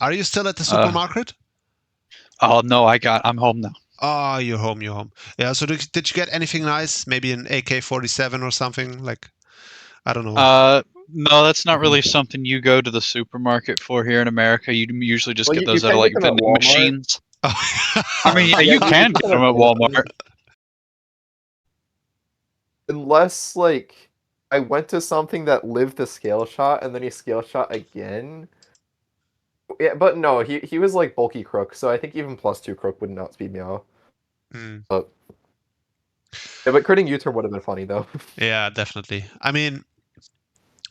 Are you still at the supermarket? Oh no, I'm home now. Oh, you're home. Yeah. So did you get anything nice? Maybe an AK-47 or something? Like, I don't know. No, that's not really something you go to the supermarket for here in America. You usually just get you those out can of get like them at vending Walmart. machines. I mean, yeah, Yeah, you can get them at Walmart. Unless, like, I went to something that lived the scale shot, and then he scale shot again. Yeah, but no, he was like bulky crook, so I think even +2 crook would not speed me off. Mm. But yeah, but critting U-turn would have been funny though. Yeah, definitely. I mean,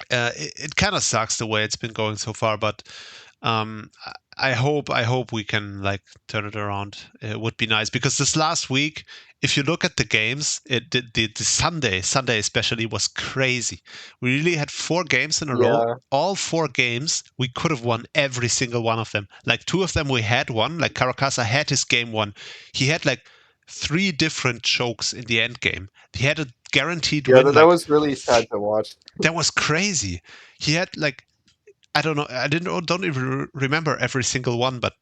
it kind of sucks the way it's been going so far, but I hope we can like turn it around. It would be nice because this last week, if you look at the games, the Sunday especially was crazy. We really had 4 games in a row. Yeah. All 4 games, we could have won every single one of them. Like 2 of them we had won. Like Caracasa had his game won. He had like 3 different chokes in the end game. He had a guaranteed Yeah, win. that Like was really sad to watch. that was crazy. He had like I don't know. I don't even remember every single one, but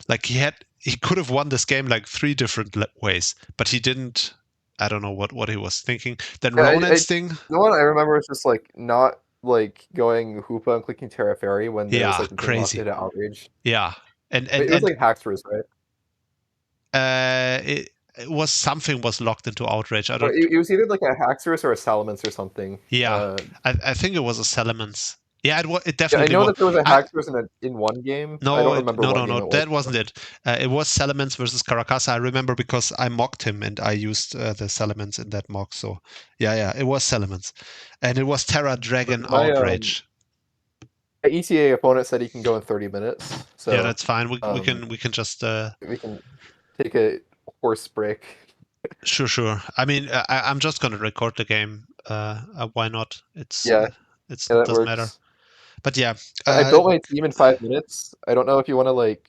like he could have won this game like 3 different ways, but he didn't. I don't know what he was thinking. Then Yeah, Ronan's thing. the one I remember is just like not like going Hoopa and clicking Terra Fairy when there was Yeah, like the thing locked crazy. into Outrage. Yeah, and It was like Hacksters, right? it was something was locked into outrage. I Or don't. it was either like a Hacksters or a Salamence or something. Yeah, I think it was a Salamence. Yeah, it Yeah, I definitely know was. that there was a I, Hacksters in one game. I No, don't remember what game no, it was. that wasn't it. It was Salamence versus Caracasa. I remember because I mocked him and I used the Salamence in that mock. So, yeah, it was Salamence, and it was Terra Dragon My Outrage. ETA opponent said he can go in 30 minutes. So Yeah, that's fine. We can just we can take a horse break. sure. I mean, I'm just gonna record the game. Why not? It's Yeah, that doesn't matter. works. But yeah, I built my team in 5 minutes. I don't know if you want to like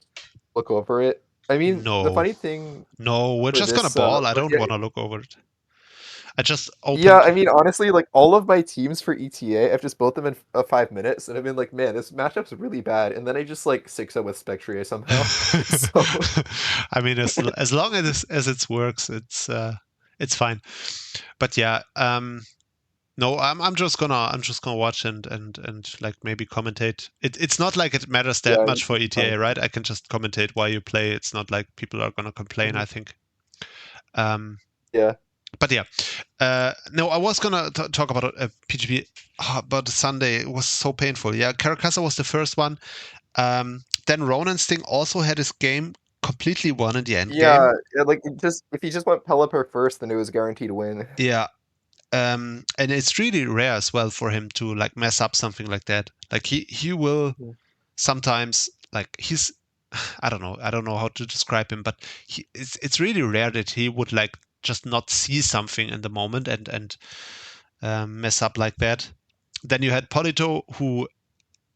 look over it. I mean, the no, funny thing no, we're for just gonna this, ball. I like, don't want to look over it. I just yeah, opened. I mean, honestly, like all of my teams for ETA, I've just built them in 5 minutes, and I've been like, man, this matchup's really bad, and then I just like 6-0 with Spectria somehow. So I mean, as long as it works, it's fine. But yeah, no, I'm just gonna watch and like maybe commentate. It's not like it matters that yeah, much for ETA, fine. right? I can just commentate while you play. It's not like people are gonna complain. I think. Yeah. But yeah, no, I was gonna talk about a PGP, but Sunday it was so painful. Yeah, Caracasa was the first one. Then Ronan's thing also had his game completely won in the end game. Yeah, like if he just went Pelipper first, then it was guaranteed win. Yeah. And it's really rare as well for him to like mess up something like that. Like he will sometimes like I don't know how to describe him, but it's really rare that he would like just not see something in the moment and mess up like that. Then you had Polito who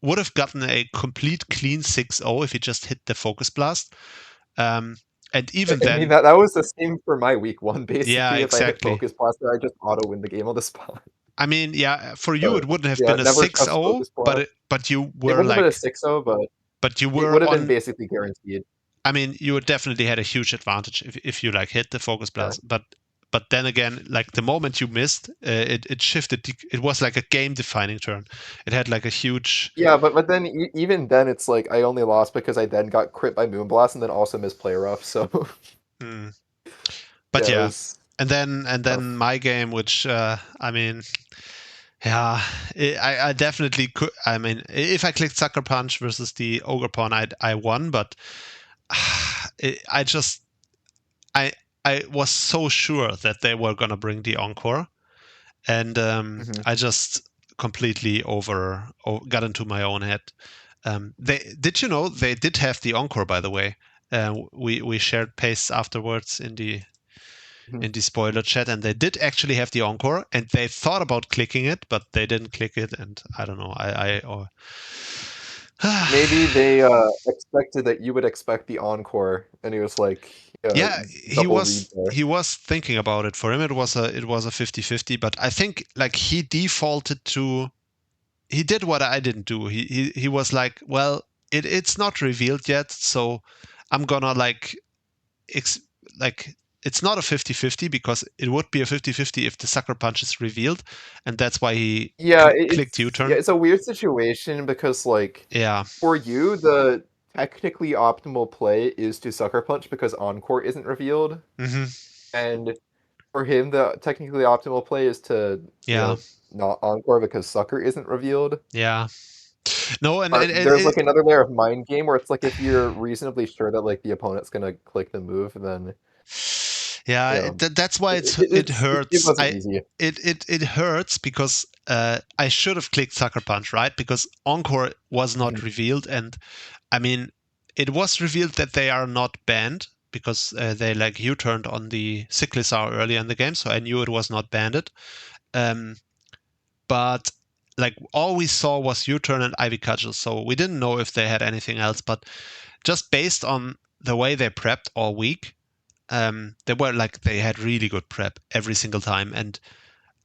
would have gotten a complete clean 6-0 if he just hit the focus blast. And even I mean, then, that was the same for my week 1, yeah, basically. If I hit exactly. Focus Blaster, I just auto-win the game on the spot. I mean, yeah, for you it wouldn't have Yeah, been a never trust 6-0, Focus Blast. but you It were wouldn't have been a like 6-0, but you it were would have been on. basically guaranteed. I mean, you definitely had a huge advantage if you like hit the focus Yeah. blast, but then again, like the moment you missed, it shifted. It was like a game defining turn. It had like a huge. Yeah, but then even then, it's like I only lost because I then got crit by Moonblast and then also missed Play Rough. So But yeah, was and then my game, which I mean, yeah, I definitely could. I mean, if I clicked Sucker Punch versus the Ogre Pawn, I won, but I just I was so sure that they were gonna bring the Encore, and I just completely got into my own head. They did they did have the Encore, by the way. We shared pastes afterwards in the spoiler chat, and they did actually have the Encore, and they thought about clicking it, but they didn't click it, and I don't know. maybe they expected that you would expect the Encore, and he was like, yeah, he was thinking about it. For him, it was a 50-50, but I think like he defaulted to. He did what I didn't do. He was like, well, it's not revealed yet, so I'm gonna like it's not a 50-50 because it would be a 50-50 if the sucker punch is revealed, and that's why he clicked U-turn. It's a weird situation because like Yeah. for you the technically optimal play is to sucker punch because encore isn't revealed, and for him the technically optimal play is to not encore because sucker isn't revealed. Yeah. No, and there's like another layer of mind game where it's like if you're reasonably sure that like the opponent's gonna click the move, then that's why it hurts. It wasn't easy. It hurts because I should have clicked sucker punch, right? Because encore was not revealed, and I mean it was revealed that they are not banned because they like U-turned on the Cyclisar early in the game, so I knew it was not banded. But like all we saw was U-turn and Ivy Cudgel, so we didn't know if they had anything else. But just based on the way they prepped all week, they had really good prep every single time, and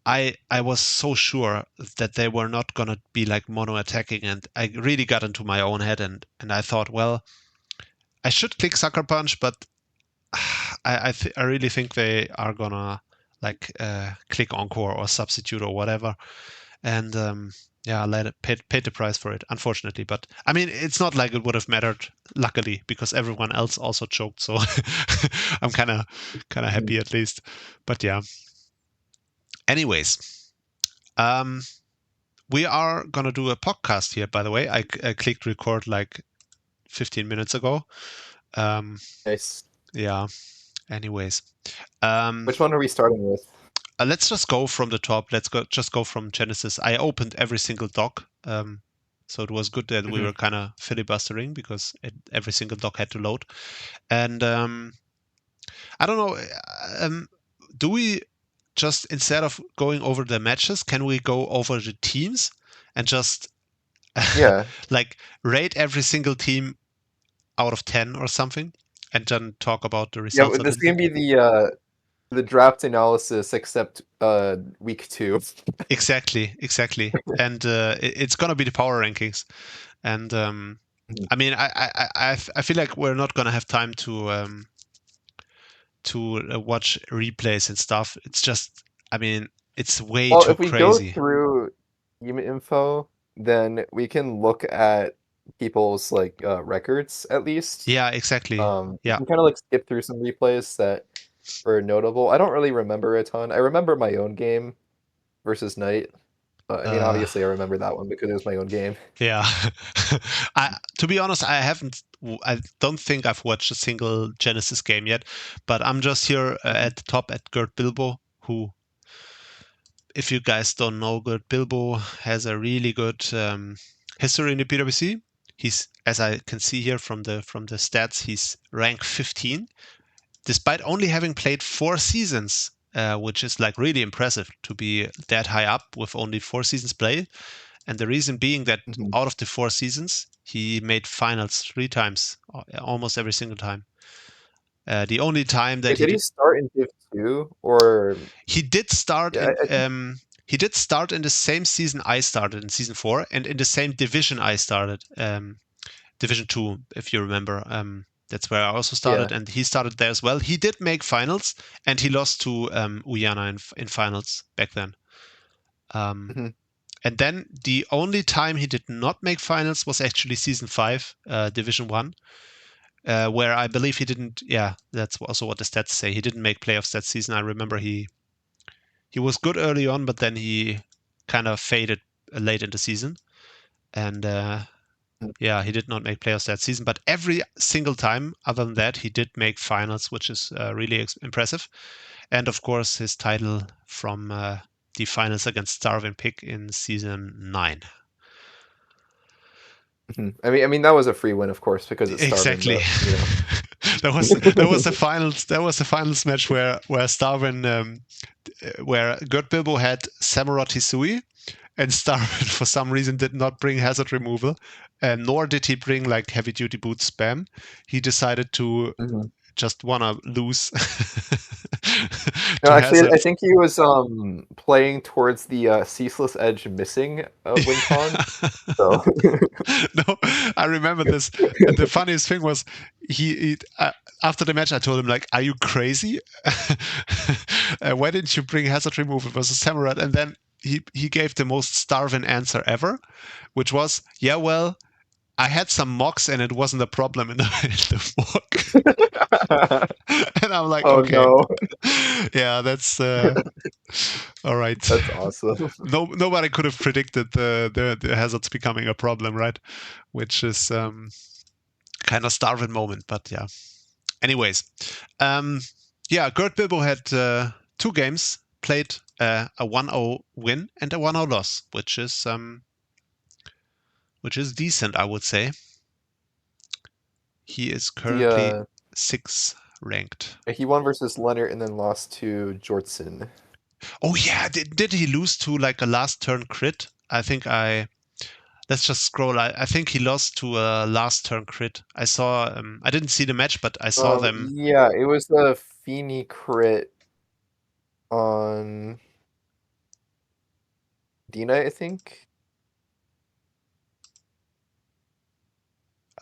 I was so sure that they were not gonna be like mono attacking, and I really got into my own head, and I thought, well, I should click sucker punch, but I really think they are gonna like click encore or substitute or whatever, and let it paid the price for it, unfortunately. But I mean, it's not like it would have mattered, luckily, because everyone else also choked. So I'm kind of happy at least. But yeah. Anyways, we are gonna do a podcast here. By the way, I clicked record like 15 minutes ago. Nice. Yeah. Anyways, which one are we starting with? Let's just go from the top. Let's go from Genesis. I opened every single dock, so it was good that we were kind of filibustering because every single dock had to load. And I don't know. Do we just, instead of going over the matches, can we go over the teams and just like rate every single team out of 10 or something, and then talk about the results? Yeah, this is gonna be the draft analysis, except week 2. Exactly. And it's gonna be the power rankings, and I mean, I feel like we're not gonna have time to watch replays and stuff. It's just, I mean, it's way too crazy. If we go through team info, then we can look at people's like records at least. Yeah, exactly. You can kind of like skip through some replays that were notable. I don't really remember a ton. I remember my own game versus Knight. I mean, obviously, I remember that one because it was my own game. Yeah. To be honest, I don't think I've watched a single Genesis game yet, but I'm just here at the top at Gurbilbo, who, if you guys don't know, Gurbilbo has a really good history in the PWC. He's, as I can see here from the stats, he's rank 15, despite only having played 4 seasons. Which is like really impressive to be that high up with only 4 seasons played. And the reason being that out of the 4 seasons, he made finals 3 times, almost every single time. The only time that did he start in Div 2 or he did start he did start in the same season I started, in season 4, and in the same division I started, Division 2, if you remember. That's where I also started, and he started there as well. He did make finals, and he lost to Uyana in finals back then. And then the only time he did not make finals was actually season 5, Division 1, where I believe he didn't. Yeah, that's also what the stats say. He didn't make playoffs that season. I remember he was good early on, but then he kind of faded late in the season, and he did not make playoffs that season. But every single time other than that, he did make finals, which is really impressive. And of course, his title from the finals against Starvin Pig in season 9. I mean that was a free win, of course, because it's Starvin. Exactly. But, you know. that was the finals. That was the finals match where Starvin, where Gurbilbo had Samurott Hisui, and Starvin for some reason did not bring hazard removal, nor did he bring like heavy duty boot spam. He decided to just wanna lose No, actually, hazard. I think he was playing towards the ceaseless edge missing win con. So No, I remember this. The funniest thing was he after the match, I told him like, "Are you crazy? Why didn't you bring hazard removal versus samurai?" And then he gave the most starving answer ever, which was, "Yeah, well, I had some mocks and it wasn't a problem in the mock." And I'm like, oh okay, no, yeah, that's all right. that's awesome. Nobody could have predicted the hazards becoming a problem, right? Which is kind of starving moment, but yeah. Anyways, yeah, Gurbilbo had 2 games, played a 1-0 win and a 1-0 loss, which is decent, I would say. He is currently 6th ranked. He won versus Lennart and then lost to Jortson. Oh yeah, did he lose to like a last turn crit? I think let's just scroll. I think he lost to a last turn crit. I saw. I didn't see the match, but I saw them. Yeah, it was the Feeny crit on Dina, I think.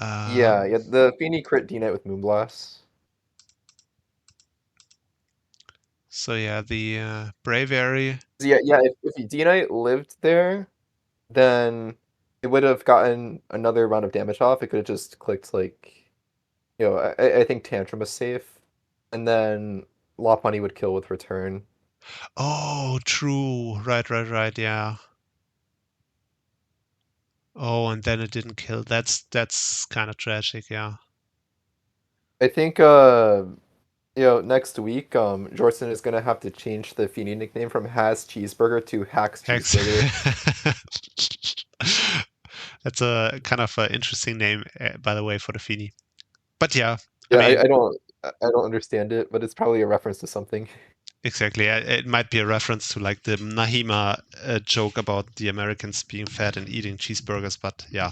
Yeah, the Feeny crit D-Knight with Moonblast. So yeah, the Bravery. Yeah, if D-Knight lived there, then it would have gotten another round of damage off. It could have just clicked like, I think Tantrum was safe, and then Lopunny would kill with Return. Oh, true. Right. Yeah. Oh, and then it didn't kill. That's kind of tragic. Yeah. I think next week, Jorson is gonna have to change the Feeny nickname from Has Cheeseburger to Hacks Hex. Cheeseburger. That's a kind of interesting name, by the way, for the Fini. But yeah, Yeah, I mean, I don't understand it, but it's probably a reference to something. exactly. It might be a reference to like the Nahima joke about the Americans being fat and eating cheeseburgers. But yeah,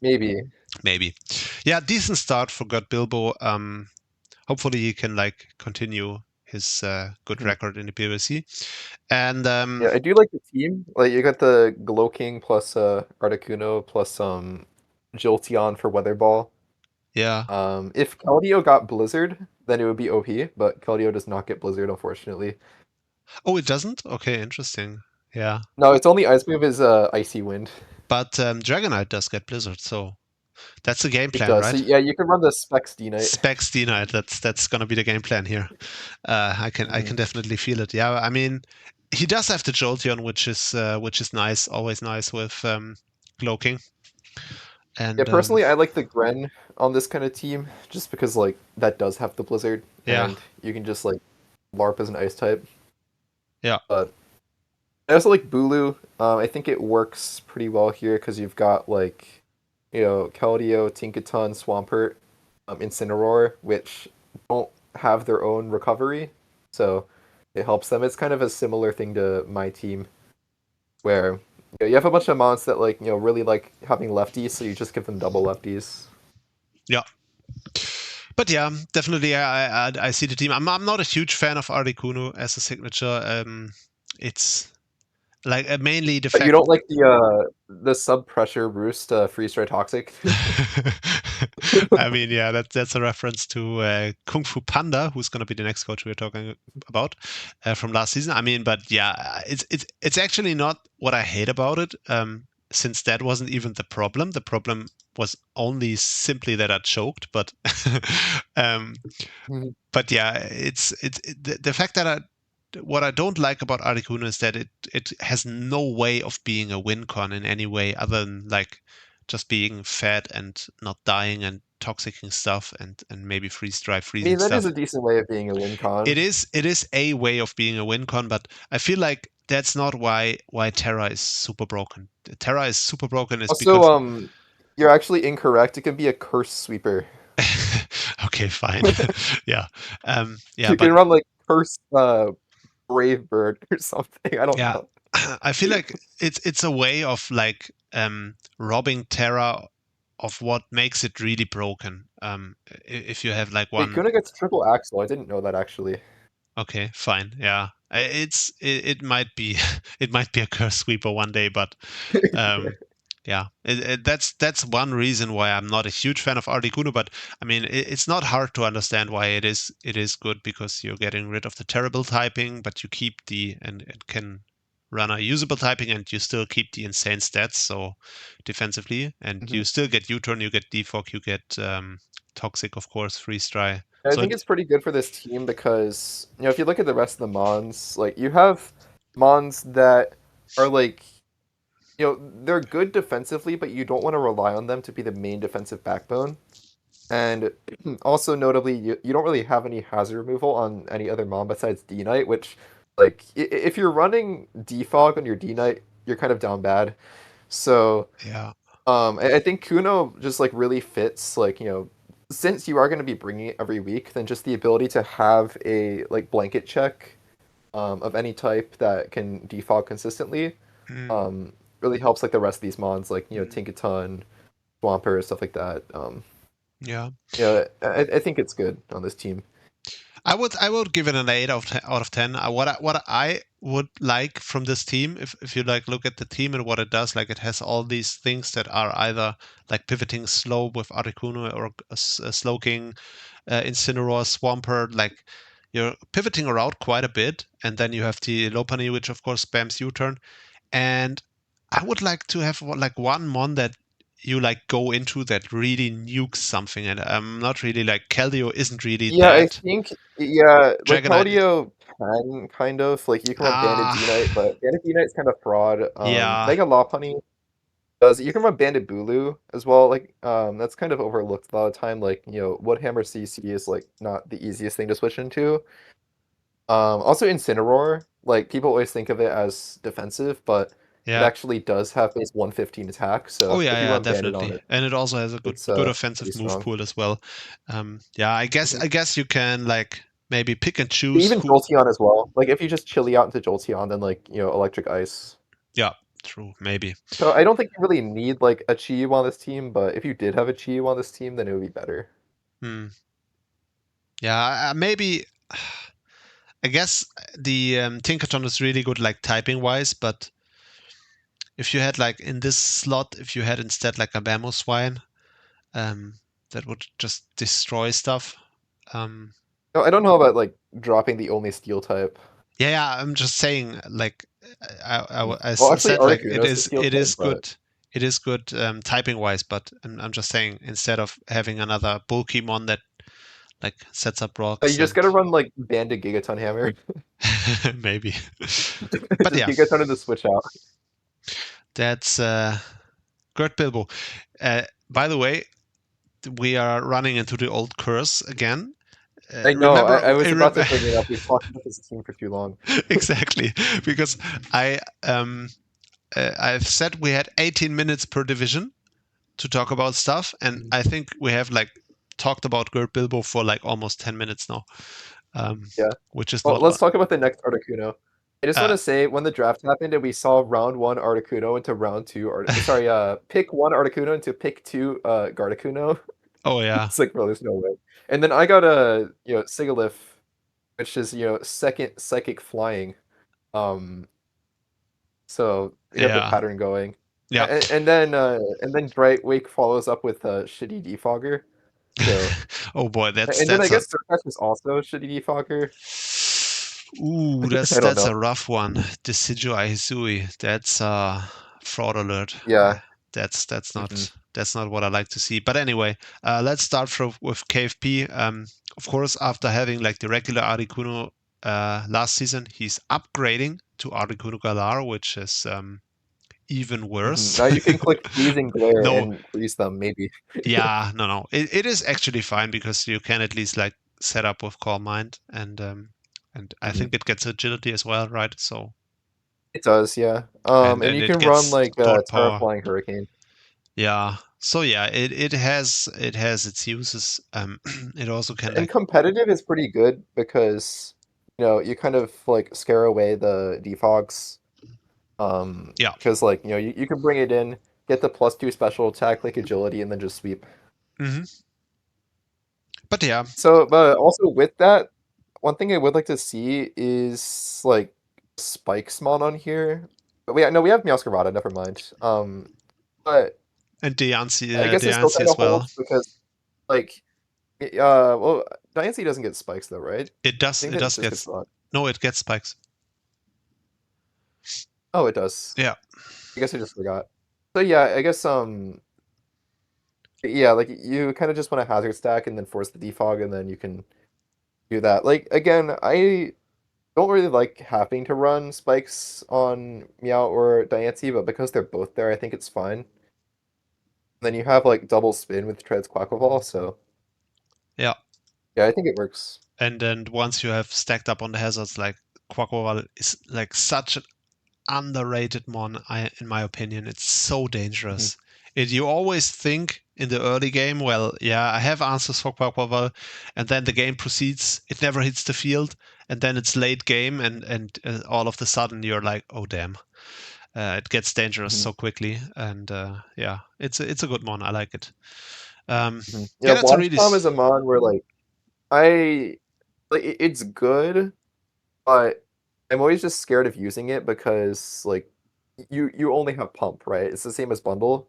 Maybe. Yeah, decent start for Gurbilbo. Hopefully he can like continue his good record in the PWC. And Yeah, I do like the team. Like you got the Glow King plus Articuno plus Jolteon for Weather Ball. yeah. If Keldeo got Blizzard, then it would be OP, but Keldeo does not get Blizzard, unfortunately. Oh, it doesn't? Okay, interesting. Yeah. No, its only ice move is Icy Wind. But Dragonite does get Blizzard, so that's the game It plan, does. right? So yeah, you can run the Specs D-Knight. Specs D-Knight. That's gonna be the game plan here. I can definitely feel it. Yeah, I mean, he does have the Jolteon, which is nice, always nice with Glow King. And Yeah, personally, I like the Gren on this kind of team, just because like that does have the Blizzard, Yeah. and you can just like LARP as an Ice type. Yeah. But I also like Bulu. I think it works pretty well here because you've got like, Keldeo, Tinkaton, Swampert, Incineroar, which don't have their own recovery, so it helps them. It's kind of a similar thing to my team, where you have a bunch of mons that like really like having lefties, so you just give them double lefties. Yeah. But yeah, definitely I see the team. I'm not a huge fan of Articuno as a signature. It's like mainly the fact You don't like the sub pressure roost freeze dry toxic. I mean, yeah, that's a reference to Kung Fu Panda, who's going to be the next coach we're talking about from last season. I mean, but yeah, it's actually not what I hate about it, since that wasn't even the problem. The problem was only simply that I choked, but but yeah, it's the fact that what I don't like about Articuno is that it has no way of being a win con in any way other than like just being fat and not dying and toxicing stuff and maybe freezing that stuff. is a decent way of being a win con. It is a way of being a win con, but I feel like that's not why Terra is super broken. Terra is super broken is Also, because you're actually incorrect. It can be a curse sweeper. okay, fine. Yeah. You can run like curse Brave Bird or something. I don't know. I feel like it's a way of like robbing Terra of what makes it really broken. If you have like one. Wait, Kuna gets triple axle. I didn't know that actually. Okay, fine. Yeah, it might be it might be a curse sweeper one day, but yeah, that's one reason why I'm not a huge fan of Articuno. But I mean, it's not hard to understand why it is good, because you're getting rid of the terrible typing, but you keep and it can run a usable typing, and you still keep the insane stats. So defensively, and you still get U-turn, you get defog, you get toxic, of course, freeze dry. I So think it's pretty good for this team because, if you look at the rest of the Mons, like, you have Mons that are, like, they're good defensively, but you don't want to rely on them to be the main defensive backbone. And also, notably, you don't really have any hazard removal on any other Mon besides D-Knight, which, like, if you're running Defog on your D-Knight, you're kind of down bad. So, yeah. I think Kuno just, like, really fits, like, since you are going to be bringing it every week, then just the ability to have a, like, blanket check of any type that can defog consistently really helps, like, the rest of these mons, like, Tinkaton, Swampert, stuff like that. Yeah. Yeah, I think it's good on this team. I would give it an 8 out of 10. What I would like from this team, if you like look at the team and what it does, like it has all these things that are either like pivoting slow with Articuno or Slowking, Incineroar, Swampert, like you're pivoting around quite a bit, and then you have the Lopunny, which of course spams U-turn, and I would like to have like one mon that you like go into that really nukes something, and I'm not really like Keldeo isn't really Yeah, I that. think, like, Dragonite, Keldeo can kind of, like, you can run Banded D-Knight, but Banded D-Knight's kind of fraud. yeah, Mega Lopunny does. You can run Banded Bulu as well, like, that's kind of overlooked a lot of time, like, Woodhammer CC is, like, not the easiest thing to switch into. Also Incineroar, like, people always think of it as defensive, but it yeah. actually does have base 115 attack, Oh so yeah, if you yeah, run Banded on definitely. it, And it also has a it's good pretty offensive move strong. pool as well. Yeah, I guess you can like maybe pick and choose Even who. Jolteon as well. Like, if you just chilly out into Jolteon, then, like, Electric Ice. Yeah, true, maybe. So I don't think you really need, like, a Qyad on this team, but if you did have a Qyad on this team, then it would be better. Hmm. Yeah, maybe. I guess the Tinkaton is really good, like typing wise, but if you had like in this slot, if you had instead like a Mamoswine, that would just destroy stuff. No, I don't know about, like, dropping the only Steel type. Yeah, I'm just saying, like, I Well, actually, said, like, Articuno is the Steel it type, is but good, typing wise, but I'm just saying instead of having another bulky mon that like sets up you rocks just and gotta run, like, Banded Gigaton Hammer. maybe, Just but yeah, Gigaton in the switch out. that's Gurbilbo. By the way, we are running into the old curse again. I know, Remember, I was about to bring it up. We've talked about this team for too long. exactly, because I've said we had 18 minutes per division to talk about stuff, and I think we have like talked about Gurbilbo for like almost 10 minutes now, Yeah. which is Well, not. let's talk about the next Articuno. I just want Uh, to say, when the draft happened and we saw round 1 Articuno into round 2, pick 1 Articuno into pick 2 Gardecuno. oh yeah, It's like, bro, there's no way. And then I got a, Sigalith, which is, second Psychic Flying. So you got the yeah, pattern going. yeah. And then DriteWhake follows up with a shitty defogger. So Oh boy, and then I guess Surface was also a shitty defogger. ooh, I don't that's know. a rough one. Decidueye Aizui, that's fraud alert. Yeah. Not that's not what I like to see. But anyway, let's start with KFP. Of course, after having like the regular Articuno last season, he's upgrading to Articuno Galar, which is even worse. Now you can click freeze and glare No, and freeze them, maybe. yeah, no. It is actually fine because you can at least like set up with Core Mind, and I think it gets agility as well, right? So It does, yeah. And and you it can run gets like sword Terra power. Flying Hurricane. Yeah. So yeah, it has its uses. It also can And like competitive is pretty good because you kind of like scare away the defogs. yeah. Because like you can bring it in, get the +2 special attack like agility, and then just sweep. But yeah, So, but also with that, one thing I would like to see is like spikes mon on here. But we have Meowscarada, never mind. But And Diancie, I guess it still kind as of well. holds because like well, Diancie doesn't get spikes though, right? It does. I think It that does just get. gets rot. No, it gets spikes. Oh, it does. Yeah. I guess I just forgot. So yeah, I guess yeah, like you kind of just want to hazard stack and then force the defog and then you can do that. Like again, I don't really like having to run spikes on Meow or Diancie, but because they're both there, I think it's fine. Then you have like double spin with Tread's Quackleval, so Yeah. yeah, I think it works. And then once you have stacked up on the hazards, like Quackleval is like such an underrated mon, in my opinion. It's so dangerous. You always think in the early game, well, yeah, I have answers for Quackleval, and then the game proceeds. It never hits the field, and then it's late game, and all of the sudden you're like, oh damn, it gets dangerous so quickly. And yeah, it's a good mon. I like it. Yeah, That's a Watch really Tom is a mon where like it's good, but I'm always just scared of using it because like you only have pump, right? It's the same as bundle.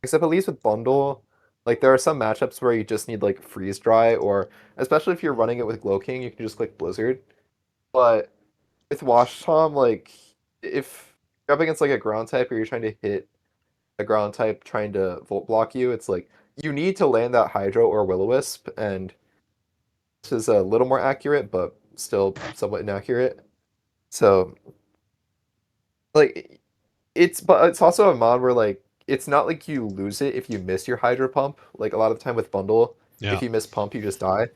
Except at least with bundle, like there are some matchups where you just need like freeze dry, or especially if you're running it with Glow King, you can just click Blizzard. But with Wash Tom, like if you're up against like a ground type or you're trying to hit a ground type trying to volt block you, it's like you need to land that Hydro or Will-O-Wisp, and this is a little more accurate, but still somewhat inaccurate. So like but it's also a mod where like it's not like you lose it if you miss your Hydro Pump. Like a lot of the time with bundle, Yeah. if you miss pump, you just die.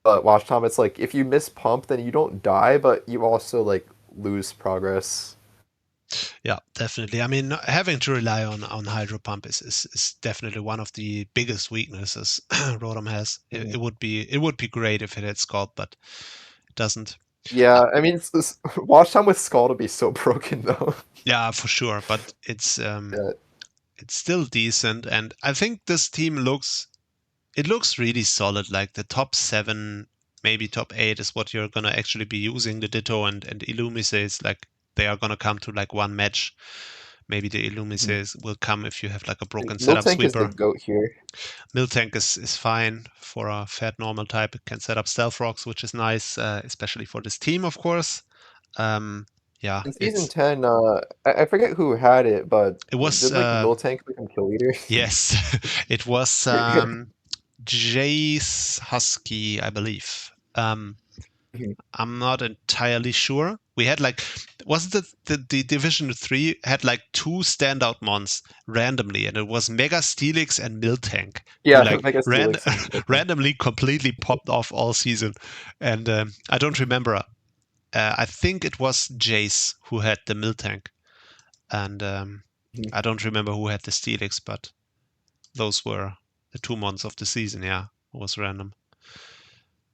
But Watch Tom, it's like if you miss pump, then you don't die, but you also like lose progress. Yeah, definitely. I mean, having to rely on Hydro Pump is definitely one of the biggest weaknesses Rotom has. It would be great if it had Scald, but it doesn't. Yeah, I mean, Watch Tom with Scald would be so broken though. Yeah, for sure. But it's still decent, and I think this team looks really solid. Like the top 7, maybe top 8 is what you're gonna actually be using. The Ditto and Illumise, like they are gonna come to like one match. Maybe the Illumise will come if you have like a broken setup Miltank is the sweeper. goat here. Miltank is fine for a fat normal type. It can set up Stealth Rocks, which is nice, especially for this team, of course. Yeah, In season 10, I forget who had it, but it was did like Miltank become kill leader? yes, it was Jace Husky, I believe. I'm not entirely sure. We had like, wasn't it the Division 3 had like 2 standout mons randomly, and it was Mega Steelix and Miltank. Yeah, who, like Mega Steelix and Miltank. randomly completely popped off all season. And I don't remember. I think it was Jace who had the Miltank. And I don't remember who had the Steelix, but those were the 2 mons of the season. Yeah, it was random.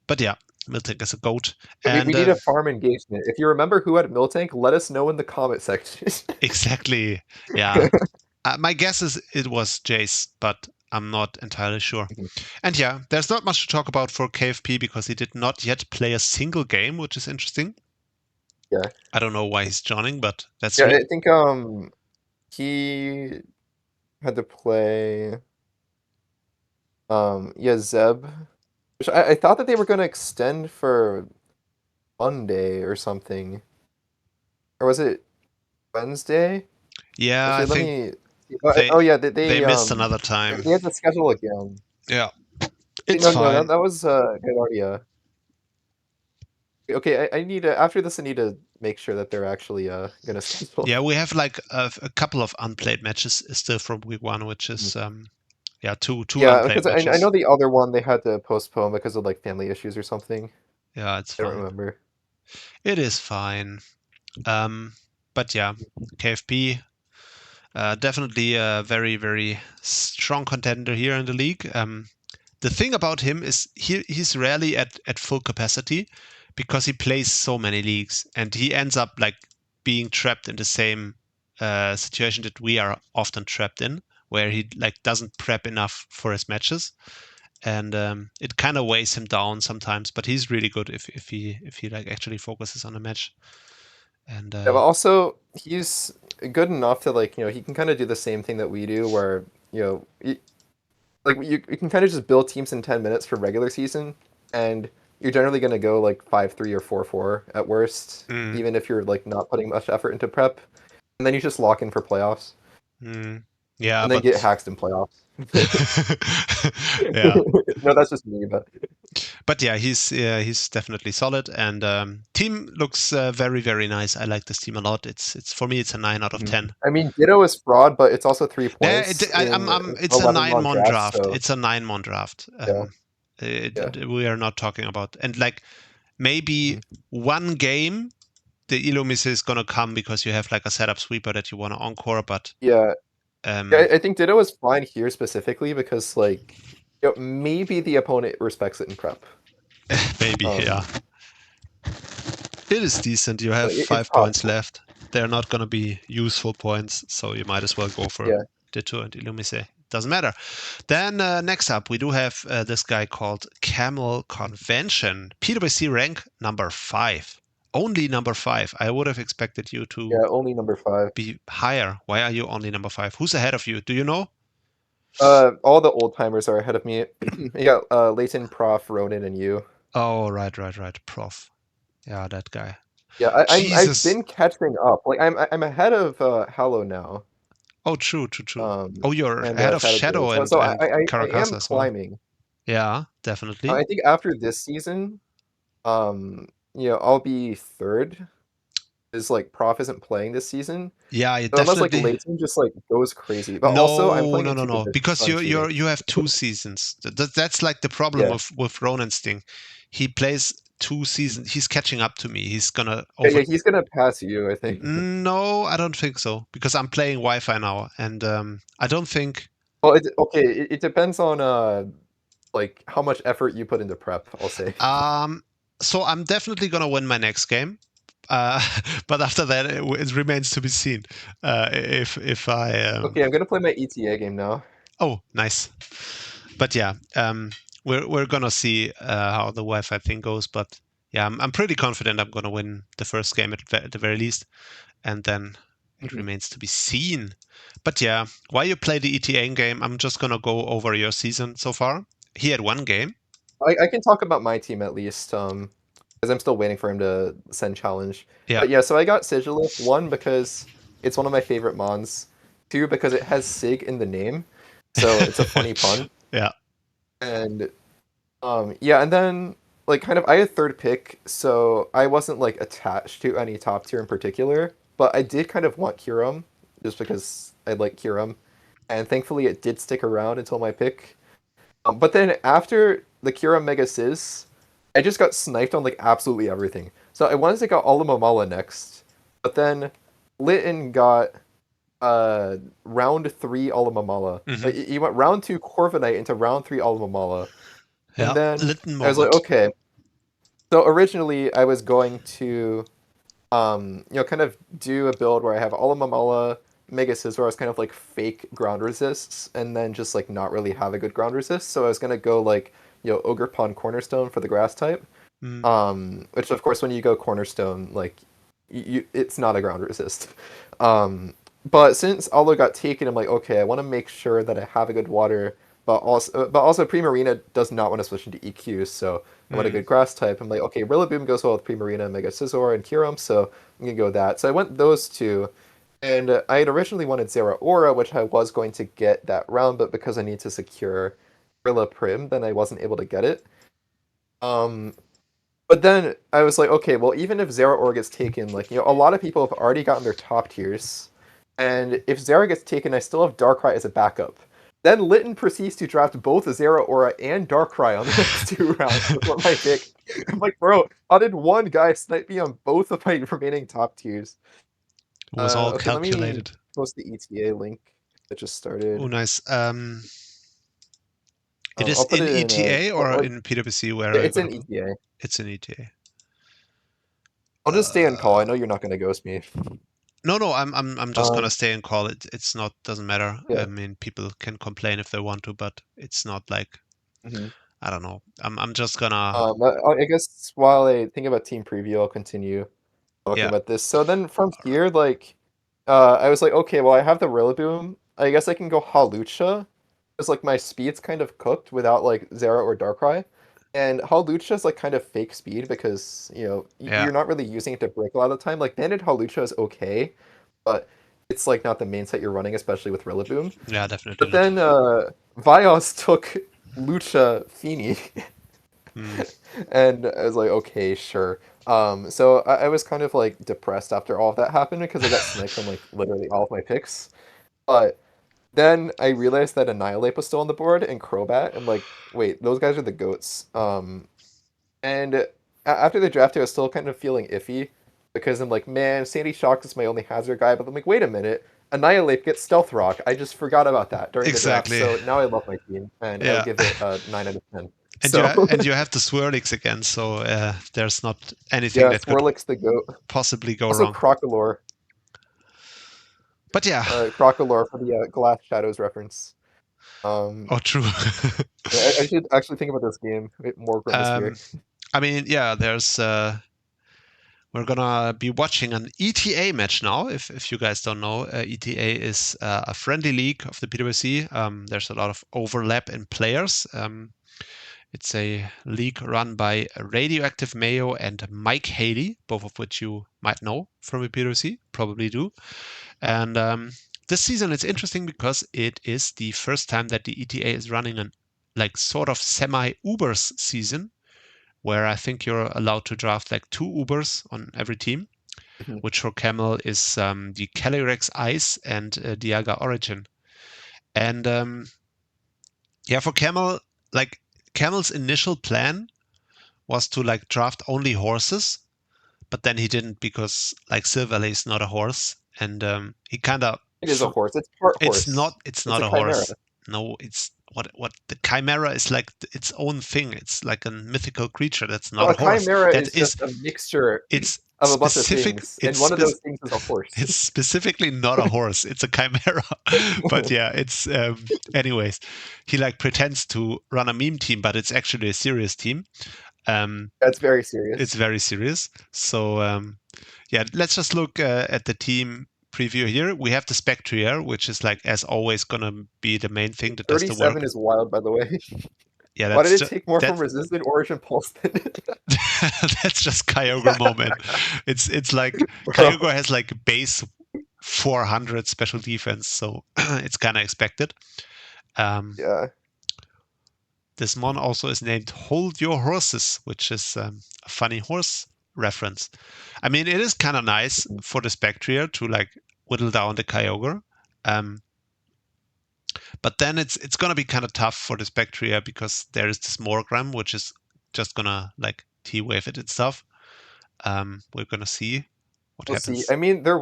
But yeah, Miltank is a goat. And we need a farm engagement. If you remember who had Miltank, let us know in the comment section. Exactly. Yeah. My guess is it was Jace, but I'm not entirely sure. And yeah, there's not much to talk about for KFP because he did not yet play a single game, which is interesting. Yeah. I don't know why he's joining, but that's yeah. I think he had to play Zeb. Which I thought that they were gonna extend for Monday or something. Or was it Wednesday? Yeah, Actually, they missed another time. They had to schedule again. Yeah, it's no, fine. that was gaillardia. Okay, I need to after this. I need to make sure that they're actually gonna schedule. Yeah, we have like a couple of unplayed matches still from week 1, which is two unplayed matches. I know the other one they had to postpone because of like family issues or something. Yeah, it's fine. I don't remember. It is fine. But yeah, KFP. Definitely a very, very strong contender here in the league. The thing about him is he's rarely at full capacity because he plays so many leagues, and he ends up like being trapped in the same situation that we are often trapped in, where he like doesn't prep enough for his matches. and it kind of weighs him down sometimes. But he's really good if he like actually focuses on a match. And Yeah, but also he's good enough to like he can kind of do the same thing that we do, where you can kind of just build teams in 10 minutes for regular season, and you're generally going to go like 5-3 or 4-4 at worst, even if you're like not putting much effort into prep, and then you just lock in for playoffs. Yeah, and then but get hacked in playoffs. Yeah. No, that's just me, But yeah, he's definitely solid, and team looks very, very nice. I like this team a lot. It's for me, it's a 9 out of 10. I mean, Ditto is fraud, but it's also 3 Yeah, points. it's a 11 9 mon mon draft. draft. So, It's a 9 mon draft. Yeah. We are not talking about, and like maybe one game the Illumis is gonna come because you have like a setup sweeper that you want to encore, but yeah, I think Ditto is fine here specifically because like maybe the opponent respects it in prep. maybe, yeah. It is decent. You have It's 5 points possible. left. They're not gonna be useful points, so you might as well go for Ditto and Illumise. Doesn't matter. Then next up, we do have this guy called camelConvention. PWC rank number 5. Only number 5. I would have expected you to only number 5. be higher. Why are you only number 5? Who's ahead of you? Do you know? All the old timers are ahead of me. You got Layton, Prof, Ronan, and you. Oh, right. Prof. Yeah, that guy. Yeah, I've Jesus. been catching up. Like I'm ahead of Hallow now. Oh, true. Oh, you're and ahead of Shadow and so I Caracasa am as well. climbing. Yeah, definitely. I think after this season, I'll be 3rd. Is like Prof isn't playing this season. Yeah, you So unless like definitely. Layton just like goes crazy, but also I'm playing in 2 No. divisions, Because so I'm cheating. you have 2 seasons. That's like the problem Yeah. with Ronan's thing. He plays 2 seasons. He's catching up to me. He's gonna Yeah, he's gonna pass you, I think. No, I don't think so. Because I'm playing Wi-Fi now, and I don't think. Well, it depends on like how much effort you put into prep, I'll say. So I'm definitely gonna win my next game. But after that, it remains to be seen. If I. Okay, I'm gonna play my ETA game now. Oh, nice. But yeah, we're gonna see how the Wi-Fi thing goes. But yeah, I'm pretty confident I'm gonna win the first game at the very least, and then it remains to be seen. But yeah, while you play the ETA game, I'm just gonna go over your season so far. He had 1 game. I can talk about my team at least, because I'm still waiting for him to send challenge. Yeah. But yeah, so I got Sigilith, 1 because it's one of my favorite mons, 2 because it has Sig in the name, so it's a funny pun. Yeah. And yeah, and then like kind of I had 3rd pick, so I wasn't like attached to any top tier in particular, but I did kind of want Kyurem just because I like Kyurem, and thankfully it did stick around until my pick. But then after the Kyurem Mega Sizz, I just got sniped on like absolutely everything. So I wanted to get Alamamala next, but then Litten got round 3 Alamamala. Like, he went round 2 Corviknight into round 3 Alamamala. And then I was like, okay. So originally I was going to kind of do a build where I have Alamamala, Mega Sizz, where I was kind of like fake ground resists, and then just like not really have a good ground resist. So I was gonna go like Ogre Pawn Cornerstone for the grass type. Which of course when you go Cornerstone, like it's not a ground resist. But since Alo got taken, I'm like, okay, I want to make sure that I have a good water, but also Primarina does not want to switch into EQ, so I want a good grass type. I'm like, okay, Rillaboom goes well with Primarina, Mega Scizor, and Kyurem, so I'm gonna go with that. So I went those 2, and I had originally wanted Zeraora, which I was going to get that round, but because I need to secure Rilla Prim, then I wasn't able to get it. But then I was like, okay, well, even if Zeraora gets taken, like, a lot of people have already gotten their top tiers, and if Zera gets taken, I still have Darkrai as a backup. Then Litten proceeds to draft both Zeraora and Darkrai on the next 2 rounds before my pick. I'm like, bro, how did one guy snipe me on both of my remaining top tiers? It was all okay, calculated. let me post the ETA link that just started. Oh, nice. It is in ETA or in PWC where it's in ETA. It's in ETA. I'll just stay on call. I know you're not going to ghost me. No, I'm just gonna stay and call it. It's not, doesn't matter. Yeah. I mean, people can complain if they want to, but it's not like I don't know. I'm just gonna I guess while I think about team preview, I'll continue talking yeah about this. So then from here, like, I was like, okay, well, I have the Rillaboom. I guess I can go Hawlucha. It's like my speed's kind of cooked without like Zera or Darkrai. And Hawlucha is like kind of fake speed because, yeah you're not really using it to break a lot of the time. Like Banded Hawlucha is okay, but it's like not the main set you're running, especially with Rillaboom. yeah definitely But not. then Vios took Lucha Fini. Mm, And I was like, okay, sure. So I was kind of like depressed after all of that happened because I got sniped on like literally all of my picks. But then I realized that Annihilate was still on the board and Crobat. I'm like, wait, those guys are the goats. And after the draft, I was still kind of feeling iffy because I'm like, man, Sandy Shock is my only hazard guy. But I'm like, wait a minute, Annihilate gets Stealth Rock. I just forgot about that during the draft. exactly. So now I love my team, and I would Yeah. give it a 9 out of 10. And So you have the Swirlix again, so there's not anything yeah, that could Swirlix the goat. possibly go Also, wrong. Crocolore. But yeah. Crocolore for the Glass Shadows reference. Oh, true. I should actually think about this game. Morgrim is here. I mean, yeah, there's we're gonna be watching an ETA match now. If you guys don't know, ETA is a friendly league of the PWC. There's a lot of overlap in players. It's a league run by Radioactive Mayo and Mike Haley, both of which you might know from the PWC, probably do. And this season it's interesting because it is the first time that the ETA is running an like sort of semi-Ubers season, where I think you're allowed to draft like 2 Ubers on every team, which for Camel is the Calyrex Ice and Dialga Origin. And yeah, for Camel, like Camel's initial plan was to like draft only horses, but then he didn't because like Silverlay is not a horse, and he kind of It is a horse. It's part it's horse. not it's It's not a a chimera. horse. No, it's what the chimera is like its own thing. It's like a mythical creature that's No, not a a horse. chimera That is is just a mixture it's of a bunch of specific. things, and one of those things is a horse. It's specifically not a horse. It's a chimera. But yeah, it's anyways. He like pretends to run a meme team, but it's actually a serious team. That's very serious. It's very serious. So yeah, let's just look at the team preview here. We have the Spectrier, which is like as always gonna be the main thing that does the 37 work. is wild, by the way. Yeah, Why did that's it take more from Resistant Origin Pulse than that's just Kyogre moment. It's like Bro. Kyogre has like base 400 special defense, so it's kind of expected. Yeah. This mon also is named Hold Your Horses, which is a funny horse reference. I mean, it is kind of nice for the Spectrier to like whittle down the Kyogre. But then it's gonna be kind of tough for the Spectrier because there is this Morgram, which is just gonna like T-wave it and stuff. We're gonna see what We'll happens. see. I mean, there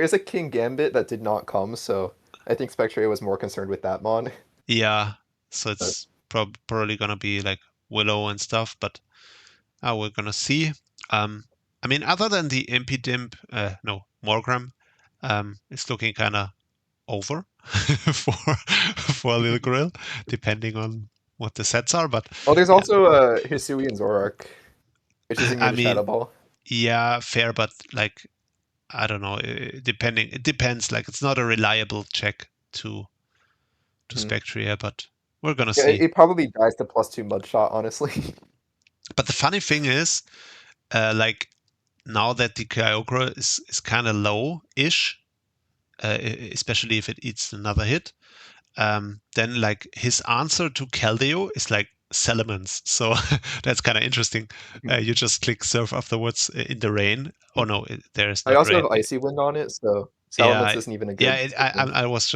is a King Gambit that did not come, so I think Spectre was more concerned with that mon. Yeah, so it's probably gonna be like Willow and stuff, but we're gonna see. I mean, other than the Impidimp, no, Morgram, it's looking kind of over for a little grill, depending on what the sets are. But Oh, there's also Hisui and Zorak, which is immune I to mean, Shadow Ball. yeah, fair, but like I don't know, it depends. Like it's not a reliable check to Spectria, but we're gonna Yeah, see. it probably dies to +2 Mudshot, honestly. But the funny thing is, like now that the Kyogre is kind of low-ish, especially if it eats another hit, then like his answer to Keldeo is like Salamence. So that's kind of interesting. You just click surf afterwards in the rain. Oh no, there is I not also rain. have Icy Wind on it, so Salamence Yeah, isn't even a yeah. good I was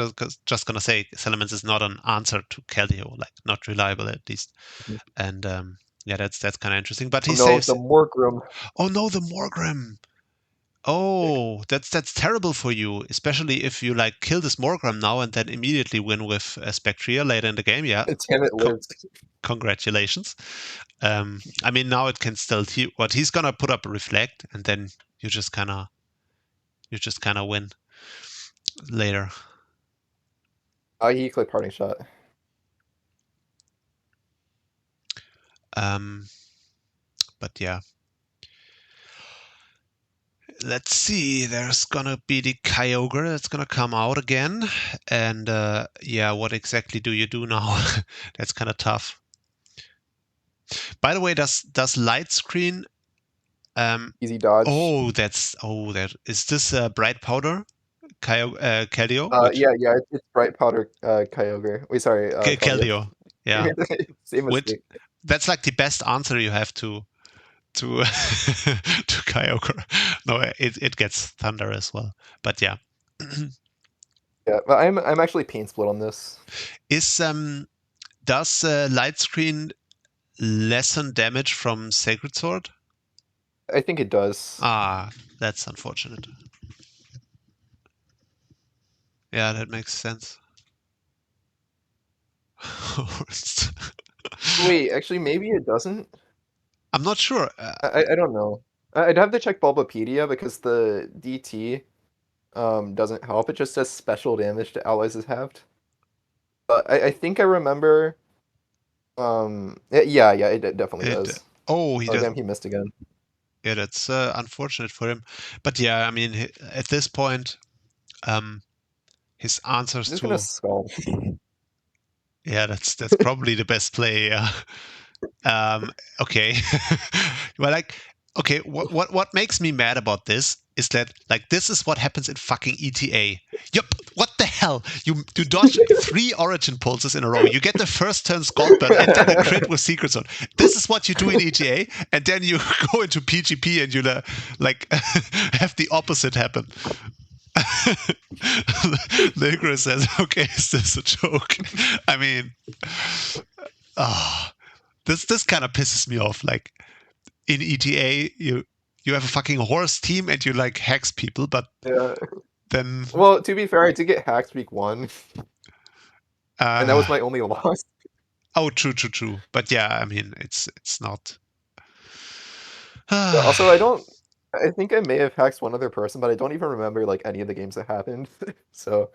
just gonna say Salamence is not an answer to Keldeo, like not reliable at least. And yeah, that's kind of interesting. But he Oh no, saves. the Morgrim. Oh no, the Morgram. Oh, that's terrible for you, especially if you like kill this Morgram now and then immediately win with Spectria later in the game. Yeah, Damn it, lives. congratulations. I mean now it can still what he's gonna put up a Reflect and then you just kind of win later. He clicked Parting Shot. But yeah. Let's see, there's gonna be the Kyogre that's gonna come out again. And yeah, what exactly do you do now? That's kind of tough. By the way, does light screen Easy dodge. that is this bright powder Keldeo? It's bright powder Kyogre. Wait, sorry, Keldeo. Keldeo. Yeah. Same mistake. That's like the best answer you have to to Kyogre. No, it gets Thunder as well. But yeah. Yeah, but I'm actually pain split on this. Does light screen lessen damage from Sacred Sword? I think it does. Ah, that's unfortunate. Yeah, that makes sense. Wait, actually, maybe it doesn't. I'm not sure. I don't know. I'd have to check Bulbapedia because the DT doesn't help. It just says special damage to allies is halved. But I think I remember. Yeah, it definitely does. Oh, damn, he missed again. Yeah, that's unfortunate for him. But yeah, I mean, at this point, his answers Just to gonna Scald. Yeah, that's probably the best play. Yeah. Okay. Well, like, okay, what makes me mad about this is that like this is what happens in fucking ETA. Yup. What the hell? You dodge 3 Origin pulses in a row. You get the first turn Scald Burn and then a crit with Secret Zone. This is what you do in ETA, and then you go into PGP and you like have the opposite happen. Ligre says, "Okay, is this a joke?" I mean, this kind of pisses me off. Like in ETA, you have a fucking horse team and you like hex people, but then. Well, to be fair, I did get hacked week 1, and that was my only loss. Oh, true. But yeah, I mean, it's not. Also, I think I may have hacked one other person, but I don't even remember like any of the games that happened. So,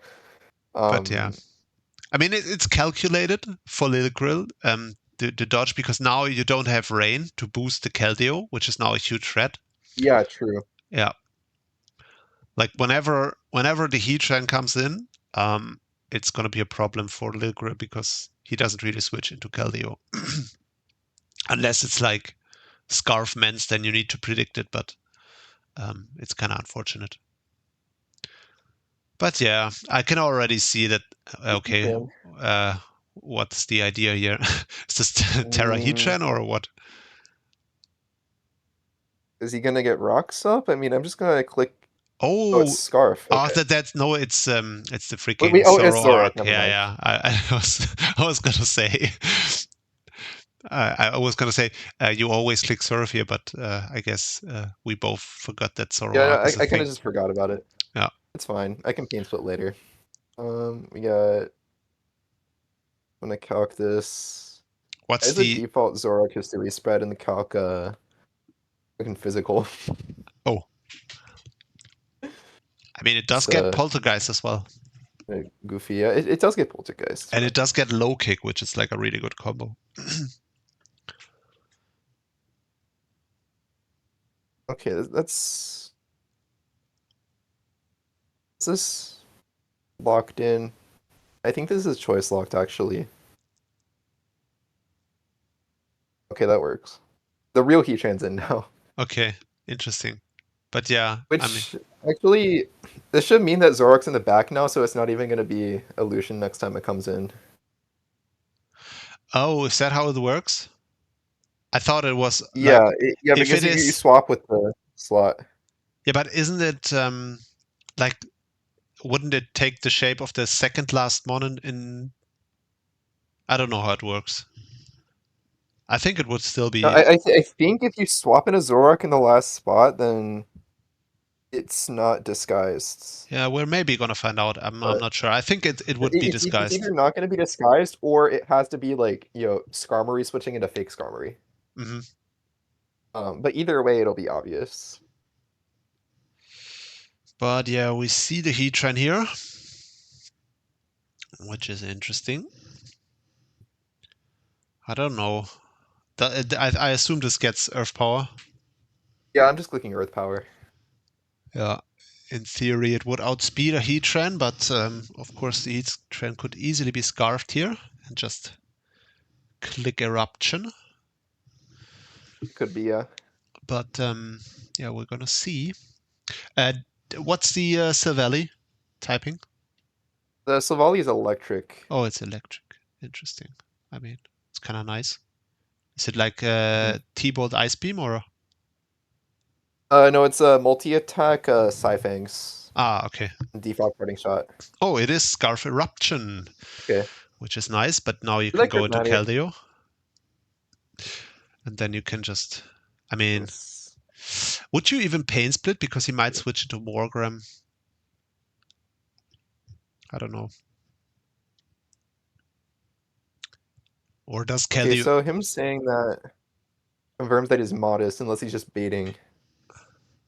But yeah, I mean, it's calculated for Lil Grill, the dodge, because now you don't have rain to boost the Keldeo, which is now a huge threat. Yeah, true. Yeah. Like whenever the Heatran comes in, it's gonna be a problem for Lil Grill because he doesn't really switch into Keldeo. Unless it's like Scarf Mens, then you need to predict it, but it's kind of unfortunate. But yeah, I can already see that. Okay, what's the idea here? Is this Terra Heatran or what? Is he gonna get rocks up? I mean, I'm just gonna click. Oh, it's Scarf. Okay. It's the freaking it's Zoroark. Yeah. I was gonna say. I was gonna say you always click Surf here, but I guess we both forgot that Zoroark. Yeah, I kind of just forgot about it. Yeah, it's fine. I can pain split later. We got. I'm gonna calc this. What's the default Zoroark history spread in the calc? Looking physical. Oh. I mean, it does get Poltergeist as well. Goofy, yeah. It does get Poltergeist. And it does get Low Kick, which is like a really good combo. Okay, that's... Is this locked in? I think this is choice locked, actually. Okay, that works. The real Heatran's in now. Okay, interesting. But yeah, actually, this should mean that Zoroark's in the back now, so it's not even going to be Illusion next time it comes in. Oh, is that how it works? I thought it was. Yeah, because you swap with the slot. Yeah, but isn't it like? Wouldn't it take the shape of the second last mon in? I don't know how it works. I think it would still be. I think if you swap in a Zoroark in the last spot, then it's not disguised. Yeah, we're maybe gonna find out. I'm not sure. I think it would be disguised. It's either not going to be disguised, or it has to be like Skarmory switching into fake Skarmory. Mm-hmm. But either way, it'll be obvious. But yeah, we see the Heatran here, which is interesting. I don't know. I assume this gets Earth Power. Yeah, I'm just clicking Earth Power. Yeah. In theory, it would outspeed a Heatran, but of course the Heatran could easily be scarfed here and just click Eruption. Could be, yeah. But yeah, we're gonna see. What's the Silvally typing? The Silvally is electric. Oh, it's electric. Interesting. I mean, it's kind of nice. Is it like T-Bolt Ice Beam or? No, it's a multi-attack Scyfangs. Ah, okay. Default parting shot. Oh, it is Scarf Eruption. Okay. Which is nice, but now you You can like go into Prismania? Keldeo. And then you can just, I mean, would you even Pain Split? Because he might switch into Morgram. I don't know. Or does Keldeo... Okay, so him saying that confirms that he's modest unless he's just baiting.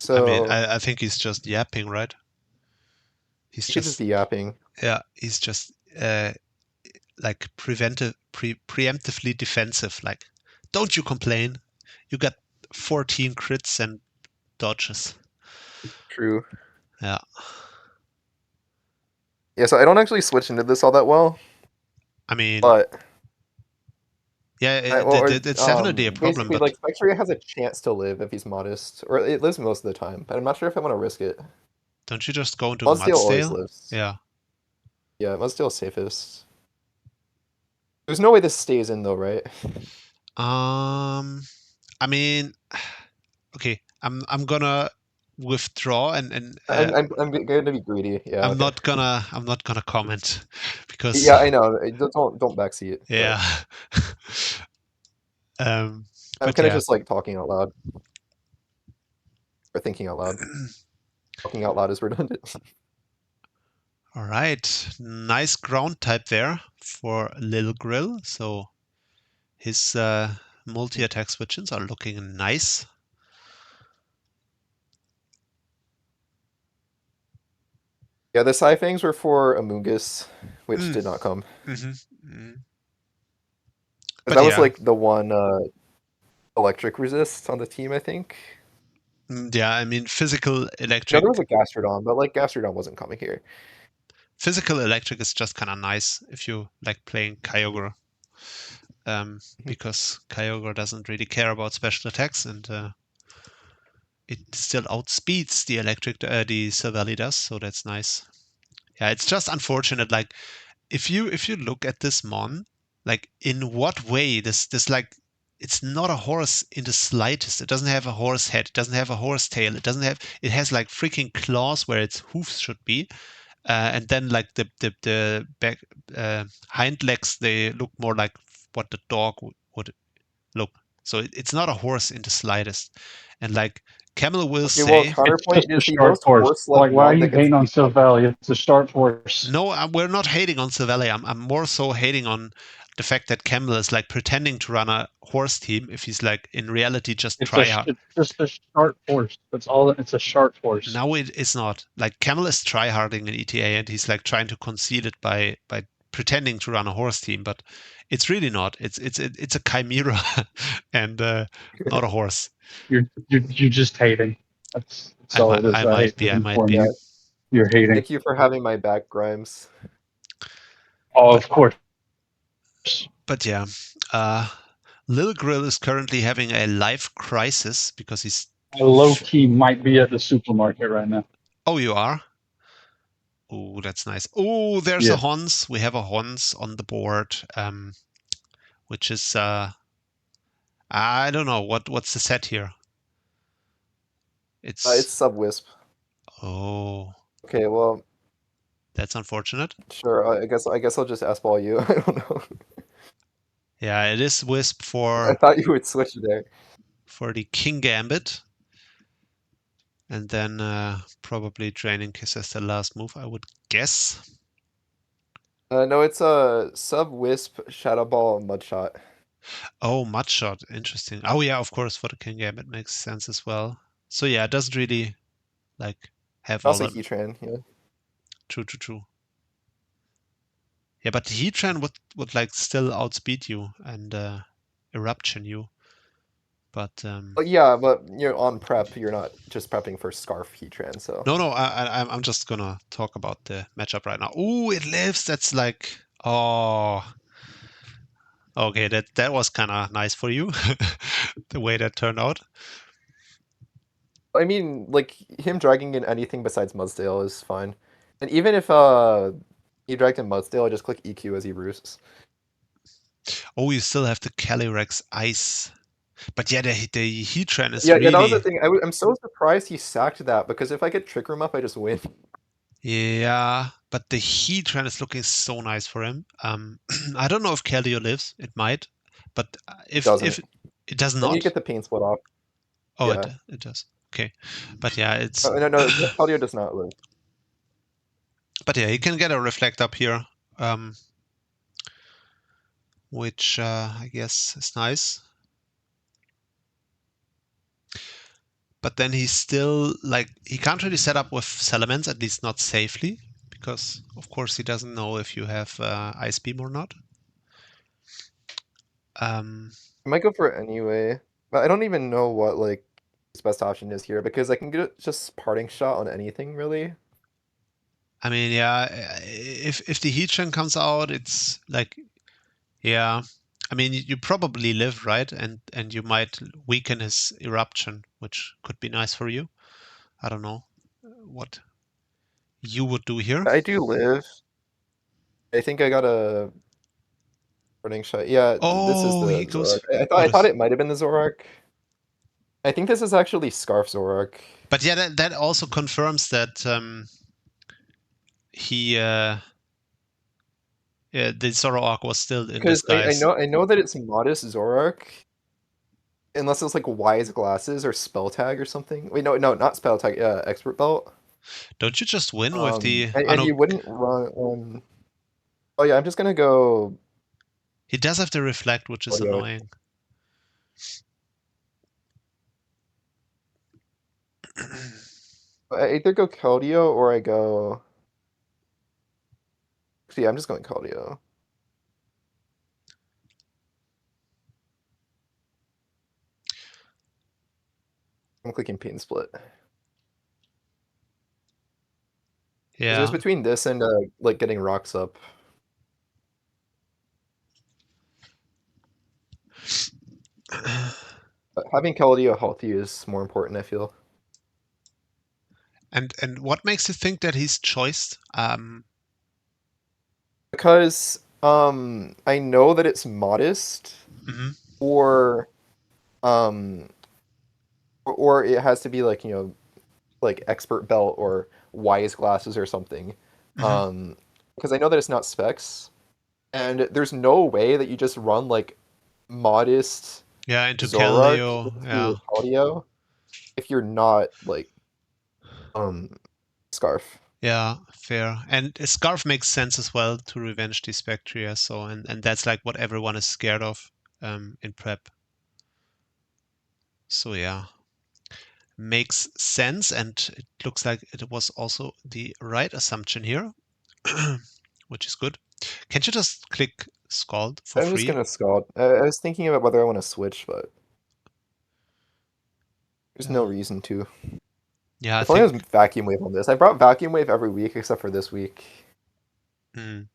So I mean, I think he's just yapping, right? He's he could just be yapping. Yeah, he's just like preemptively defensive. Like, don't you complain? You got 14 crits and dodges. True. Yeah. Yeah, so I don't actually switch into this all that well. I mean, but yeah, it's definitely a problem. Basically, But like Spectre has a chance to live if he's modest, or it lives most of the time. But I'm not sure if I want to risk it. Don't you just go into Mudsdale always Mudsdale? lives. Yeah. Yeah, Mudsdale's safest. There's no way this stays in though, right? I mean, okay, I'm gonna withdraw and I'm going to be greedy. Yeah. I'm not gonna comment because Yeah, I know. Don't backseat. Yeah. I'm but kind of yeah. just like talking out loud or thinking out loud. Talking out loud is redundant. All right, nice ground type there for Lil Grill. So his multi-attack switch-ins are looking nice. Yeah, the Scyfangs were for Amoongus, which did not come. But that was like the one electric resist on the team, I think. Yeah, I mean, physical electric. Yeah, there was a Gastrodon, but like Gastrodon wasn't coming here. Physical electric is just kind of nice if you like playing Kyogre. Because Kyogre doesn't really care about special attacks, and it still outspeeds the electric, the Silvally does, so that's nice. Yeah, it's just unfortunate. Like, if you look at this Mon, like, in what way this like, it's not a horse in the slightest. It doesn't have a horse head. It doesn't have a horse tail. It has like freaking claws where its hoofs should be. And then like the back hind legs, they look more like what the dog would look. So it's not a horse in the slightest. And like Camel will say, well, counterpoint is the most horse. Like, why are you hating on Silvally? It's a sharp horse. No, we're not hating on Silvally. I'm more so hating on the fact that Camel is like pretending to run a horse team if he's like in reality just try hard. It's just a sharp horse. That's all. It's a sharp horse. No, it is not. Like Camel is tryharding in ETA and he's like trying to conceal it by pretending to run a horse team, but it's really not. It's a chimera and not a horse. You're just hating. That's all it is. I might be. You're hating. Thank you for having my back, Grimes. Oh, of course. But yeah, Lil Grill is currently having a life crisis because he's low key might be at the supermarket right now. Oh, you are? Oh, that's nice. Oh, there's a Hons. We have a Hons on the board, which is I don't know what's the set here. It's Sub-Wisp. Oh. Okay, well, that's unfortunate. Sure, I guess I'll just ask ball you. I don't know. Yeah, it is Wisp for. I thought you would switch there. For the King Gambit. And then probably Draining Kiss as the last move, I would guess. No, it's a Sub-Wisp, Shadow Ball, Mudshot. Oh, Mudshot. Interesting. Oh, yeah, of course, for the King Gambit makes sense as well. So, yeah, it doesn't really, like, have also all Heatran, yeah. True. Yeah, but Heatran would like, still outspeed you and Eruption you. But yeah, but you're on prep. You're not just prepping for Scarf Heatran, so. no, I'm just gonna talk about the matchup right now. Ooh, it lives. That's like, oh, okay. That was kind of nice for you, the way that turned out. I mean, like him dragging in anything besides Mudsdale is fine, and even if he dragged in Mudsdale, I just click EQ as he roosts. Oh, you still have the Calyrex Ice. But yeah, the Heatran is Yeah, really... that was the thing. I'm so surprised he sacked that, because if I get Trick Room up, I just win. Yeah, but the Heatran is looking so nice for him. I don't know if Keldeo lives. It might. But if it does Then you not... get the pain split off. Oh, Yeah. it does. Okay. But yeah, it's... Oh, no, Keldeo does not live. But yeah, he can get a Reflect up here. Which I guess is nice. But then he's still, like, he can't really set up with Salamence, at least not safely, because of course he doesn't know if you have Ice Beam or not. I might go for it anyway, but I don't even know what like his best option is here, because I can get just Parting Shot on anything really. I mean, yeah, if the Heatran comes out, it's like, yeah. I mean, you probably live, right? And you might weaken his Eruption, which could be nice for you. I don't know what you would do here. I do live. I think I got a Parting Shot. Yeah, this is Oh, the he goes... Zoroark. I thought it might have been the Zoroark. I think this is actually Scarf Zoroark. But yeah, that also confirms that he the Zoroark was still in Because I disguise. know that it's Modest Zoroark. Unless it's like Wise Glasses or Spell Tag or something. Wait, no, not Spell Tag, Expert Belt. Don't you just win with the... And you wouldn't run oh yeah, I'm just gonna go... He does have the Reflect, which is annoying. I either go Keldeo or I go... See, I'm just going Keldeo. I'm clicking Pain Split. Yeah. There's between this and like getting rocks up. But having Keldeo healthy is more important, I feel. And what makes you think that he's choiced? Because I know that it's Modest, or it has to be like, you know, like Expert Belt or Wise Glasses or something. Because I know that it's not Specs, and there's no way that you just run like Modest into Zoroark Keldeo, Keldeo if you're not like Scarf. Yeah, fair. And Scarf makes sense as well to revenge the Spectria, so and that's like what everyone is scared of in prep. So yeah. Makes sense, and it looks like it was also the right assumption here, which is good. Can't you just click Scald for free? I'm just gonna Scald. I was thinking about whether I want to switch, but there's no reason to. Yeah, as long as Vacuum Wave on this. I brought Vacuum Wave every week except for this week. I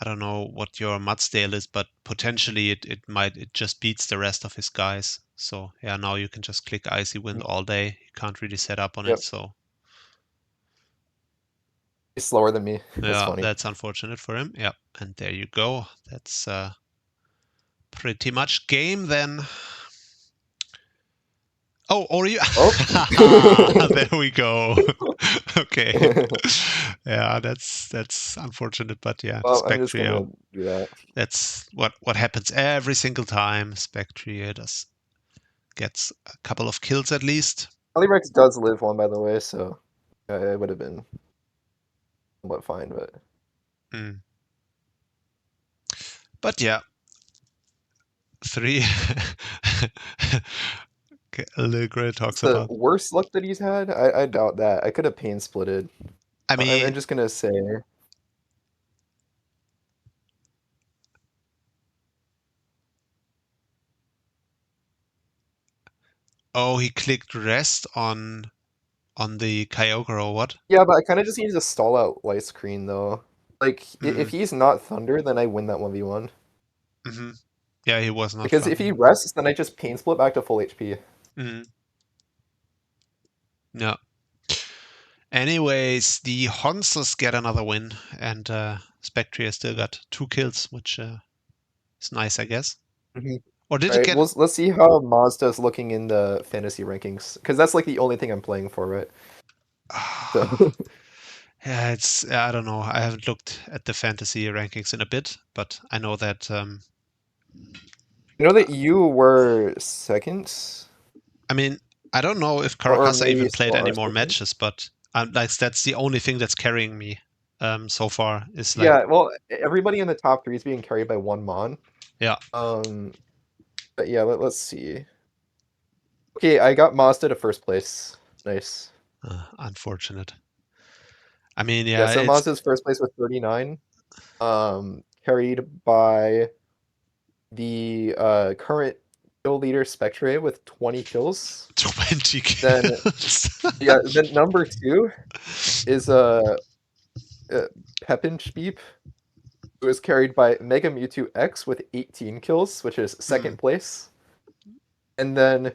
don't know what your Mudsdale is, but potentially it just beats the rest of his guys. So yeah, now you can just click Icy Wind all day. You can't really set up on it, so he's slower than me. That's funny. That's unfortunate for him. Yeah, and there you go. That's pretty much game then. Oh, or you... there we go. Okay. Yeah, that's unfortunate, but yeah, well, I'm just gonna do that. That's what happens every single time. Spectria gets a couple of kills at least. Calyrex does live one, by the way, so it would have been somewhat fine, but... But yeah. 3. Legre talks about the worst luck that he's had. I doubt that. I could have pain splitted. I mean, I'm just gonna say. Oh, he clicked rest on the Kyogre or what? Yeah, but I kind of just need to stall out light screen though. Like if Mm. he's not Thunder, then I win that 1v1. Mm-hmm. Yeah, he was not Because fun. if he rests, then I just pain split back to full HP. Mm. No. Anyways, the Honsters get another win, and Spectrier still got 2 kills, which is nice, I guess. Mm-hmm. Or did All it right, get? let's see how Mazda's looking in the fantasy rankings, because that's like the only thing I'm playing for, right? So. Yeah, it's I don't know. I haven't looked at the fantasy rankings in a bit, but I know that. You know that you were second? I mean, I don't know if Or Caracasa maybe even still played any are more second? matches, but like that's the only thing that's carrying me so far. Is like Yeah, well, everybody in the top 3 is being carried by one Mon. yeah. But yeah, let's see. Okay, I got Mazda to first place. Nice. Unfortunate. I mean, Yeah, yeah, so it's Mazda's first place with 39. Carried by the current kill leader Spectre with 20 kills. 20 Then kills. yeah, then number 2 is Pepinchbeep, who is carried by Mega Mewtwo X with 18 kills, which is second place. And then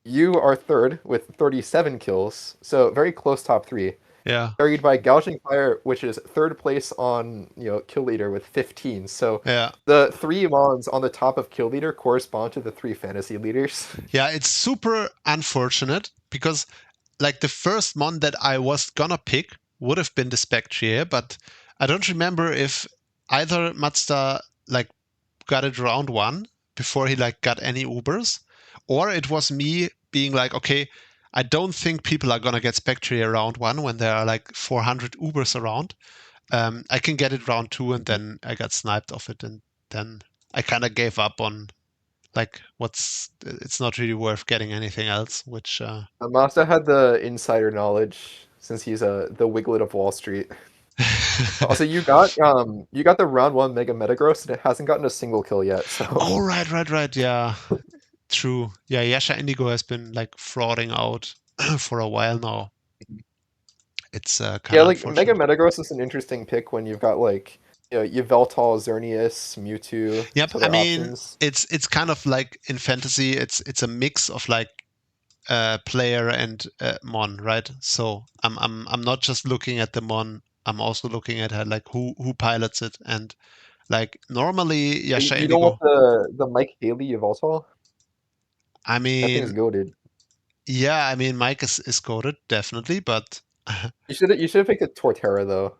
you are third with 37 kills, so very close top 3. Yeah. Carried by Gouging Fire, which is third place on kill leader with 15. So Yeah. the 3 Mons on the top of kill leader correspond to the 3 fantasy leaders. Yeah, it's super unfortunate because like the first Mon that I was gonna pick would have been the Spectrier, but I don't remember if either Mazda like got it round 1 before he like got any Ubers, or it was me being like, okay, I don't think people are gonna get Spectrier round 1 when there are like 400 Ubers around. I can get it round 2, and then I got sniped off it, and then I kind of gave up on like it's not really worth getting anything else, which Mazda had the insider knowledge since he's the Wiglet of Wall Street. Also, you got the round 1 Mega Metagross, and it hasn't gotten a single kill yet. So. Oh right, yeah, true. Yeah, Yasha Indigo has been like frauding out for a while now. It's kind of like Mega unfortunate. Metagross is an interesting pick when you've got like Yveltal, Xerneas, Mewtwo. Yep, Other I mean options. it's kind of like in fantasy, it's a mix of like player and mon, right? So I'm not just looking at the mon. I'm also looking at like who pilots it, and like normally Yasha You don't Indigo. want the Mike Haley Yveltal? I That thing's mean, goated. yeah, I mean Mike is goated definitely, but You should have picked a Torterra though.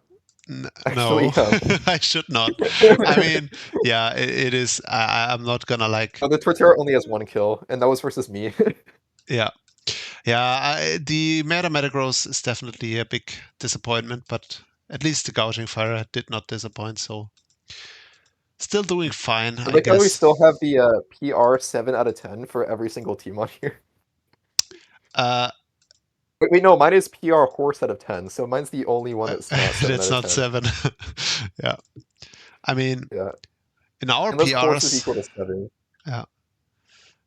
Actually, no, I should not. I mean, yeah, it is. I'm not gonna like. no, the Torterra only has 1 kill, and that was versus me. Yeah, yeah. The Metagross is definitely a big disappointment, but at least the Gouging Fire did not disappoint. So still doing fine, I Like how we guess. still have the PR 7 out of 10 for every single team on here. Wait, no, mine is PR horse out of 10, so mine's the only one that's not 7 that's out of not 10. 7. Yeah, I mean, Yeah. in our Unless horse is PRs. equal to 7. Yeah,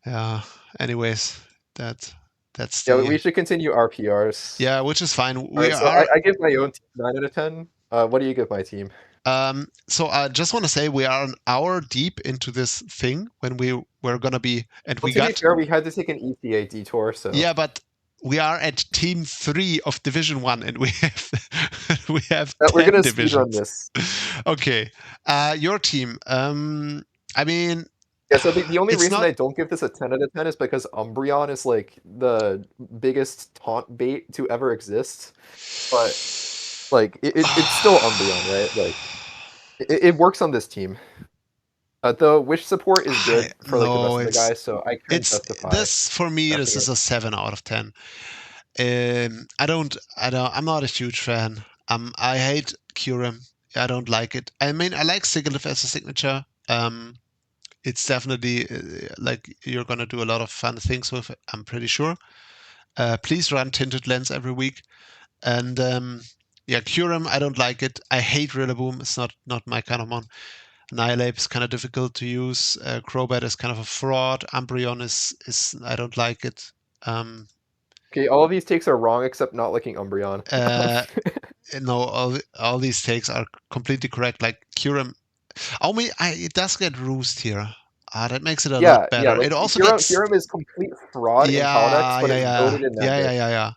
yeah. Anyways, that's Yeah, the we should continue our PRs. yeah, which is fine. We Alright, so are. I give my own team 9 out of 10. What do you give my team? So I just want to say we are an hour deep into this thing when we were gonna be, and Well, we to be got. fair, we had to take an ETA detour, so. Yeah, but we are at team 3 of Division 1, and we have We're 10 gonna speedrun divisions. this. Okay, your team. I mean, Yeah, so the only it's reason not. I don't give this a 10 out of 10 is because Umbreon is like the biggest taunt bait to ever exist. But like it's still Umbreon, right? Like it works on this team. The wish support is good for like the rest of the guys, so I can justify. This for me. This is a 7 out of 10. I'm not a huge fan. I hate Kyurem. I don't like it. I mean, I like Sigilyph as a signature. It's definitely like you're gonna do a lot of fun things with it, I'm pretty sure. Please run Tinted Lens every week. And yeah, Kyurem, I don't like it. I hate Rillaboom. It's not my kind of mon. Annihilape is kind of difficult to use. Crobat is kind of a fraud. Umbreon is I don't like it. Okay, all of these takes are wrong except not liking Umbreon. No, all these takes are completely correct. Like Kyurem, it does get roost here. That makes it a lot better. Like It also Hiram is complete fraud in Paldex, but it's goated in that yeah.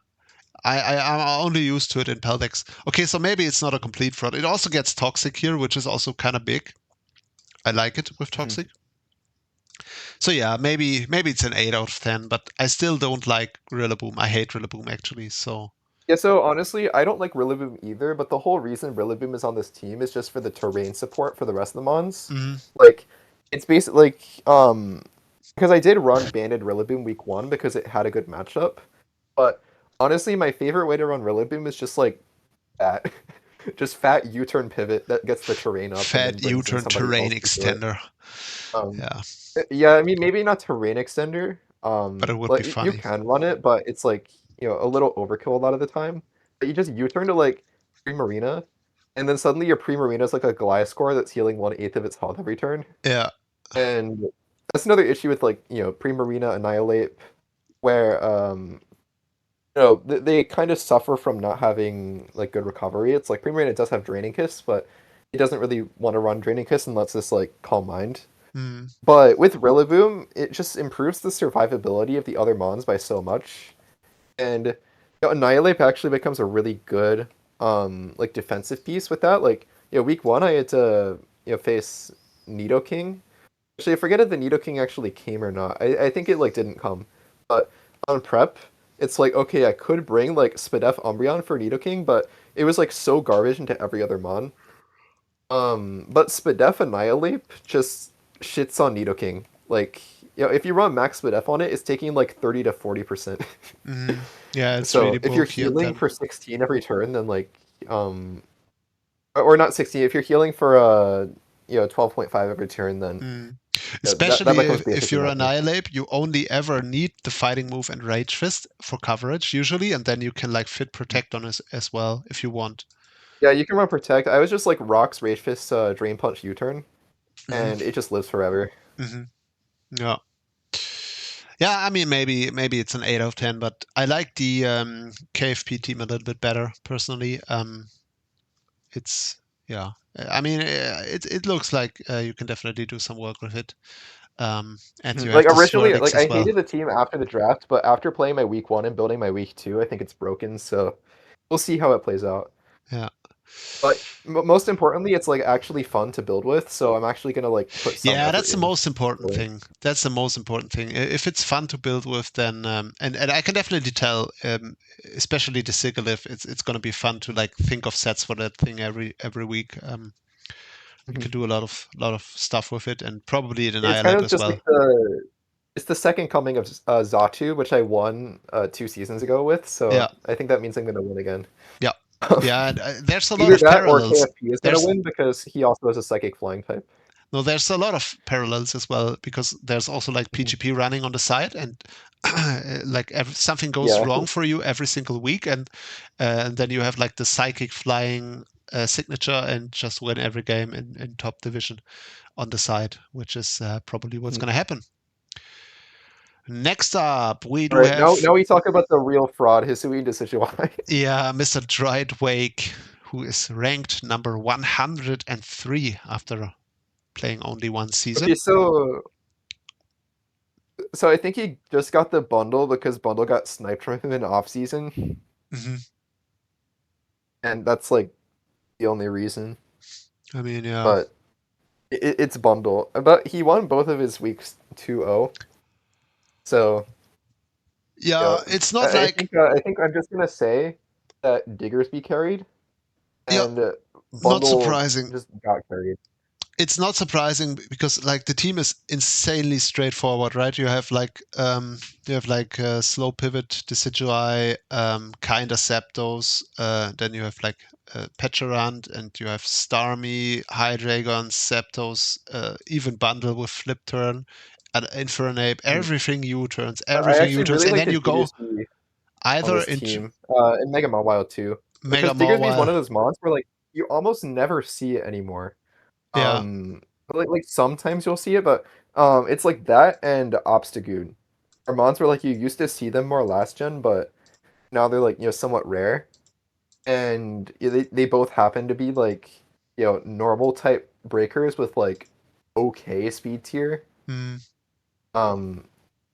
I'm only used to it in Peldex. Okay, so maybe it's not a complete fraud. It also gets Toxic here, which is also kind of big. I like it with Toxic. So yeah, maybe it's an 8 out of 10, but I still don't like Rillaboom. I hate Rillaboom actually, so... Yeah, so honestly, I don't like Rillaboom either, but the whole reason Rillaboom is on this team is just for the terrain support for the rest of the mons. Like, it's basically, like, because I did run Banded Rillaboom week 1 because it had a good matchup, but honestly, my favorite way to run Rillaboom is just, like, fat. Just fat U-turn pivot that gets the terrain up. Fat U-turn terrain extender. Yeah, I mean, maybe not terrain extender. But it would like, be funny. You can run it, but it's like, a little overkill a lot of the time. But you just U-turn to like Primarina, and then suddenly your Primarina is like a Gliscor that's healing 1/8 of its health every turn. Yeah. And that's another issue with like, Primarina Annihilate, where they kind of suffer from not having like good recovery. It's like Primarina does have Draining Kiss, but he doesn't really want to run Draining Kiss and lets this like Calm Mind. But with Rillaboom, it just improves the survivability of the other mons by so much. And Annihilate actually becomes a really good like defensive piece with that. Like, week 1 I had to face Nidoking. Actually, I forget if the Nidoking actually came or not. I think it like didn't come. But on prep, it's like, okay, I could bring like Spadef Umbreon for Nidoking, but it was like so garbage into every other mon. But Spadef Annihilate just shits on Nidoking. Like, if you run max Spadef on it, it's taking like 30 to 40%. Yeah, it's so really if you're healing for 16 every turn, then like, or not 16, if you're healing for 12.5 every turn, then especially if you're Annihilate, you only ever need the fighting move and Rage Fist for coverage usually, and then you can like fit Protect on as well if you want. Yeah, you can run Protect. I was just like Rocks, Rage Fist, Drain Punch, U-turn, and it just lives forever. Yeah. Yeah, I mean, maybe it's an 8 out of 10, but I like the KFP team a little bit better personally. It's I mean, it looks like you can definitely do some work with it. And you like have originally, the like I hated the team after the draft, but after playing my week 1 and building my week 2, I think it's broken. So we'll see how it plays out. Yeah. But most importantly, it's like actually fun to build with. So I'm actually gonna like put some. Yeah, that's the most important thing. That's the most important thing. If it's fun to build with, then and I can definitely tell, especially the Sigilyph, it's gonna be fun to like think of sets for that thing every week. You can do a lot of stuff with it, and probably the Annihilate as well. Like it's the second coming of Xatu, which I won 2 seasons ago with. So I think that means I'm gonna win again. Yeah. Yeah, and, there's a lot of parallels. Or KFP is going to win because he also has a Psychic Flying type. No, there's a lot of parallels as well because there's also like PGP running on the side, and like something goes wrong for you every single week, and then you have like the Psychic Flying signature and just win every game in top division on the side, which is probably what's going to happen. Next up, we do have... Now we talk about the real fraud, Hisui Decidueye. Yeah, Mr. DriteWhake, who is ranked number 103 after playing only 1 season. Okay, so I think he just got the bundle because bundle got sniped from him in off season. And that's like the only reason. I mean, yeah. But it's bundle. But he won both of his weeks 2-0. So yeah, it's not I think I'm just gonna say that Diggersby carried, and not surprising. Just got carried. It's not surprising because like the team is insanely straightforward, right? You have like slow pivot, Decidueye, kinda Zapdos, then you have like Petarant, and you have Starmie, Hydreigon, Zapdos, even bundle with Flip Turn. Infernape, everything U-turns, and then you go either into in Mega Mawile too. Because Diggersby is one of those mons where like you almost never see it anymore. Like sometimes you'll see it, but it's like that and Obstagoon. are mons where like you used to see them more last gen, but now they're like somewhat rare, and they both happen to be like normal type breakers with like okay speed tier. Mm.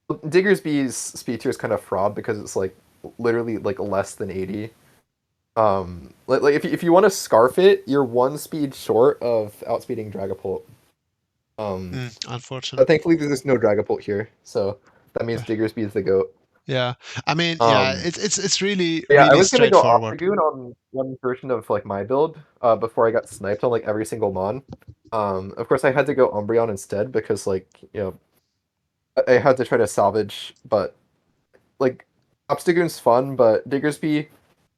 Diggersby's speed tier is kind of fraud because it's like literally like less than 80. Like if you want to scarf it, you're one speed short of outspeeding Dragapult. But Unfortunately. thankfully there's no Dragapult here, so that means Diggersby is the GOAT. Yeah, I mean, it's really Yeah, I really was gonna go straightforward. Octagoon on one version of like my build before I got sniped on like every single mon. Of course I had to go Umbreon instead because like I had to try to salvage, but like Obstagoon's fun, but Diggersby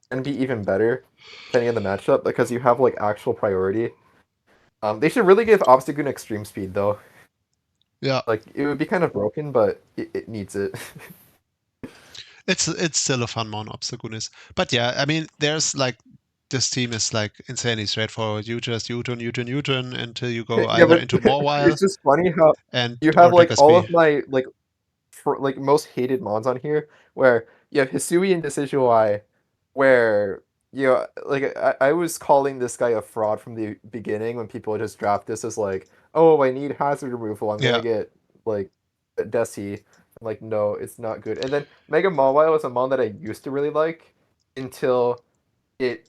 can be even better depending on the matchup because you have like actual priority. They should really give Obstagoon extreme speed though. Yeah, like it would be kind of broken, but it needs it. it's still a fun mon, Obstagoon is. But yeah, I mean, there's like this team is like insanely straightforward. You just U-turn until you go Yeah, either but into Mawile it's just funny how and you or have like all Diggersby. of my like like most hated mons on here, where you have Hisui and Decidueye, where like I was calling this guy a fraud from the beginning when people just draft this as like, oh, I need hazard removal, I'm Yeah. gonna get like Desi. I'm like, no, it's not good. And then Mega Mawile was a mon that I used to really like until it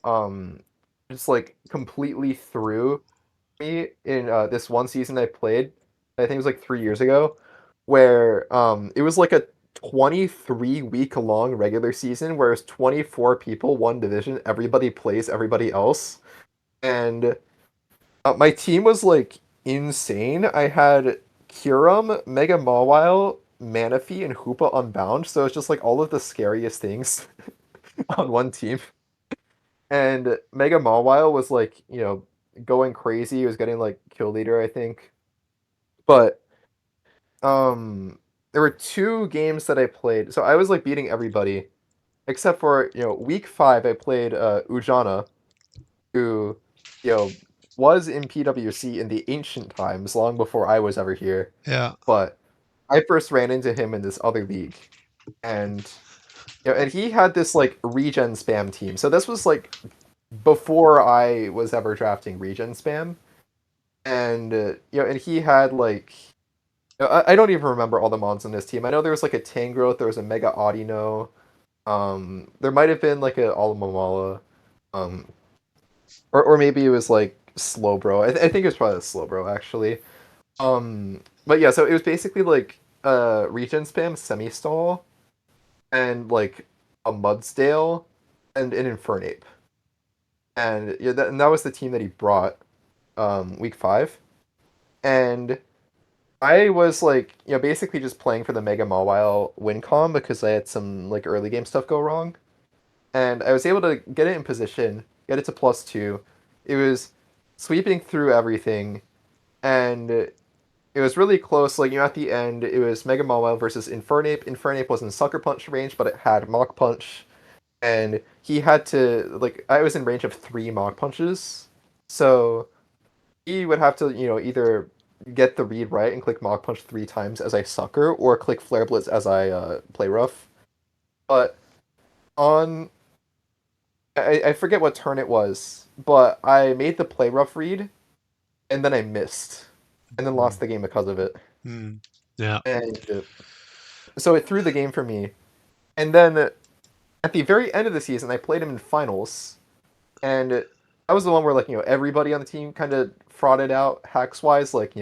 just like completely threw me in this one season I played. I think it was like 3 years ago, where it was like a 23-week long regular season, where it's 24 people, one division, everybody plays everybody else, and my team was like insane. I had Kyurem, Mega Mawile, Manaphy, and Hoopa Unbound, so it's just like all of the scariest things on one team. And Mega Mawile was like, going crazy. He was getting like kill leader, I think. But there were 2 games that I played. So I was like beating everybody except for, week 5 I played Ujana, who, was in PWC in the ancient times, long before I was ever here. Yeah. But I first ran into him in this other league. And and he had this like regen spam team. So this was like before I was ever drafting regen spam, and and he had like I don't even remember all the mons on this team. I know there was like a Tangrowth, there was a Mega Audino, there might have been like a Alamamala, or maybe it was like Slowbro. I think it was probably a Slowbro actually. But yeah, so it was basically like regen spam semi-stall and like a Mudsdale and an Infernape. And yeah, that was the team that he brought week 5. And I was like, basically just playing for the Mega Mawile win con because I had some like early game stuff go wrong. And I was able to get it in position, get it to +2. It was sweeping through everything, and it was really close. Like, at the end, it was Mega Mawile versus Infernape. Infernape was in Sucker Punch range, but it had Mach Punch. And he had to, like, I was in range of 3 Mach Punches. So he would have to, either get the read right and click Mach Punch 3 times as I sucker, or click Flare Blitz as I play rough. But on... I forget what turn it was, but I made the play rough read, and then I missed, and then lost the game because of it. Yeah. And so it threw the game for me. And then at the very end of the season, I played him in finals, and that was the one where like everybody on the team kind of frauded out hacks wise. Like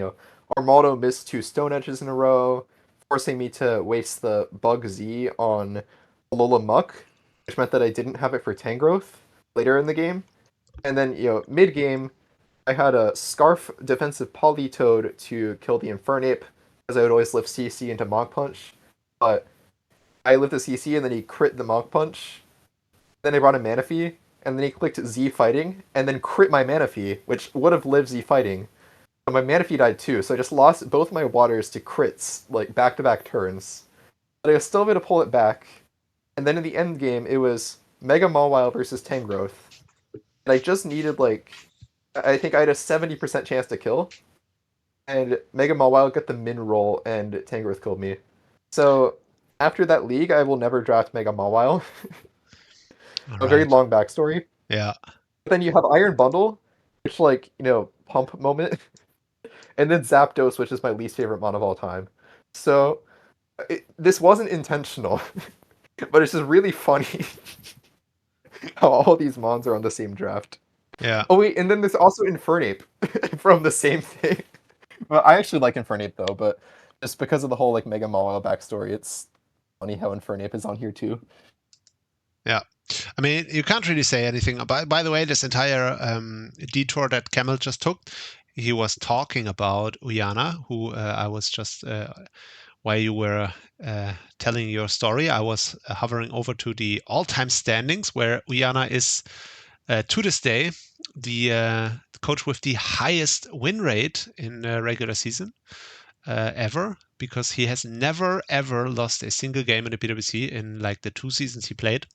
Armaldo missed 2 Stone Edges in a row, forcing me to waste the Bug Z on Alola Muck, which meant that I didn't have it for Tangrowth later in the game. And then mid game, I had a Scarf defensive Politoed to kill the Infernape, because I would always lift CC into Mach Punch, but I lived the CC and then he crit the Mach Punch. Then I brought a Manaphy, and then he clicked Z Fighting, and then crit my Manaphy, which would have lived Z Fighting. But my Manaphy died too, so I just lost both my waters to crits, like back-to-back turns. But I was still able to pull it back. And then in the end game, it was Mega Mawile versus Tangrowth. And I just needed like, I think I had a 70% chance to kill. And Mega Mawile got the min roll, and Tangrowth killed me. So after that league, I will never draft Mega Mawile. All A very right. long backstory. Yeah. But then you have Iron Bundle, which like, pump moment. And then Zapdos, which is my least favorite mon of all time. So this wasn't intentional, but it's just really funny how all these mons are on the same draft. Yeah. Oh wait, and then there's also Infernape from the same thing. Well, I actually like Infernape though, but just because of the whole like Mega Mawile backstory, it's funny how Infernape is on here too. Yeah. I mean, you can't really say anything. By the way, this entire detour that Camel just took, he was talking about Uyana, who I was just, while you were telling your story, I was hovering over to the all-time standings where Uyana is, to this day, the coach with the highest win rate in regular season ever, because he has never, ever lost a single game in the PWC in like the 2 seasons he played,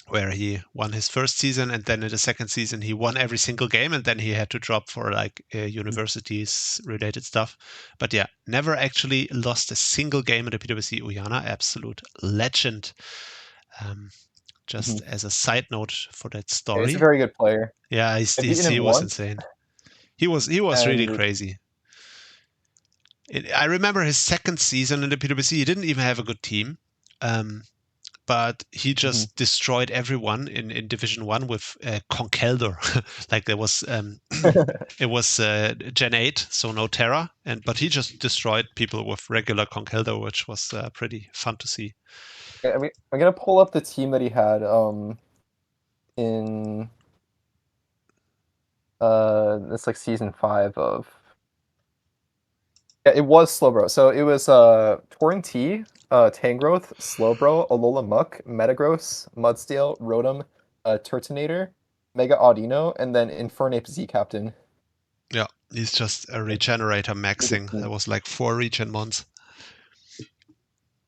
where he won his first season, and then in the second season he won every single game, and then he had to drop for like universities related stuff. But yeah, never actually lost a single game in the PWC. Uyana, absolute legend. Just as a side note for that story. He's a very good player. Yeah, he was insane. He was really crazy. I remember his second season in the PWC. He didn't even have a good team. But he just destroyed everyone in Division 1 with Conkeldurr. Like there was, it was Gen 8, so no Terra, but he just destroyed people with regular Conkeldurr, which was pretty fun to see. I'm gonna pull up the team that he had in it's like season 5 of. Yeah, it was Slowbro. So it was Torn T, Tangrowth, Slowbro, Alola Muck, Metagross, Mudsteel, Rotom, Turtonator, Mega Audino, and then Infernape Z Captain. Yeah, he's just a regenerator maxing. There was like 4 regen mons.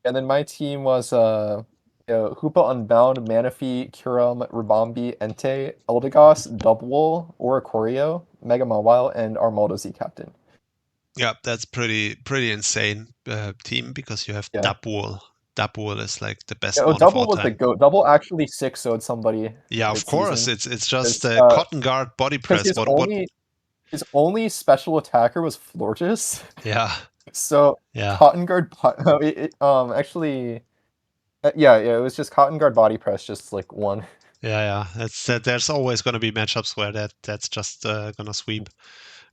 And then my team was Hoopa Unbound, Manaphy, Kyurem, Ribombi, Entei, Eldegoss, Dubwool, Oricorio, Mega Mawile, and Armaldo Z Captain. Yeah, that's pretty insane team, because you have Dubwool. Dubwool is like the best mon of all Double was time. the GOAT. Double actually 6-0'd somebody. Yeah, of course. It's just cotton guard body press. His only special attacker was Florges. Yeah. So cotton guard. Actually, it was just cotton guard body press, just like one. Yeah. There's always going to be matchups where that's just gonna sweep,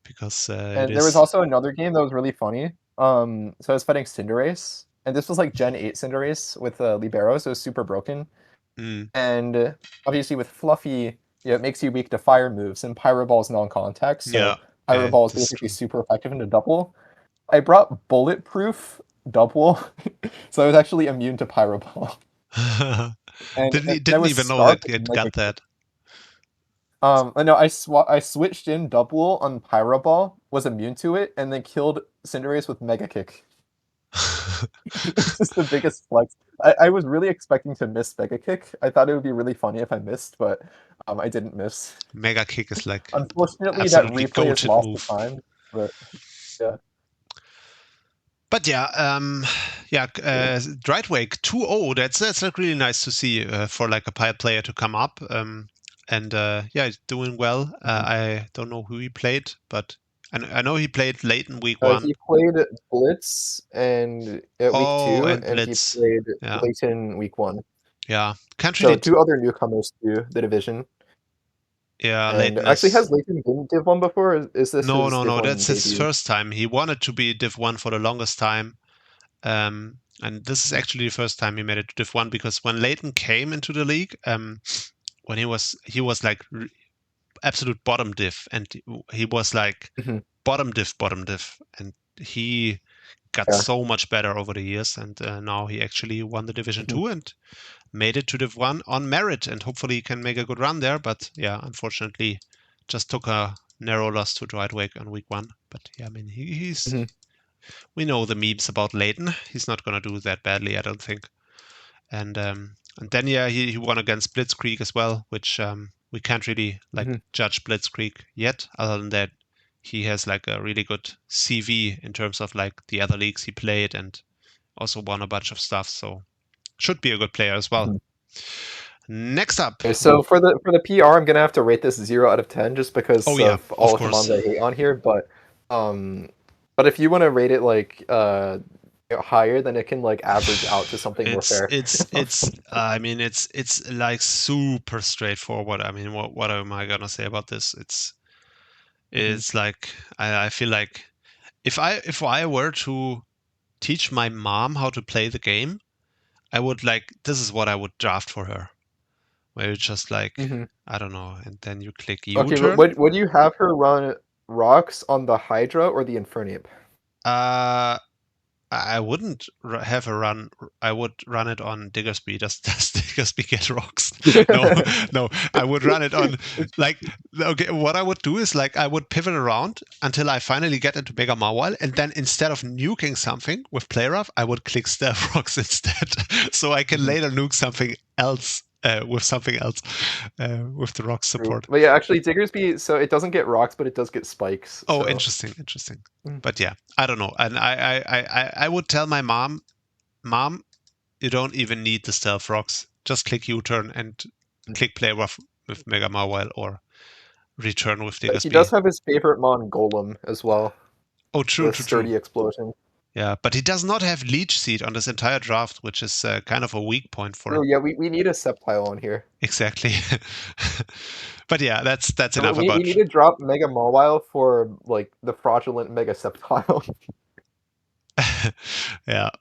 because and there was also another game that was really funny. So I was fighting Cinderace, and this was like Gen 8 Cinderace with Libero, so it was super broken. And obviously with Fluffy, it makes you weak to fire moves, and Pyro Ball is non-contact, so Pyro Ball is basically super effective into Double. I brought Bulletproof Double, so I was actually immune to Pyro Ball. And didn't even know it got that. No, I switched in Double on Pyro Ball, was immune to it, and then killed Cinderace with Mega Kick. It's just the biggest flex. I was really expecting to miss Mega Kick. I thought it would be really funny if I missed, but I didn't miss. Mega Kick is like, unfortunately, that replay is lost to time. But yeah. But DriteWhake 2-0. That's like really nice to see for like a player to come up. And he's doing well. I don't know who he played, but I know he played Layton week 1. He played Blitz and week 2, and Blitz. He played Layton week 1. Yeah, can't really. So 2 other newcomers to the division. Yeah, and Layton actually, has Layton been Div 1 before? Is this no? That's his first time. He wanted to be Div 1 for the longest time. And this is actually the first time he made it to Div 1, because when Layton came into the league, when he was like absolute bottom div, and he was like bottom div, and he got so much better over the years, and now he actually won the Division 2 and made it to Div 1 on merit, and hopefully he can make a good run there. But yeah, unfortunately, just took a narrow loss to DriteWhake on week 1. But yeah, I mean, he's we know the memes about Layton. He's not gonna do that badly, I don't think. And then he won against Blitzkrieg as well, which we can't really judge Blitzkrieg yet. Other than that, he has like a really good CV in terms of like the other leagues he played, and also won a bunch of stuff, so should be a good player as well. Next up. Okay, so for the PR, I'm gonna have to rate this 0 out of 10 just because of all of the mons I hate on here. But if you want to rate it like higher, then it can like average out to something more fair. I mean, it's like super straightforward. I mean, what am I gonna say about this? It's like I feel like if I were to teach my mom how to play the game, I would this is what I would draft for her. Where you just like I don't know, and then you click U-turn. Okay, but would you have her run rocks on the Hydra or the Infernape? I wouldn't have her run. I would run it on Diggersby. Does Diggersby get rocks? No. I would run it on okay. What I would do is I would pivot around until I finally get into Mega Mawile, and then instead of nuking something with Play Rough, I would click Stealth Rocks instead, so I can later nuke something else. With something else, with the rock support. But yeah, actually, Diggersby, so it doesn't get rocks, but it does get spikes. Oh, so. Interesting. But yeah, I don't know. And I would tell my mom, you don't even need the stealth rocks. Just click U-turn and click play rough with Mega Mawile or return with Diggersby. He does have his favorite mon Golem as well. Oh, true. Sturdy explosion. Yeah, but he does not have Leech Seed on this entire draft, which is kind of a weak point for him. Oh yeah, we need a Sceptile on here. Exactly. But yeah, that's enough about. We need to drop Mega Mawile for like the fraudulent Mega Sceptile. Yeah.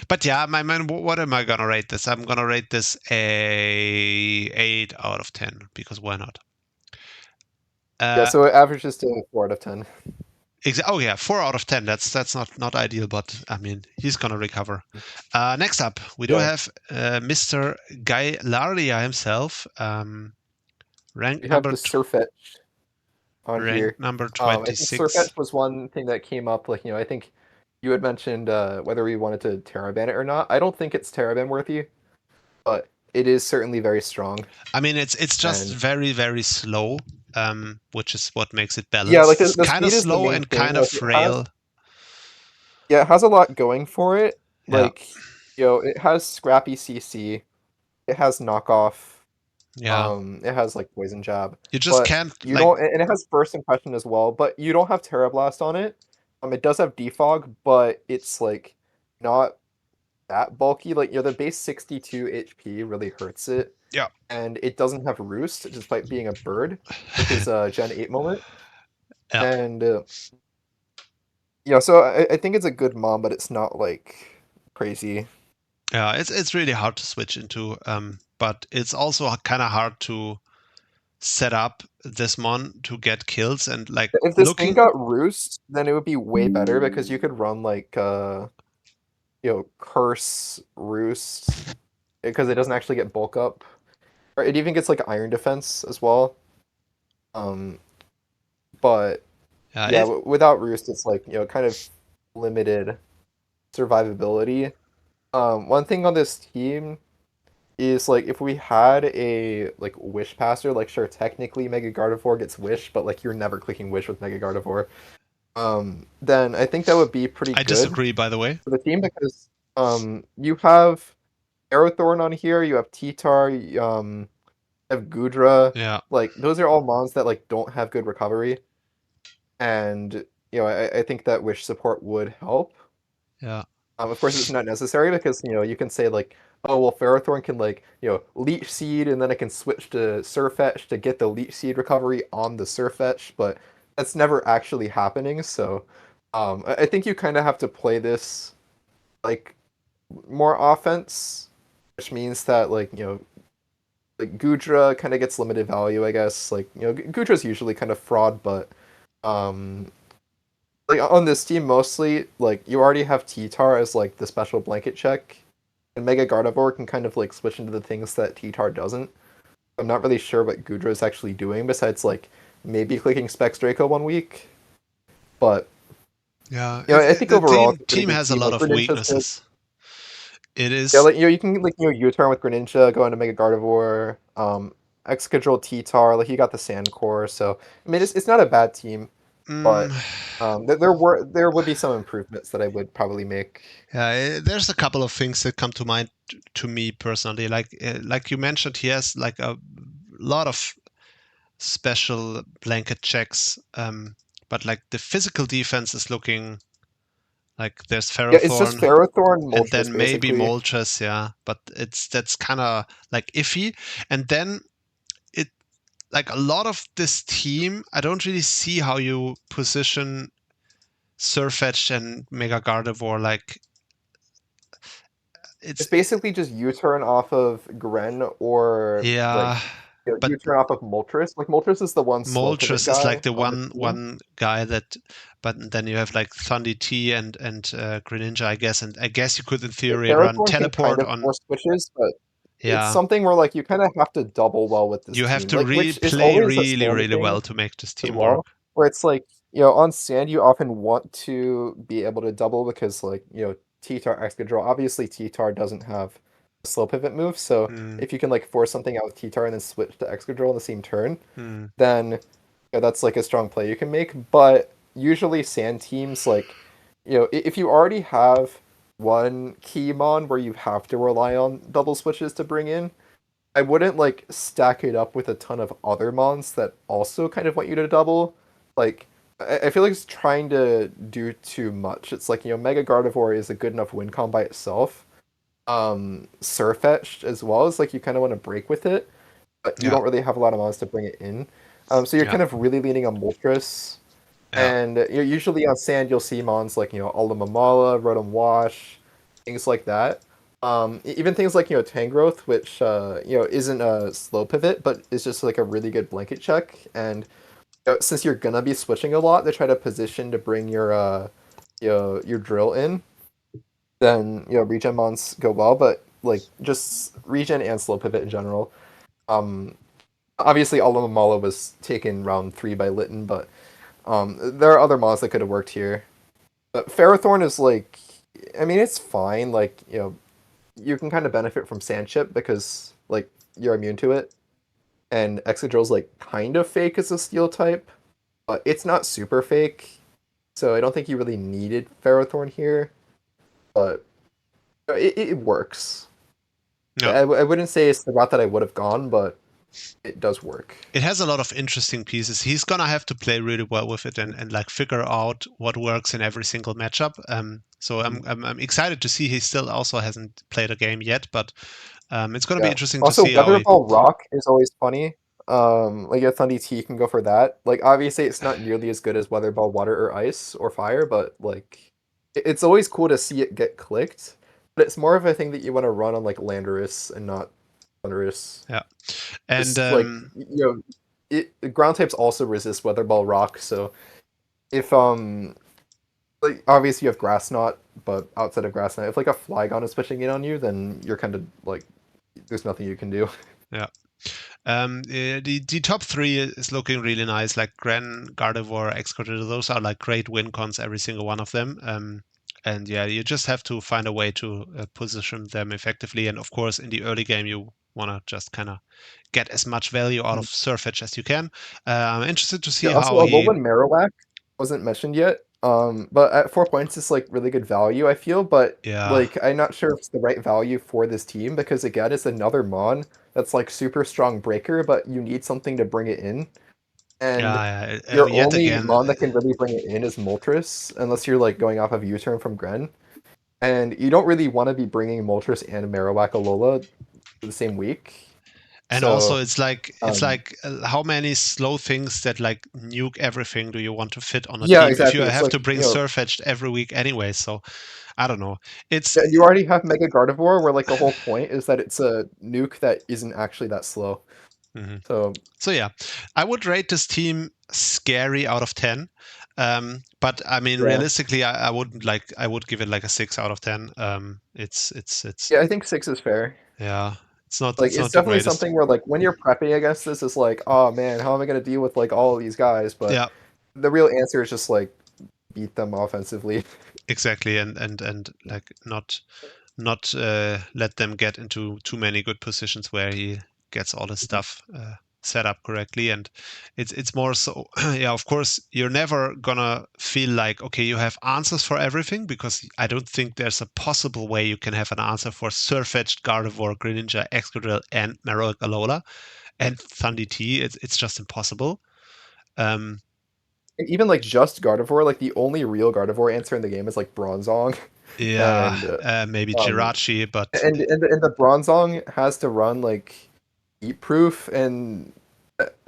But yeah, my man, what am I gonna rate this? I'm gonna rate this a 8 out of 10 because why not? Yeah, so it averages to 4 out of 10. Oh yeah, 4 out of 10. That's not ideal, but I mean he's gonna recover. Next up, we do have Mr. Gaillardia himself. Rank we number have the Surfetch on rank here. number I 26. think Surfetch was one thing that came up. I think you had mentioned whether we wanted to Terraban it or not. I don't think it's Terraban worthy, but it is certainly very strong. I mean, it's just very, very slow, which is what makes it balanced. Yeah, like it's kind of slow and kind of frail. It has a lot going for it. It has scrappy CC. It has knockoff. Yeah. It has poison jab. You just can't. And it has first impression as well, but you don't have Terra Blast on it. It does have defog, but it's not that bulky. The base 62 HP really hurts it. Yeah. And it doesn't have Roost, despite being a bird, which is a Gen 8 moment. Yeah. And so I think it's a good mon, but it's not crazy. Yeah, it's really hard to switch into, but it's also kind of hard to set up this mon to get kills and if this thing got Roost, then it would be way better because you could run Curse Roost because it doesn't actually get bulk up, or it even gets Iron Defense as well. But without Roost, it's kind of limited survivability. One thing on this team is if we had a Wish Passer, sure, technically Mega Gardevoir gets Wish, but you're never clicking Wish with Mega Gardevoir. Then I think that would be pretty good. I disagree, by the way. For the team, because you have Aerothorn on here, you have T-Tar, you have Goodra. Yeah. Those are all mons that don't have good recovery. And I think that Wish support would help. Yeah. Of course, it's not necessary because you can say oh well, Ferrothorn can Leech Seed and then it can switch to Surfetch to get the Leech Seed recovery on the Surfetch, but that's never actually happening. So I think you kind of have to play this more offense, which means that Goodra kind of gets limited value, I guess. Goodra's usually kind of fraud, but on this team mostly, you already have T-Tar as the special blanket check, and Mega Gardevoir can kind of switch into the things that T-Tar doesn't. I'm not really sure what Goodra is actually doing besides maybe clicking Specs Draco one week, but yeah, I think the overall team has a lot of weaknesses. It is you can U-turn with Greninja, go into Mega Gardevoir, X-Control T-Tar, he got the Sand Core, so I mean it's not a bad team. but there would be some improvements that I would probably make. There's a couple of things that come to mind to me personally. Like you mentioned, he has like a lot of special blanket checks, but like the physical defense is looking like there's Ferrothorn. Yeah, it's just Ferrothorn, Moltres, and then maybe basically. Moltres, yeah. But that's kind of like iffy. And then it like a lot of this team, I don't really see how you position Surfetched and Mega Gardevoir. Like it's basically just U-turn off of Gren or yeah. like, but U-turn off of Moltres. Like Moltres is the one. Moltres is like the one guy that, but then you have like Thundy T and Greninja, I guess, and I guess you could in theory run teleport on more switches, but yeah, it's something where like you kind of have to double well with this. You have team. to like, play really well to make this team work. Where it's like, on sand you often want to be able to double because like T-Tar, Excadrill. Obviously T-Tar doesn't have a slow pivot move, so if you can like force something out with T-Tar and then switch to Excadrill in the same turn, then that's like a strong play you can make. But usually sand teams, like if you already have one Keymon where you have to rely on double switches to bring in, I wouldn't like stack it up with a ton of other mons that also kind of want you to double. Like I feel like it's trying to do too much. It's like, Mega Gardevoir is a good enough win con by itself. Surfetched as well is like you kind of want to break with it, but you don't really have a lot of mons to bring it in. So you're kind of really leaning on Moltres. And usually on sand you'll see mons like, Alamamala, Rotom Wash, things like that. Even things like, Tangrowth, which isn't a slow pivot, but is just like a really good blanket check. And since you're gonna be switching a lot, they try to position to bring your drill in. Then regen mons go well, but like just regen and slow pivot in general. Obviously Alamamala was taken round 3 by Litten, but there are other mons that could have worked here. But Ferrothorn is like, I mean, it's fine. Like you can kind of benefit from Sand Chip because like you're immune to it. And Excadrill's like kind of fake as a steel type, but it's not super fake. So I don't think you really needed Ferrothorn here. But it works. No. I wouldn't say it's the route that I would have gone, but it does work. It has a lot of interesting pieces. He's gonna have to play really well with it and like figure out what works in every single matchup. So I'm excited to see. He still also hasn't played a game yet, but it's gonna be interesting to see. Also, Weather Ball Rock is always funny. Like a Thundy T can go for that. Like obviously it's not nearly as good as Weather Ball Water or Ice or Fire, but like it's always cool to see it get clicked. But it's more of a thing that you want to run on like Landorus and not Thunderous. Yeah. And like ground types also resist Weather Ball Rock, so if like obviously you have Grass Knot, but outside of Grass Knot, if like a Flygon is pushing in on you, then you're kind of like there's nothing you can do. Yeah. The top 3 is looking really nice, like Gren, Gardevoir, Excadrill. Those are like great win cons, every single one of them. And yeah, you just have to find a way to position them effectively. And of course, in the early game, you want to just kind of get as much value out of Surfetch as you can. I'm interested to see how he... Alolan Marowak wasn't mentioned yet, but at 4 points, it's like really good value, I feel. But like, I'm not sure if it's the right value for this team because again, it's another Mon that's like super strong breaker, but you need something to bring it in. And your only Mon that can really bring it in is Moltres, unless you're like going off of U-turn from Gren. And you don't really want to be bringing Moltres and Marowak Alola the same week. And so, also it's like how many slow things that like nuke everything do you want to fit on a team exactly. if you have to bring Surfetched every week anyway? So I don't know. It's you already have Mega Gardevoir where like the whole point is that it's a nuke that isn't actually that slow. So yeah, I would rate this team scary out of 10. But I mean, realistically, I would give it like a 6 out of 10. It's yeah, I think 6 is fair. Yeah, it's not like it's definitely something where like when you're prepping against this, it's like, oh man, how am I going to deal with like all of these guys? But the real answer is just like beat them offensively. Exactly, and like not let them get into too many good positions where he gets all his stuff set up correctly, and it's more so. Yeah, of course, you're never gonna feel like, okay, you have answers for everything, because I don't think there's a possible way you can have an answer for Surfetched, Gardevoir, Greninja, Excadrill, and Meroic Alola, and Thundy T. It's just impossible. And even like just Gardevoir, like the only real Gardevoir answer in the game is like Bronzong. Yeah, and maybe Jirachi, but and the Bronzong has to run like heat proof, and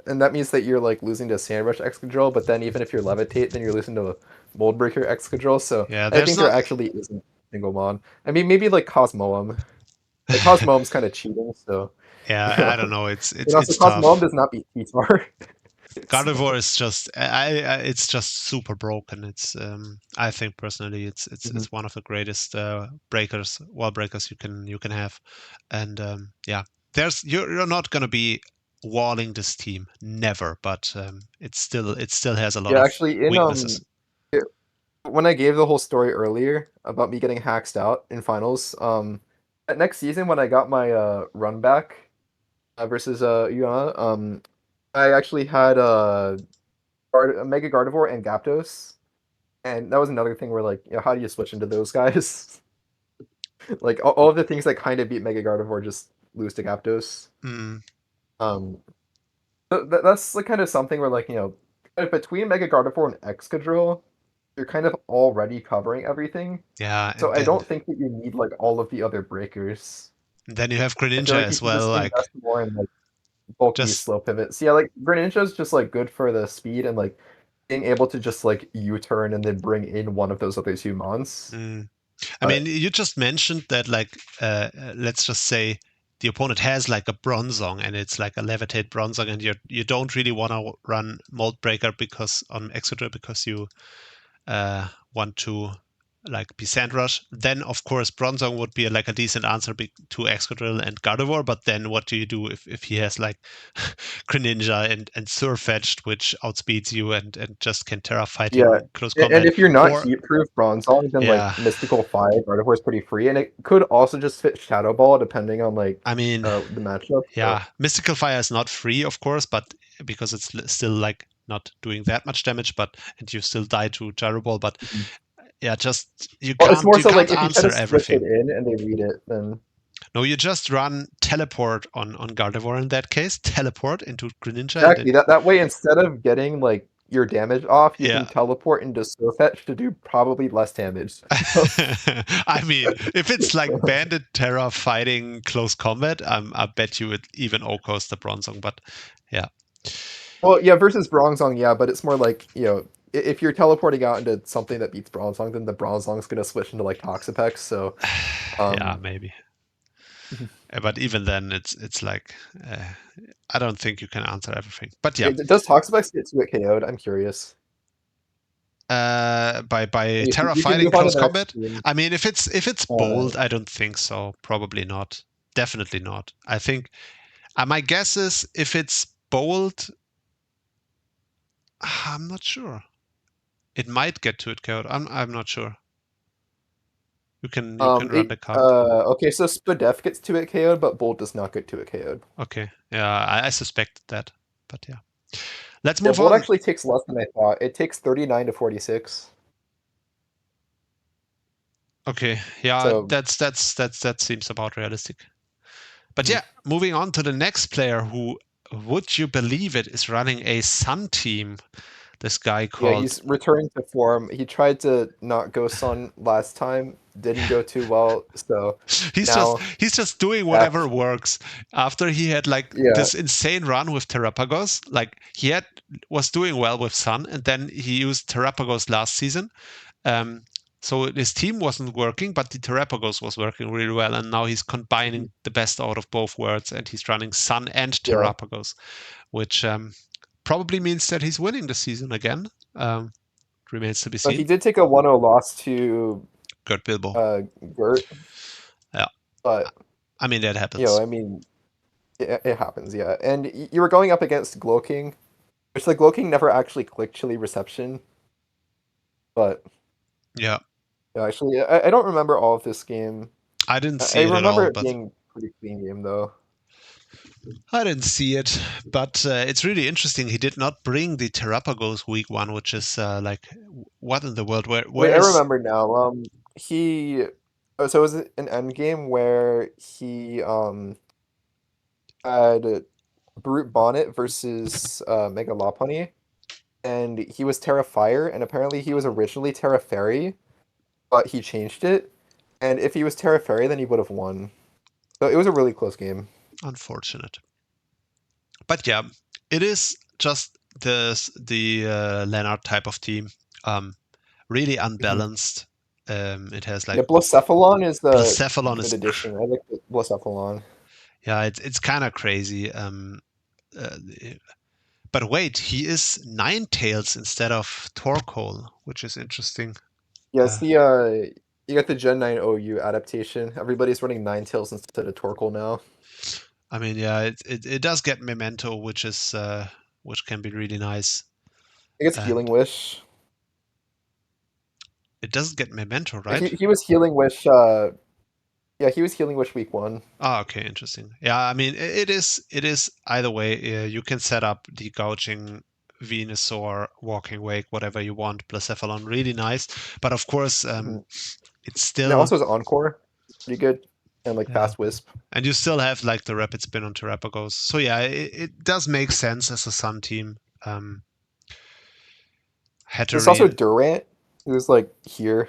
that means that you're like losing to Sandrush Excadrill, but then even if you're Levitate, then you're losing to Moldbreaker Excadrill. So yeah, I think there actually isn't a single mon. I mean, maybe like Cosmoem. Like Cosmoem's kind of cheating, so yeah, you know. I don't know. It's also tough. Cosmoem does not beat T-Star. Gardevoir is just it's just super broken. It's I think personally it's one of the greatest wall breakers you can have, and yeah, you're not gonna be walling this team, never, but it still has a lot of actually weaknesses. When I gave the whole story earlier about me getting hacked out in finals, that next season when I got my run back versus Qyad, I actually had a Mega Gardevoir and Gyaptos, and that was another thing where like, how do you switch into those guys? Like all of the things that kind of beat Mega Gardevoir just lose to Gyaptos. That's like kind of something where like, between Mega Gardevoir and Excadrill, you're kind of already covering everything. Yeah, so I don't think that you need like all of the other breakers. Then you have Greninja like as well, like invest more in like bulky slow pivots. Yeah, like Greninja's just like good for the speed and like being able to just like U-turn and then bring in one of those other two mons. I mean, you just mentioned that like let's just say the opponent has like a Bronzong and it's like a Levitate Bronzong, and you don't really want to run Mold Breaker because on Excadrill because you want to like be Sandrush. Then of course Bronzong would be like a decent answer to Excadrill and Gardevoir, but then what do you do if he has like Greninja and Surfetched, which outspeeds you and just can Terra fight in close combat? And if you're not heat proof Bronzong, then like Mystical 5 Gardevoir is pretty free, and it could also just fit Shadow Ball depending on like the matchup. Yeah, Mystical Fire is not free, of course, but because it's still like not doing that much damage, and you still die to Gyro Ball, but yeah, just you can't. It's more so like if you answer try to everything. Switch it in and they read it, then no, you just run Teleport on Gardevoir in that case. Teleport into Greninja. Exactly. That way, instead of getting like your damage off, you can teleport into Surfetch to do probably less damage. I mean, if it's like Bandit Terra fighting close combat, I bet you would even O-coast the Bronzong, but yeah. Well, yeah, versus Bronzong, yeah, but it's more like, if you're teleporting out into something that beats Bronzong, then the Bronzong's going to switch into like Toxapex, so... yeah, maybe. But even then, it's like... I don't think you can answer everything. But yeah. Does Toxapex get to it KO'd? I'm curious. By Terra fighting close combat? I mean, if it's bold, I don't think so. Probably not. Definitely not. I think... my guess is if it's bold... I'm not sure. It might get to it KO'd. I'm not sure. You can run the count. Okay, so Spadef gets to it KO'd, but Bolt does not get to it KO'd. Okay, yeah, I suspected that, but yeah. Let's move on. Bolt actually takes less than I thought. It takes 39 to 46. Okay, yeah, so, that seems about realistic. But yeah, moving on to the next player who, would you believe it, is running a Sun team. This guy called... Yeah, he's returning to form. He tried to not go Sun last time. Didn't go too well, so he's just doing whatever works. After he had like this insane run with Terrapagos, like he was doing well with Sun, and then he used Terrapagos last season. So his team wasn't working, but the Terrapagos was working really well, and now he's combining the best out of both worlds, and he's running Sun and Terrapagos, which probably means that he's winning the season again. Remains to be seen. He did take a 1-0 loss to Gurbilbo. Gurt. Yeah. But I mean, that happens. I mean, it happens, yeah. And you were going up against Glowking, which the Glowking never actually clicked Chili Reception. But yeah, actually, I don't remember all of this game. I didn't see it at all. I remember it being a pretty clean game, though. I didn't see it, but it's really interesting. He did not bring the Terrapagos week 1, which is like, what in the world? Wait, Where I is? remember now. He. Oh, so it was an end game where he had Brute Bonnet versus Mega Lopunny, and he was Terra Fire, and apparently he was originally Terra Fairy, but he changed it. And if he was Terra Fairy, then he would have won. So it was a really close game. Unfortunate. But yeah, it is just the Lennart type of team. Really unbalanced. It has like Blacephalon is the Blacephalon good is addition. I like the Blacephalon. yeah, it's kind of crazy. But wait, he is Ninetales instead of Torkoal, which is interesting. Yes, you got the Gen 9 OU adaptation. Everybody's running Ninetales instead of Torkoal now. I mean, yeah, it does get Memento, which is which can be really nice. I guess Healing Wish. It doesn't get Memento, right? He was Healing Wish. Yeah, he was Healing Wish week 1. Ah, okay, interesting. Yeah, I mean, it is either way. You can set up the gouging, Venusaur, Walking Wake, whatever you want. Blacephalon, really nice. But of course, it's still. And it also has Encore, pretty good, and like Fast Wisp. And you still have like the Rapid Spin on Terrapagos. So yeah, it does make sense as a Sun team. There's also Durant, who's like here,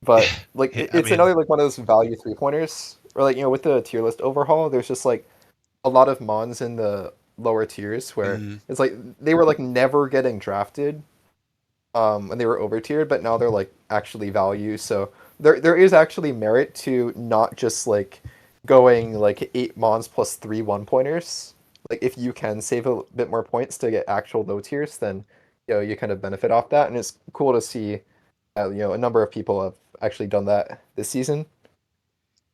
but like it's another like one of those value 3-pointers. Or like, you know, with the tier list overhaul, there's just like a lot of mons in the lower tiers where it's like they were like never getting drafted when they were over tiered, but now they're like actually value. So there is actually merit to not just like going like 8 mons plus 3 1-pointers. Like if you can save a bit more points to get actual low tiers, then you know you kind of benefit off that, and it's cool to see you know, a number of people have actually done that this season.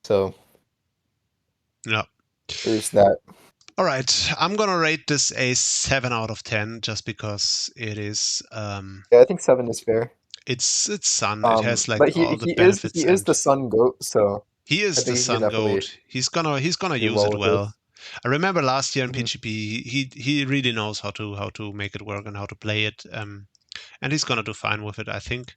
So yeah, there's that. All right, I'm gonna rate this a 7 out of 10 just because it is. Yeah, I think 7 is fair. It's Sun. It has like but all the benefits. He is the Sun goat, so he is the Sun goat. He's gonna use it well. I remember last year in PGP, he really knows how to make it work and how to play it. And he's gonna do fine with it, I think.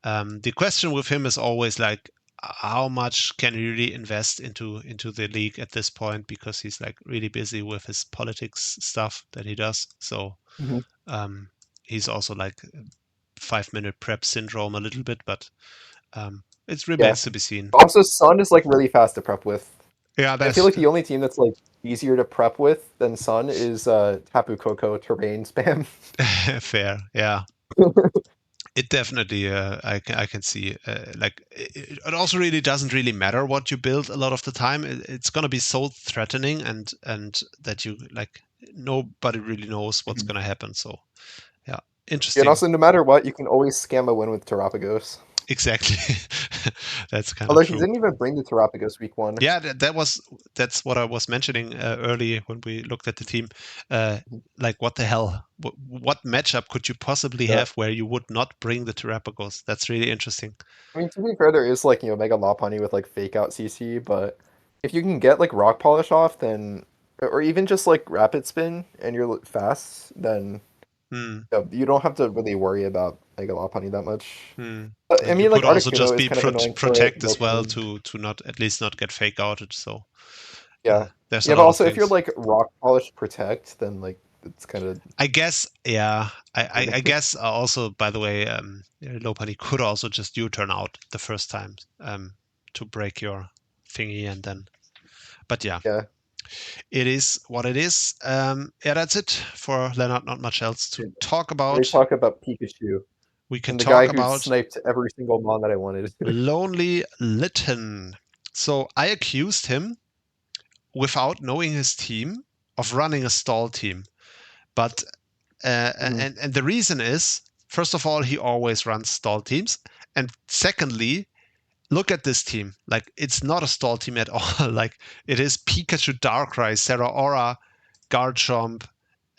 The question with him is always like, how much can he really invest into the league at this point, because he's like really busy with his politics stuff that he does. So he's also like 5-minute prep syndrome a little bit, but it remains to be seen. Also, Sun is like really fast to prep with. Yeah, I feel like the only team that's like easier to prep with than Sun is Tapu Koko terrain spam. Fair, yeah. It definitely, I can see. Like it also really doesn't really matter what you build a lot of the time. It's gonna be so threatening, and that you like nobody really knows what's gonna happen. So yeah, interesting. And also, no matter what, you can always scam a win with Terrapagos. Exactly. That's kind Although of true. he didn't even bring the Terrapagos week 1. Yeah, that's what I was mentioning early when we looked at the team. Like, what the hell? What matchup could you possibly have where you would not bring the Terrapagos? That's really interesting. I mean, to be fair, there is like, you know, Mega Lopunny with like fake out CC, but if you can get like Rock Polish off, then, or even just like Rapid Spin and you're fast, then you don't have to really worry about Mega Lopunny that much. I mean, like also just be protect as well to not at least not get fake outed. So yeah, there's but also if you're like Rock Polish protect, then like it's kind of. I guess, yeah. I guess also, by the way, Lopunny could also just U-turn out the first time to break your thingy, and then. But yeah. It is what it is. Yeah, that's it for Lennart. Not much else to talk about. We talk about Pikachu. We can and the talk guy about who sniped every single mon that I wanted. LonelyLitten. So I accused him, without knowing his team, of running a stall team. But and the reason is, first of all, he always runs stall teams, and secondly, look at this team. Like, it's not a stall team at all. Like, it is Pikachu, Darkrai, Zeraora, Garchomp,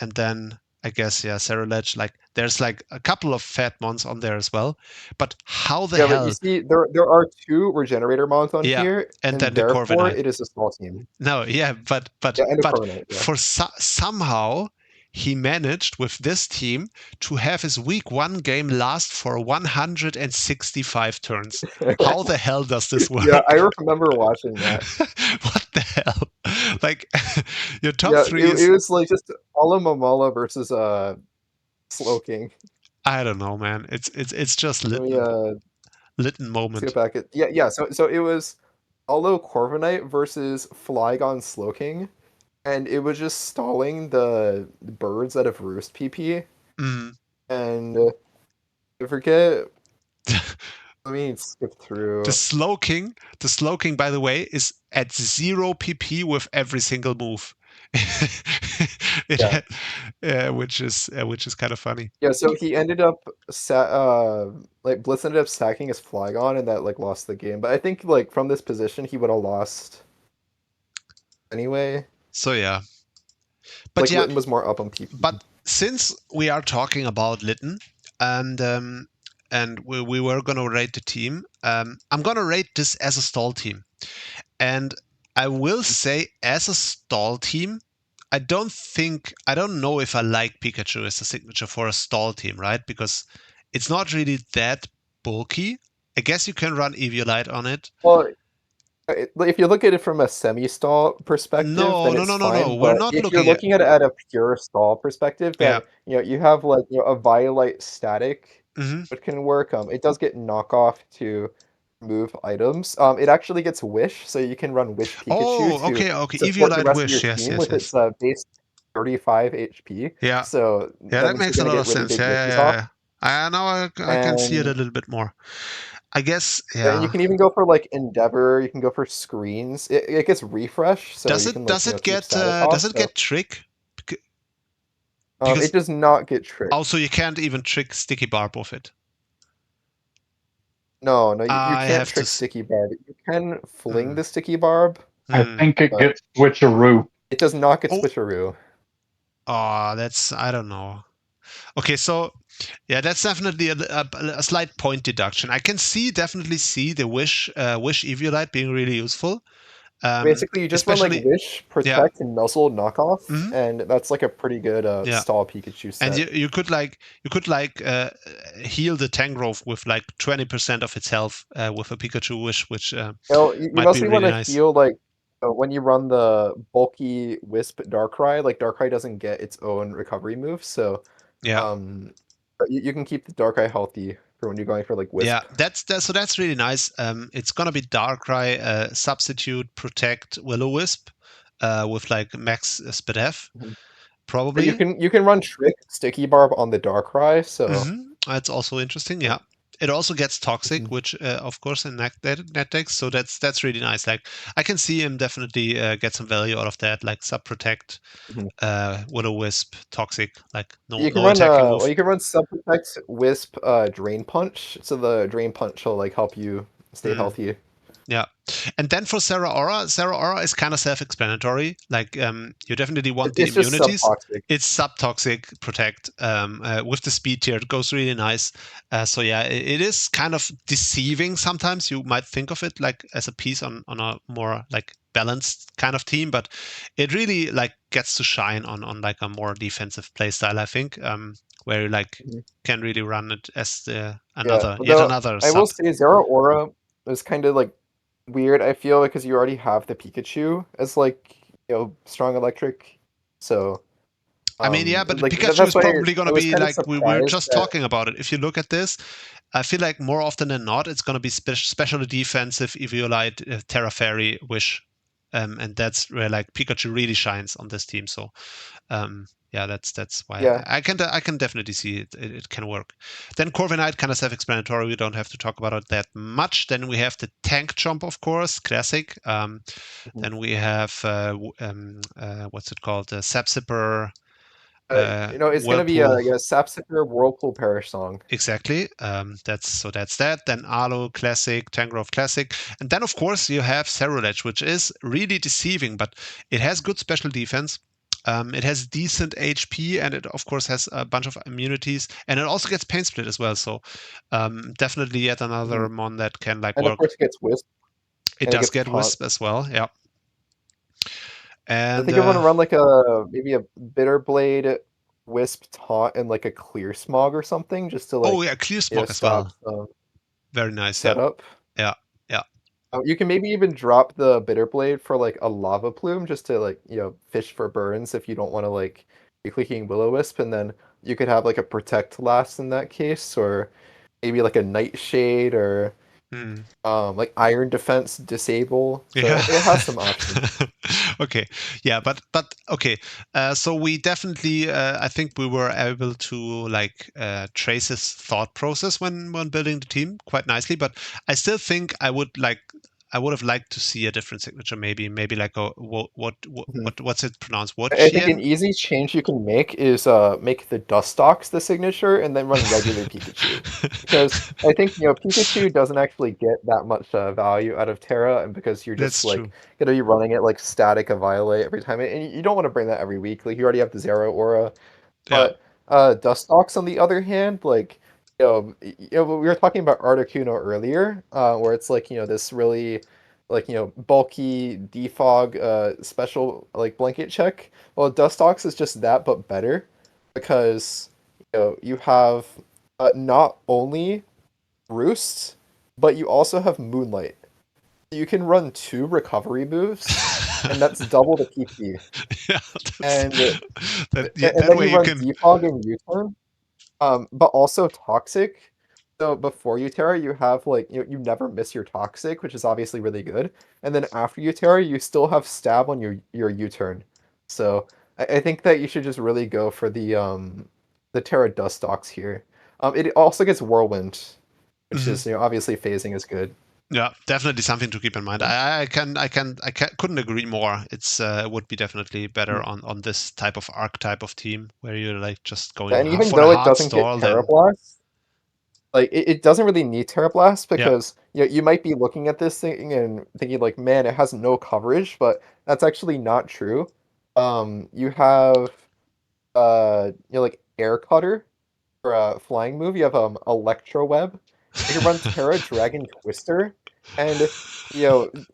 and then I guess Ceruledge. Like, There's like a couple of fat mons on there as well. But how the But hell? you see, there are 2 regenerator mons on here, and then the therefore Corviknight. it is a small team. No, yeah, but And a Corviknight, yeah. for somehow he managed with this team to have his week 1 game last for 165 turns. How the hell does this work? Yeah, I remember watching that. What the hell? Like your top 3 is... It was like just Alamamala versus Slowking. I don't know, man. It's just Litten. Litten moment. Let's get back at So it was Alo Corviknight versus Flygon Slowking, and it was just stalling the birds out of Roost PP. Mm. And I forget. Let me skip through. The Slowking, by the way, is at 0 PP with every single move. Which is kind of funny. Yeah, so he ended up Blitz ended up sacking his Flygon, and that like lost the game. But I think like from this position he would have lost anyway. So yeah. But like, yeah, Litten was more up on PP. But since we are talking about Litten and we were gonna rate the team, I'm gonna rate this as a stall team. And I will say, as a stall team, I don't know if I like Pikachu as a signature for a stall team, right? Because it's not really that bulky. I guess you can run Eviolite on it. Well, if you look at it from a semi-stall perspective, no. We're not if you're looking at it at a pure stall perspective, then you have like a Violite static, which can work. It does get knockoff to move items. It actually gets Wish, so you can run Wish Pikachu. Okay. Eviolite Wish, yes. With its base 35 HP. Yeah. So that makes a lot of sense. Yeah. Now I can see it a little bit more. I guess, yeah. And you can even go for like Endeavor. You can go for Screens. It gets Refresh. So does it get Trick? It does not get Trick. Also, you can't even trick Sticky Barb with it. No, you can't trick Sticky Barb. You can fling the Sticky Barb. I think it gets Switcheroo. It does not get Switcheroo. Oh, I don't know. Okay, so yeah, that's definitely a slight point deduction. I can definitely see the Wish Eviolite being really useful. Basically, you just run like Wish, Protect, and Nuzzle knockoff, and that's like a pretty good stall Pikachu set. And you could heal the Tangrowth with like 20% of its health with a Pikachu Wish, which you mostly want to heal like when you run the bulky Wisp Darkrai. Like Darkrai doesn't get its own recovery move, so you can keep the Darkrai healthy for when you're going for like Wisp. Yeah, that's really nice. It's gonna be Darkrai, Substitute, Protect, Will-O-Wisp, with like max SpDef, probably. But you can run Trick, Sticky Barb on the Darkrai, so that's also interesting. Yeah, it also gets Toxic, which of course in net decks, so that's really nice. Like I can see him definitely get some value out of that, like Sub Protect, Will-O-Wisp, Toxic, like you can run you can run Sub Protect, Wisp, Drain Punch, so the Drain Punch will like help you stay healthy. Yeah, and then for Zeraora is kind of self-explanatory. Like you definitely want the immunities. It's sub-toxic, Protect. With the speed tier, it goes really nice. So yeah, it is kind of deceiving sometimes. You might think of it like as a piece on a more like balanced kind of team, but it really like gets to shine on like a more defensive play style, I think, where you like can really run it as another sub. I will say Zeraora is kind of like weird, I feel, because you already have the Pikachu as like strong electric, so I mean, yeah, but like, Pikachu is probably going to be like we were just talking about it. If you look at this, I feel like more often than not it's going to be specially defensive Eviolite, Terra Fairy, Wish, and that's where like Pikachu really shines on this team. So yeah, that's why I can definitely see it can work. Then Corviknight, kind of self-explanatory. We don't have to talk about it that much. Then we have the Tank Jump, of course, classic. Then we have what's it called? The Sapsipper. It's going to be a Sapsipper Whirlpool Perish Song. Exactly. That's that. Then Alo Classic, Tangrowth Classic, and then of course you have Cerulege, which is really deceiving, but it has good special defense. It has decent HP, and it of course has a bunch of immunities, and it also gets pain split as well. So definitely yet another mon that can like And work. of course it gets wisp. It and it does gets get taunt. wisp as well, yeah. I And think you want to run like maybe a bitter blade, wisp, taunt, and like a clear smog or something, just to like oh yeah, clear smog as stop well. some Very nice. setup. Yeah. You can maybe even drop the bitter blade for like a lava plume, just to like fish for burns if you don't want to like be clicking will-o-wisp, and then you could have like a protect last in that case, or maybe like a nightshade, or like iron defense disable. So Yeah. it has some options. Okay. Yeah, but okay. So we definitely, I think we were able to like trace his thought process when building the team quite nicely. But I still think I would have liked to see a different signature. Maybe like a what's it pronounced? What? I think an easy change you can make is make the Dustox the signature and then run regular Pikachu. Because I think Pikachu doesn't actually get that much value out of Terra, and because you're just That's like true. gonna be running it like static a Violet every time, and you don't want to bring that every week. Like you already have the Zero Aura. Yeah. But Dustox on the other hand, like we were talking about Articuno earlier, where it's like this really like bulky defog special like blanket check. Well, Dustox is just that but better, because you have not only Roost, but you also have Moonlight. You can run 2 recovery moves, and that's double the PP. Yeah. And That then way you you run can. Defog and U-turn, but also Toxic. So before Utera, you have like you never miss your Toxic, which is obviously really good. And then after Utera, you still have Stab on your U-turn. So I think that you should just really go for the Terra Dustox here. It also gets Whirlwind, which is obviously phasing is good. Yeah, definitely something to keep in mind. I couldn't agree more. It's would be definitely better on this type of archetype of team where you're like just going And even for the though it hard doesn't get stall. Terra Then Blast, like it doesn't really need Terra Blast, yeah, because you might be looking at this thing and thinking like, man, it has no coverage, but that's actually not true. You have like Air Cutter for a flying move. You have Electro Web. You can run Terra Dragon Twister, and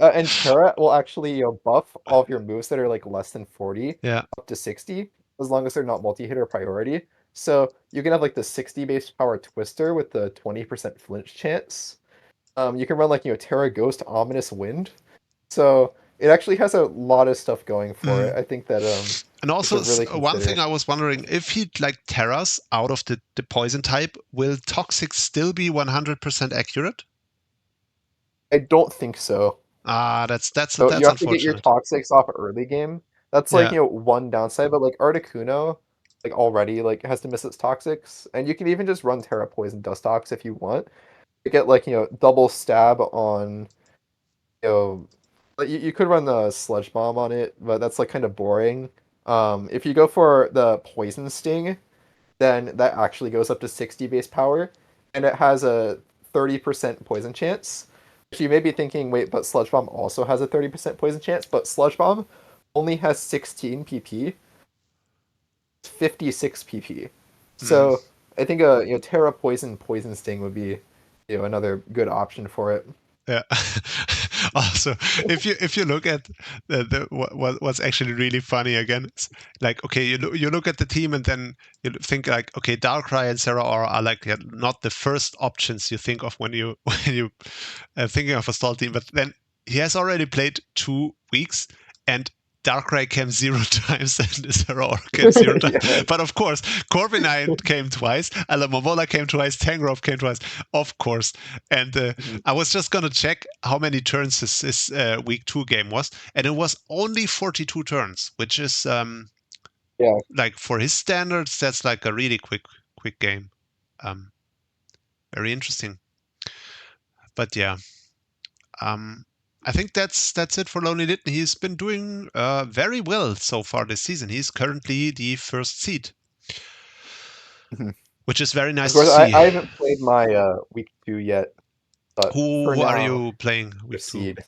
and Terra will actually buff all of your moves that are like less than 40 yeah. up to 60, as long as they're not multi-hit or priority. So you can have like the 60 base power Twister with the 20% flinch chance. You can run like Terra Ghost Ominous Wind. So it actually has a lot of stuff going for it. I think that And also, really one thing consider. I was wondering, if he like Terras out of the poison type, will Toxic still be 100% accurate? I don't think so. That's So you have to get your unfortunate. Toxics off early game. That's like, Yeah. one downside, but like Articuno, like already like has to miss its Toxics. And you can even just run Terra Poison Dustox if you want. To get like, double stab on, like you could run the Sludge Bomb on it, but that's like kind of boring. If you go for the Poison Sting, then that actually goes up to 60 base power, and it has a 30% poison chance. So you may be thinking, wait, but Sludge Bomb also has a 30% poison chance, but Sludge Bomb only has 16 PP, 56 PP. So I think Terra Poison Sting would be another good option for it. Yeah. Also, if you look at what's actually really funny again, it's like, okay, you look at the team and then you think like, okay, Darkrai and Sarah are like not the first options you think of when you thinking of a stall team, but then he has already played 2 weeks and Darkrai came 0 times and Sarah came 0 times. Yeah. But of course, Corviknight came twice, Alamomola came twice, Tangrowth came twice, of course. And I was just gonna check how many turns his week 2 game was, and it was only 42 turns, which is Yeah. like for his standards, that's like a really quick game. Very interesting. But yeah. I think that's it for LonelyLitten. He's been doing very well so far this season. He's currently the first seed, which is very nice Of course, to see. I haven't played my week 2 yet, but for Who now, are you playing week 2? seed.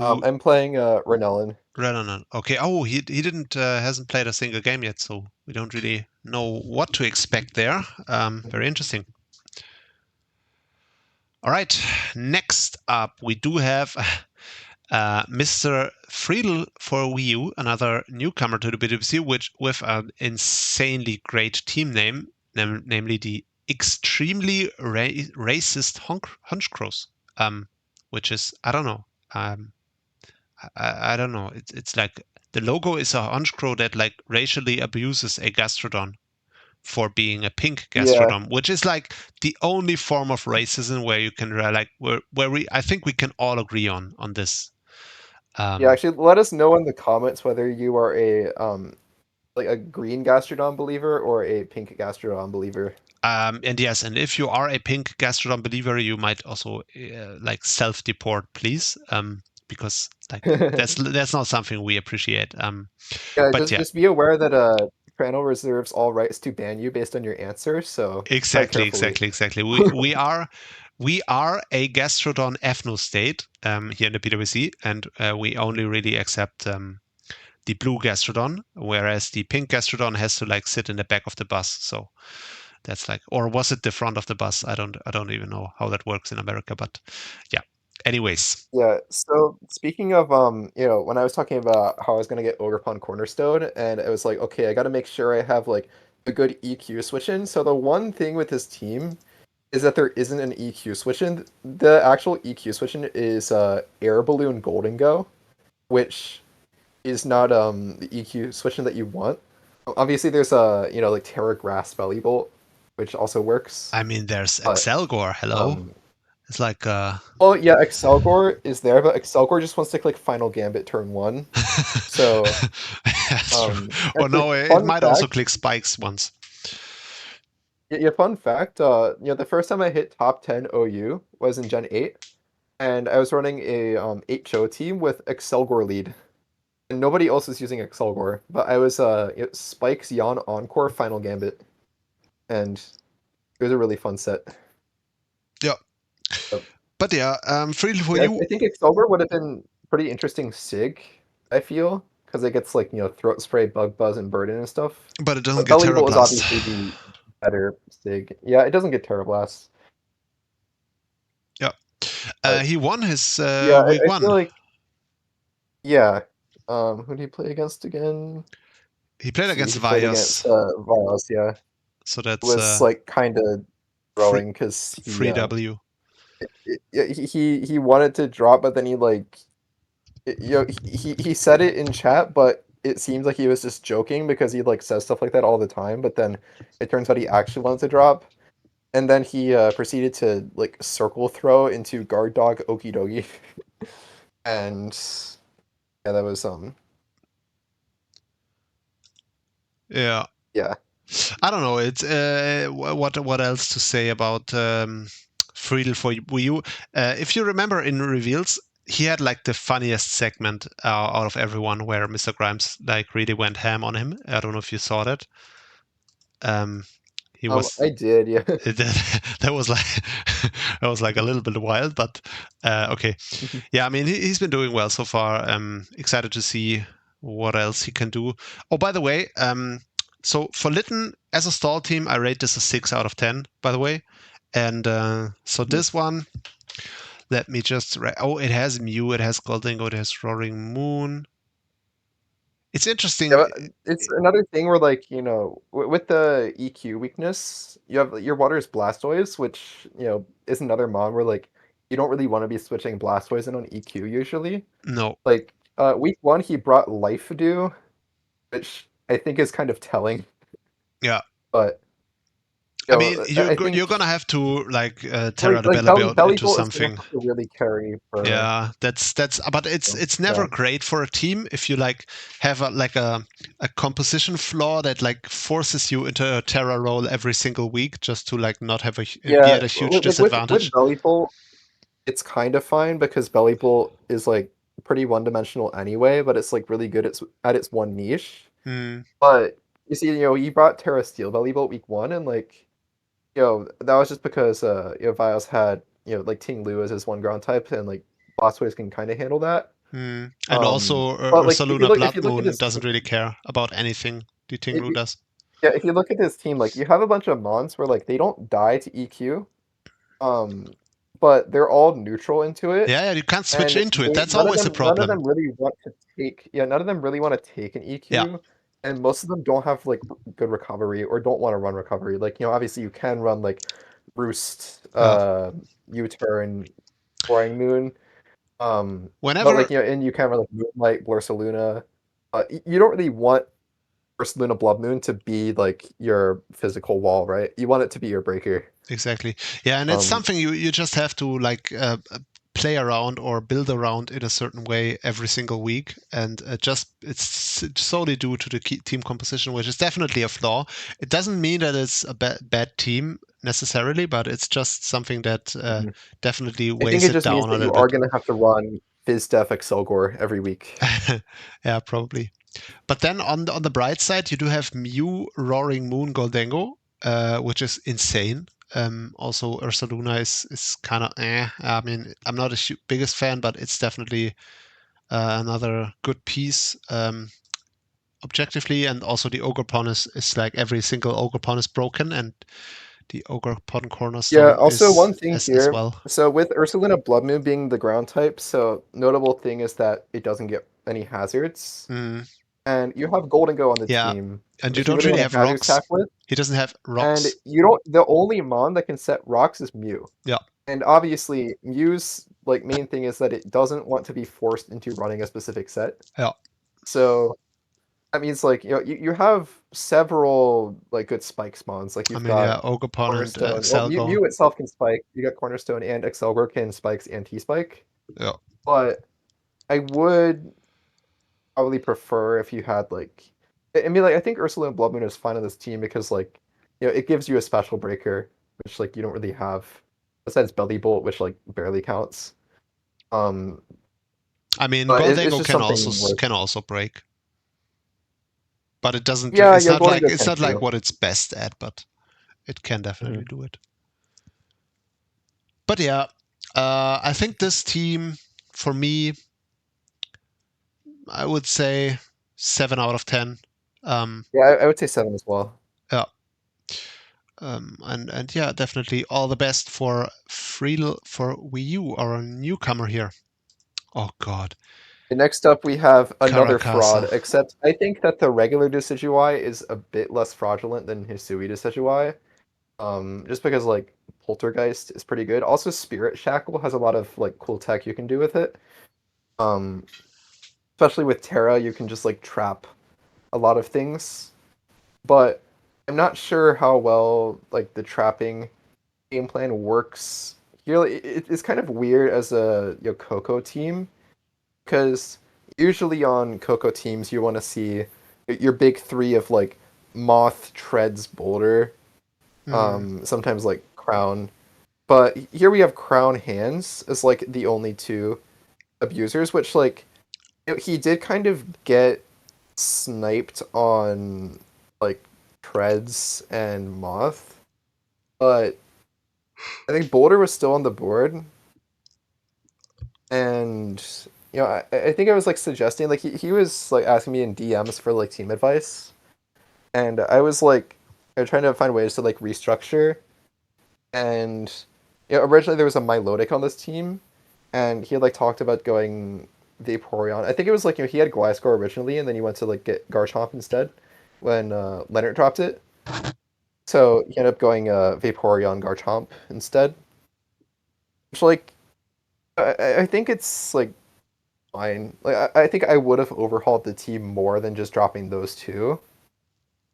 I'm playing Renellen. Renellen. Okay. Oh, he didn't hasn't played a single game yet, so we don't really know what to expect there. Very interesting. All right. Next up, we do have Mr. FreetleForWiiU, another newcomer to the PWC, which with an insanely great team name, namely the extremely racist Hunchcrows, which is I don't know. I don't know. It's like the logo is a Hunchcrow that like racially abuses a gastrodon for being a pink gastrodon, which is like the only form of racism where you can like where I think we can all agree on this. Yeah, actually, let us know in the comments whether you are a like a green gastrodon believer or a pink gastrodon believer. And yes, and if you are a pink gastrodon believer, you might also like self-deport, please, because like that's not something we appreciate. Yeah, but just be aware that Trannel reserves all rights to ban you based on your answer. So exactly. We are a gastrodon ethno state here in the PWC, and we only really accept the blue gastrodon, whereas the pink gastrodon has to like sit in the back of the bus. So that's like, or was it the front of the bus? I don't even know how that works in America, but yeah. Anyways. Yeah. So speaking of when I was talking about how I was gonna get Ogrepon Cornerstone, and it was like, okay, I got to make sure I have like a good EQ switch in. So the one thing with this team is that there isn't an EQ switch in. The actual EQ switch in is Air Balloon Golden Go, which is not the EQ switch in that you want. Obviously, there's like Terra Grass Belly Bolt, which also works. I mean, there's Excelgor. Hello. It's like well, yeah, Excelgor is there, but Excelgor just wants to click Final Gambit turn 1. So that's true. Or no, it might also click spikes once. Yeah, fun fact, the first time I hit top 10 OU was in Gen 8, and I was running a 8-show team with Excelgor lead. And nobody else is using Excelgor, but I was Spikes, Yon, Encore, Final Gambit. And it was a really fun set. Yeah. But yeah, FreetleForWiiU. I think Excelgor would have been pretty interesting SIG, I feel, because it gets like, Throat Spray, Bug Buzz, and Burden and stuff. But it doesn't get Terra Blast. Is obviously the better SIG. Yeah, it doesn't get Terra Blast. Yeah. He won his week 1. Feel like, yeah. Who did he play against again? He played against Vios. Vios, yeah. So that's it was like kind of growing because free W. He wanted to drop, but then he like, he said it in chat, but it seems like he was just joking because he like says stuff like that all the time. But then it turns out he actually wanted to drop, and then he proceeded to like circle throw into guard dog Okie Dokie, and yeah, that was Yeah. Yeah. I don't know. It's what else to say about FreetleForWiiU? If you remember in reveals, he had like the funniest segment out of everyone, where Mr. Grimes like really went ham on him. I don't know if you saw that. He was. I did, yeah. That was like a little bit wild, but okay. Yeah, I mean he's been doing well so far. Excited to see what else he can do. Oh, by the way, so for Litten as a stall team, I rate this a 6 out of 10, by the way. And so this one, let me just... it has Mew, it has Goldingo, it has Roaring Moon. It's interesting. Yeah, it's another thing where, like, with the EQ weakness, you have your water's Blastoise, which, is another mon where, like, you don't really want to be switching Blastoise in on EQ usually. No. Like, week 1, he brought Life Dew, which I think is kind of telling. Yeah. But I mean, you're gonna have to like Terra the Belly into something. To really carry. Yeah, that's. But it's never great for a team if you like have a composition flaw that like forces you into a Terra roll every single week just to like not have be at a huge disadvantage. With Belly Bolt, it's kind of fine because Belly Bolt is like pretty one-dimensional anyway, but it's like really good at its one niche. But you see, he brought Terra Steel Belly Bolt week 1, and like, that was just because Vios had like Ting Lu as his one ground type, and like Blastoise can kind of handle that. And also but, like, Ursaluna Blood if you look at Moon his doesn't really team, care about anything the Tinglu does. yeah, if you look at his team, like, you have a bunch of mons where, like, they don't die to EQ, but they're all neutral into it. Yeah, you can't switch And into it. That's none of always a them none of problem. them really want to take none of them really wanna take an EQ, Yeah. and most of them don't have, like, good recovery or don't wanna run recovery. Like, obviously you can run, like, Roost, U-turn, Boring Moon, but, Whenever like, and you can run, like, Moonlight, Blursaluna. You don't really want Ursaluna Blood Moon to be, like, your physical wall, right? You want it to be your breaker. exactly. Yeah, and it's something you just have to like play around or build around in a certain way every single week, and it's solely due to the team composition, which is definitely a flaw. It doesn't mean that it's a bad team necessarily, but it's just something that definitely I think weighs it it just means down a that you little are bit. gonna have to run FizzDef Excelgor every week. Yeah, probably. But then on the bright side, you do have Mew, Roaring Moon, Goldengo, which is insane. Also, Ursaluna is kind of I mean, I'm not a biggest fan, but it's definitely another good piece objectively. And also, the Ogre Pawn is like every single Ogre Pawn is broken, and the Ogre Pawn Cornerstone Yeah, also one thing as here. well. So with Ursaluna Blood Moon being the ground type, so notable thing is that it doesn't get any hazards. And you have Goldengo on the team. And you which you don't really really want have to hazard rocks. stack with. He doesn't have And rocks. you don't. The only mon that can set rocks is Mew. Yeah. And obviously, Mew's like main thing is that it doesn't want to be forced into running a specific set. Yeah. So that means like you have several like good spike spawns. Like you've got Ogre Pawn and Cornerstone. Well, Excelgor. Mew itself can spike. You got Cornerstone and Excelgor can spikes and T-spike. Yeah. But I would probably prefer if you had like, I mean, like I think Ursaluna Blood Moon is fine on this team because like, it gives you a special breaker, which like you don't really have besides Belly Bolt, which like barely counts. I mean, but it's Goldengo just can also break, but it doesn't. Yeah, it's not like Goldengo it's can not like too. what it's best at, but it can definitely do it. But yeah, I think this team for me, I would say 7 out of 10. Yeah, I would say 7 as well. Yeah. And yeah, definitely all the best for FreetleForWiiU, our newcomer here. Oh God. Next up, we have another Caracasa. fraud, except I think that the regular Decidueye is a bit less fraudulent than Hisui Decidueye. Just because, like, Poltergeist is pretty good. Also, Spirit Shackle has a lot of, like, cool tech you can do with it. Especially with Terra, you can just, like, trap a lot of things. But I'm not sure how well, like, the trapping game plan works here. It's kind of weird as a Coco team, because usually on Coco teams you want to see your big three of like Moth, Treads, Boulder, sometimes like Crown, but here we have Crown Hands as like the only two abusers, which like he did kind of get sniped on like Treads and Moth, but I think Boulder was still on the board, and I think I was like suggesting, like he was like asking me in DMs for like team advice, and I was like trying to find ways to like restructure, and originally there was a Milotic on this team, and he had like talked about going Vaporeon. I think it was like he had Gliscor originally, and then he went to like get Garchomp instead when Lennart dropped it. So he ended up going Vaporeon Garchomp instead, which like I think it's like fine. Like I think I would have overhauled the team more than just dropping those two.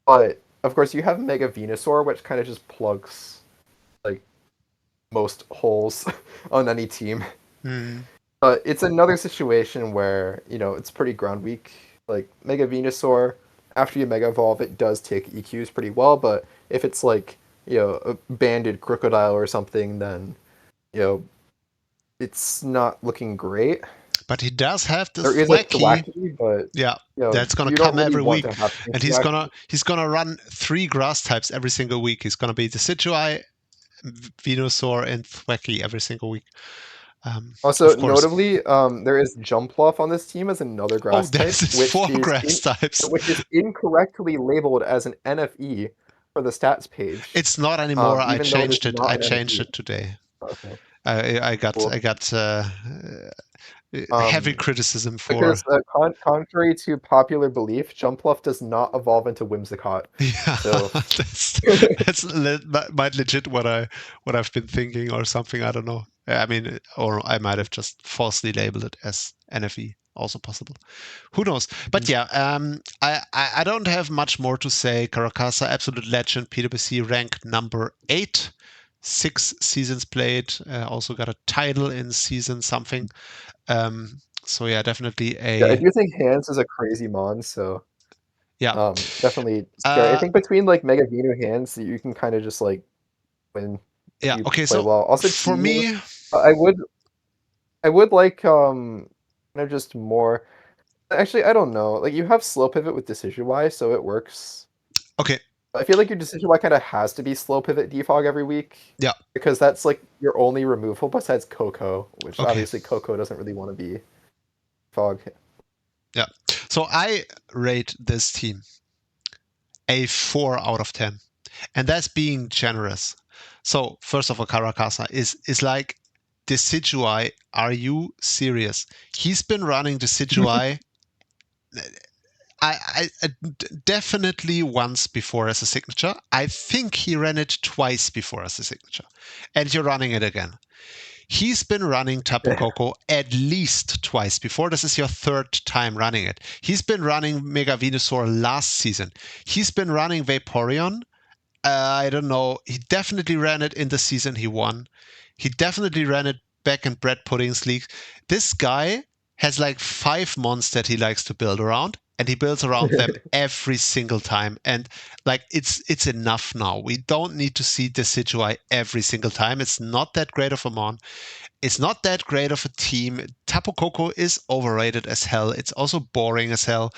But of course you have Mega Venusaur, which kind of just plugs like most holes on any team. But it's another situation where it's pretty ground weak. Like Mega Venusaur, after you Mega Evolve, it does take EQs pretty well. But if it's like a banded Crocodile or something, then it's not looking great. But he does have this There is a Thwackey, but that's gonna come every week, and he's Thwackey. gonna run 3 grass types every single week. He's gonna be Decidueye, Venusaur, and Thwackey every single week. Also, of course. notably, there is Jumpluff on this team as another grass type, this is 4 grass types. which is incorrectly labeled as an NFE for the stats page. It's not anymore. I even though it is changed it. not I an changed NFE. it today. Okay. I got Cool. heavy criticism for Because contrary to popular belief, Jumpluff does not evolve into Whimsicott. Yeah, So that's might legit what I've been thinking or something. I don't know. I mean, or I might have just falsely labeled it as NFE. Also possible. Who knows? But yeah, I don't have much more to say. Caracasa, absolute legend, PWC rank number 8. 6 seasons played. Also got a title in season something. So yeah, definitely yeah, I do think Hands is a crazy mon. So yeah, definitely scary. I think between like Mega Venu Hands, you can kind of just like win. Yeah. Okay. Play So well. Also, for me, I would like just more. Actually, I don't know. Like you have slow pivot with Decision Y, so it works. Okay. I feel like your Decision Y kind of has to be slow pivot defog every week. Yeah. Because that's like your only removal besides Coco, which obviously Coco doesn't really want to be fog. Yeah. So I rate this team a 4 out of 10, and that's being generous. So first of all, Caracasa is like Decidueye. Are you serious? He's been running Decidueye. I definitely once before as a signature. I think he ran it twice before as a signature, and you're running it again. He's been running Tapu Koko at least twice before. This is your 3rd time running it. He's been running Mega Venusaur last season. He's been running Vaporeon. I don't know. He definitely ran it in the season he won. He definitely ran it back in Bread Pudding's league. This guy has like 5 mons that he likes to build around, and he builds around them every single time. And like it's enough now. We don't need to see Decidueye every single time. It's not that great of a mon. It's not that great of a team. Tapu Koko is overrated as hell. It's also boring as hell.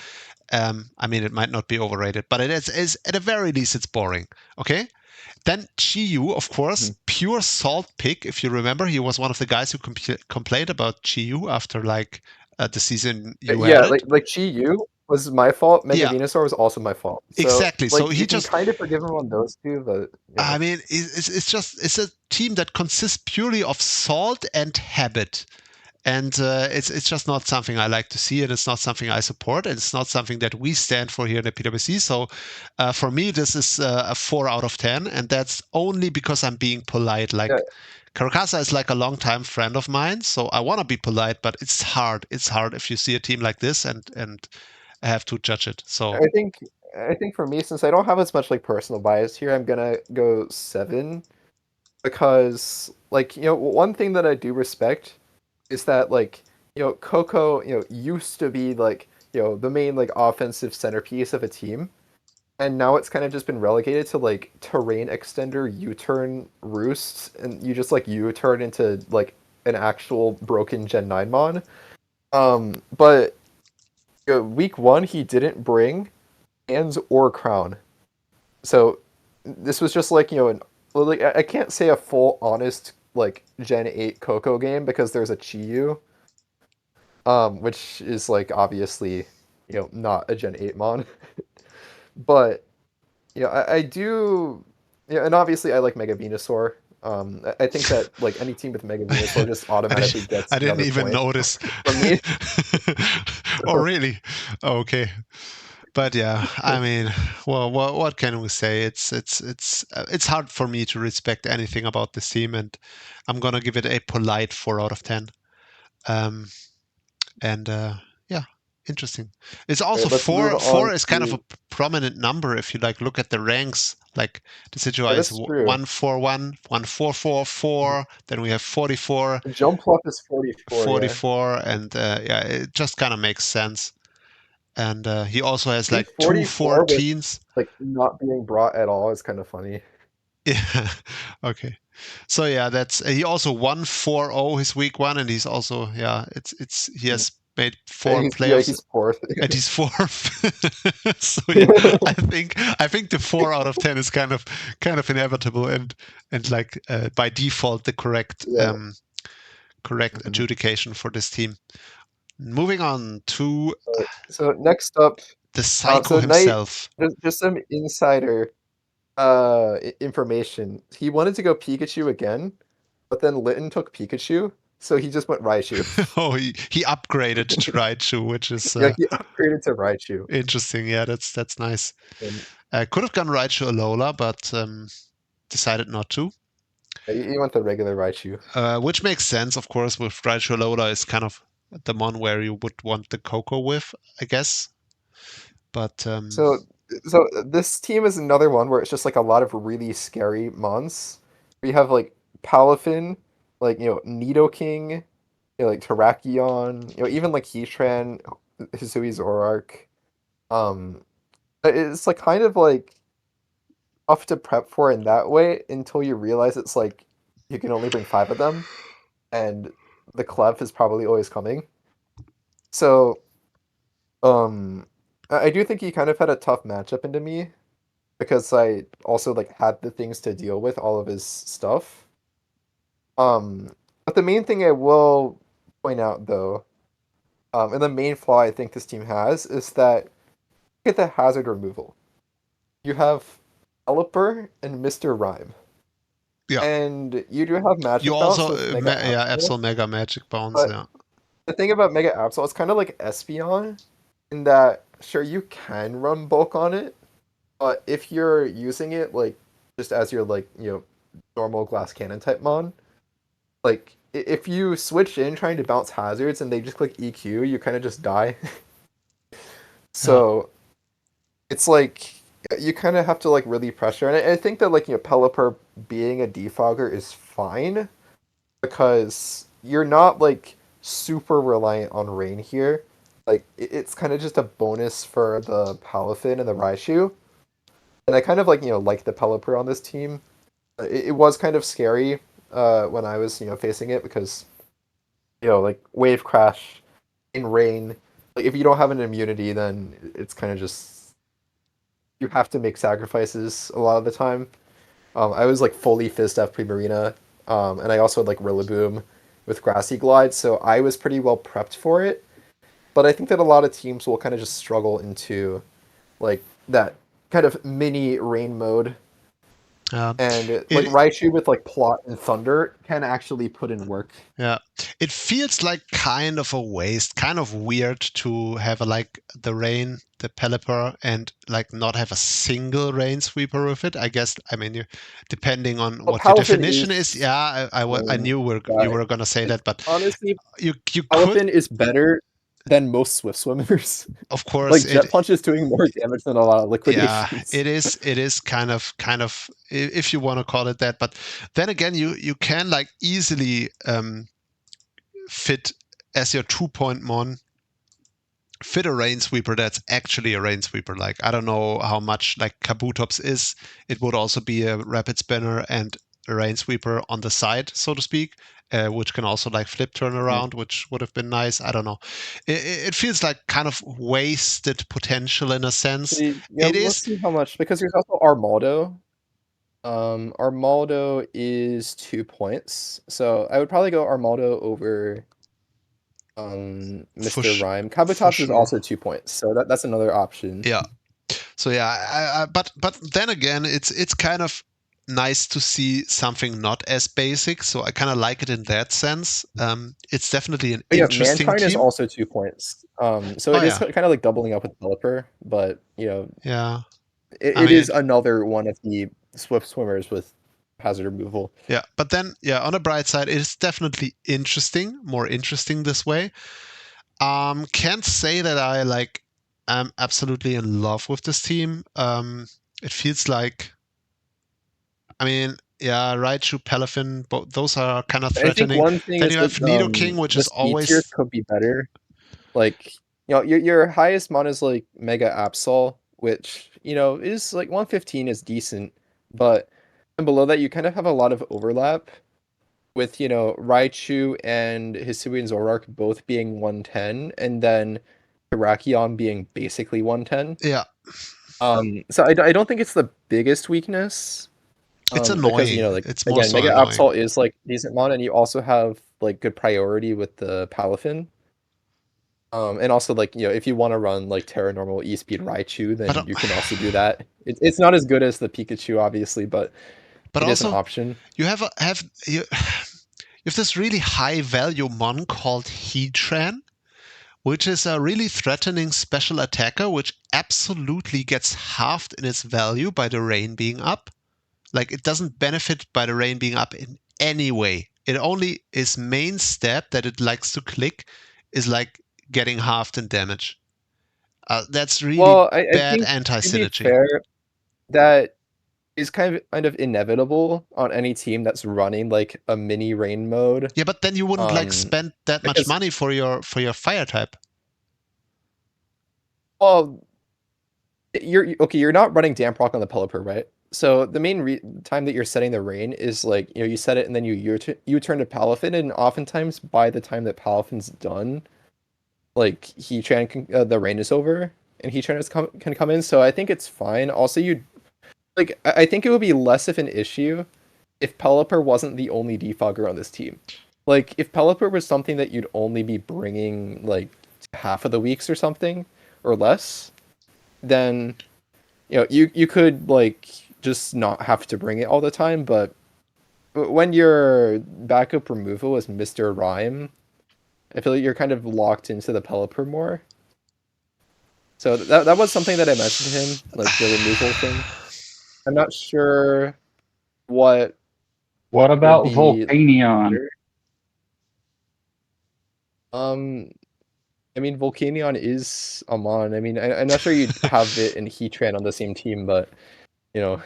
I mean, it might not be overrated, but it is at the very least, it's boring. Okay. Then Qyad, of course, pure salt pick. If you remember, he was one of the guys who complained about Qyad after like the season you had. Yeah, like Qyad was my fault. Mega Venusaur was also my fault. So, exactly. Like, so he you just kind of forgive him on those two, but I mean, it's a team that consists purely of salt and habit. And it's just not something I like to see, and it's not something I support, and it's not something that we stand for here in the PWC. So for me, this is a 4 out of 10, and that's only because I'm being polite. Like Caracasa is like a longtime friend of mine, so I want to be polite, but it's hard. It's hard if you see a team like this and I have to judge it. So I think for me, since I don't have as much like personal bias here, I'm gonna go 7 because like one thing that I do respect is that like Coco used to be like the main like offensive centerpiece of a team, and now it's kind of just been relegated to like terrain extender U-turn roosts, and you just like U-turn into like an actual broken Gen 9 mon. But week 1 he didn't bring Hands or Crown, so this was just like like I can't say a full honest like Gen 8 Coco game because there's a Qyad, which is like obviously not a Gen 8 mon. But I do and obviously I like Mega Venusaur. I think that like any team with Mega Venusaur just automatically gets I didn't even notice from me. Oh really? Oh, okay. But yeah, I mean, well, what can we say? It's hard for me to respect anything about this team, and I'm gonna give it a polite 4 out of 10. Yeah, interesting. It's also four is kind of a prominent number if you like look at the ranks. Like the situation is 141, 144, 4. Then we have 44. Jumpluff is 44. 44, and yeah, it just kind of makes sense. And he also has like 2 14s. Like not being brought at all is kind of funny. Yeah. Okay. So yeah, that's he also won 4-0 his week 1, and he's also he has made 4 playoffs. Yeah, he's 4th. And he's 4th. So yeah, I think the 4 out of 10 is kind of inevitable and like by default the correct correct adjudication for this team. Moving on to So next up, the Psycho so Knight, himself. just some insider information. He wanted to go Pikachu again, but then Litten took Pikachu, so he just went Raichu. Oh, he upgraded to Raichu, which is Yeah, he upgraded to Raichu. interesting. Yeah, that's nice. And Could have gone Raichu Alola, but decided not to. he went the regular Raichu. Which makes sense, of course, with Raichu Alola is kind of the one where you would want the Coco with, I guess. But So this team is another one where it's just like a lot of really scary mons. We have like Palafin, like Nidoking, like Terrakion, even like Heatran, Hisui Zoroark. It's like kind of like tough to prep for in that way until you realize it's like you can only bring 5 of them, and the Clef is probably always coming. So, I do think he kind of had a tough matchup into me because I also like had the things to deal with all of his stuff. But the main thing I will point out though, and the main flaw I think this team has is that look at the hazard removal. You have Pelipper and Mr. Rhyme. Yeah. And you do have Magic you Bounce also with Mega Absol. Absol Mega Magic Bounce, But yeah. the thing about Mega Absol, it's kind of like Espeon in that sure you can run bulk on it, but if you're using it like just as your like normal glass cannon type mon, like if you switch in trying to bounce hazards and they just click EQ, you kind of just die. So it's like you kind of have to like really pressure, and I think that like Pelipper being a defogger is fine because you're not like super reliant on rain here. Like it's kind of just a bonus for the Palafin and the Raichu, and I kind of like like the Pelipper on this team. It was kind of scary when I was facing it because like wave crash in rain. Like if you don't have an immunity, then it's kind of just you have to make sacrifices a lot of the time. I was like fully Fist F Primarina, and I also had like Rillaboom with Grassy Glide, so I was pretty well prepped for it. But I think that a lot of teams will kind of just struggle into like that kind of mini rain mode. And like Raichu with like Plot and Thunder can actually put in work. Yeah, it feels like kind of a waste, kind of weird to have like the rain, the Pelipper, and like not have a single rain sweeper with it. I guess I mean depending on what your definition is. Yeah, I knew you were gonna say that, but honestly, you Palafin is better than most Swift Swimmers. Of course, like Jet Punch is doing more damage than a lot of liquidations. Yeah, it is kind of if you want to call it that. But then again, you can like easily fit as your 2-point mon, fit a rain sweeper that's actually a rain sweeper. Like I don't know how much like Kabutops is. It would also be a rapid spinner and a rain sweeper on the side, so to speak. Which can also like flip turn around, which would have been nice. I don't know. It feels like kind of wasted potential in a sense. Let's see how much, because there's also Armaldo. Armaldo is 2 points, so I would probably go Armaldo over Mr. Rhyme. Kabutops is also 2 points, so that's another option. Yeah. So yeah, but then again, it's kind of nice to see something not as basic, so I kind of like it in that sense. It's definitely an interesting Mantine team. is also 2 points. So it is kind of like doubling up with Pelipper, but yeah, it is another one of the Swift Swimmers with hazard removal. Yeah, but then on the bright side, it is definitely more interesting this way. Can't say that I'm absolutely in love with this team. It feels like, I mean, yeah, Raichu, Palafin, those are kind of threatening. I think one thing then is you have Nidoking, which is always could be better. Like your highest mon is like Mega Absol, which is like 115 is decent, but below that you kind of have a lot of overlap with Raichu and Hisui and Zoroark both being 110, and then Terrakion being basically 110. Yeah. So I don't think it's the biggest weakness, It's Because, annoying. like, It's more again, so Mega annoying. Absol is like decent mon, and you also have like good priority with the Palafin. And also, like, if you want to run like Terra Normal E-Speed Raichu, then you can also do that. It's not as good as the Pikachu, obviously, but it is an also, option. you have this really high value mon called Heatran, which is a really threatening special attacker, which absolutely gets halved in its value by the rain being up. Like, it doesn't benefit by the rain being up in any way. It only its main step that it likes to click is like getting halved in damage. That's really I bad think, to be anti-synergy. fair, that is kind of inevitable on any team that's running like a mini rain mode. Yeah, but then you wouldn't like spend that much because- money for your fire type. Well, you're not running Damprock on the Pelipper, right? So the main time that you're setting the rain is like, you set it and then you turn to Palafin, and oftentimes by the time that Palafin's done, like Heatran the rain is over and Heatran can come in. So I think it's fine. Also, I think it would be less of an issue if Pelipper wasn't the only defogger on this team. Like, if Pelipper was something that you'd only be bringing like half of the weeks or something or less, then you could like just not have to bring it all the time. But when your backup removal is Mr. Rhyme, I feel like you're kind of locked into the Pelipper more. So that was something that I mentioned to him, like the removal thing. I'm not sure what about would be Volcanion? better. I mean, Volcanion is a mon. I mean, I'm not sure you'd have it and Heatran on the same team, but Yeah,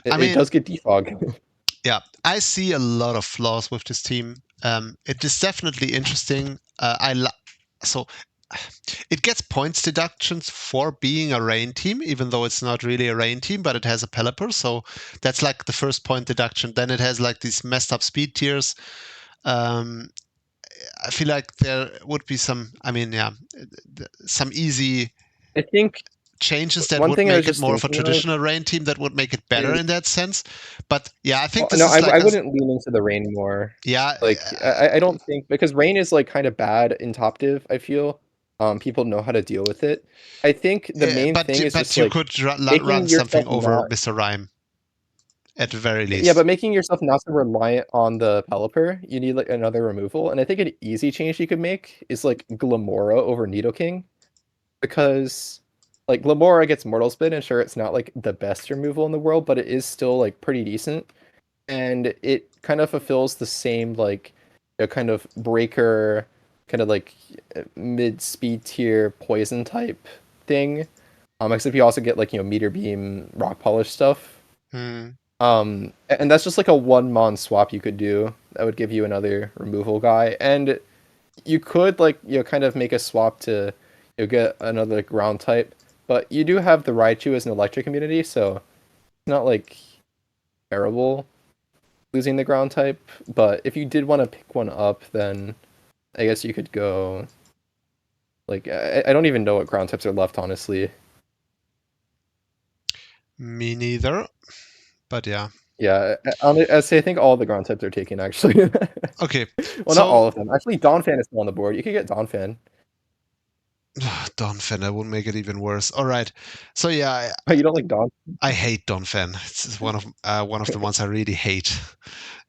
it does get defog. Yeah, I see a lot of flaws with this team. It is definitely interesting. So it gets points deductions for being a rain team, even though it's not really a rain team, but it has a Pelipper. So that's like the first point deduction. Then it has like these messed up speed tiers. I feel like there would be some, some easy I think changes that one would thing I was make it just more of a thinking of traditional rain team that would make it better in that sense. But yeah, I think this no, is like I wouldn't lean into the rain more. yeah, Like, I don't think, because rain is like kind of bad in top div, I feel. People know how to deal with it. I think the main thing is just you like could making run something yourself over not, Mr. Rhyme at the very least. yeah, but making yourself not so reliant on the Pelipper, you need like another removal. And I think an easy change you could make is like Glamora over Nidoking, because like Glamora gets Mortal Spin, and sure, it's not like the best removal in the world, but it is still like pretty decent, and it kind of fulfills the same like kind of breaker, kind of like mid speed tier poison type thing. Except you also get like meter beam, rock polish stuff. And that's just like a one mon swap you could do that would give you another removal guy, and you could like kind of make a swap to get another ground type, but you do have the Raichu as an electric immunity, so it's not like terrible losing the ground type. But if you did want to pick one up, then I guess you could go like I don't even know what ground types are left, honestly. Me neither, but yeah. Yeah, I think all the ground types are taken, actually. Okay. Well, not all of them. Actually, Donphan is still on the board. You could get Donphan. Donphan, that would make it even worse. All right. So yeah, You don't like Don? I hate Donphan. It's one of the ones I really hate.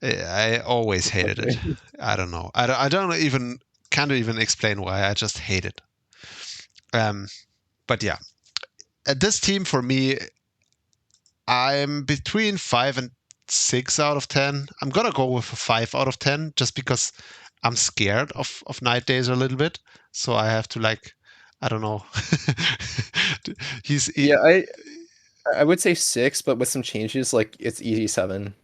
I always hated it. I don't know. I don't even can't even explain why. I just hate it. But yeah, this team for me, I'm between 5 and 6 out of 10. I'm gonna go with a 5 out of 10 just because I'm scared of Night Days a little bit. So I have to like, I don't know. Yeah, I would say 6, but with some changes, like it's easy 7.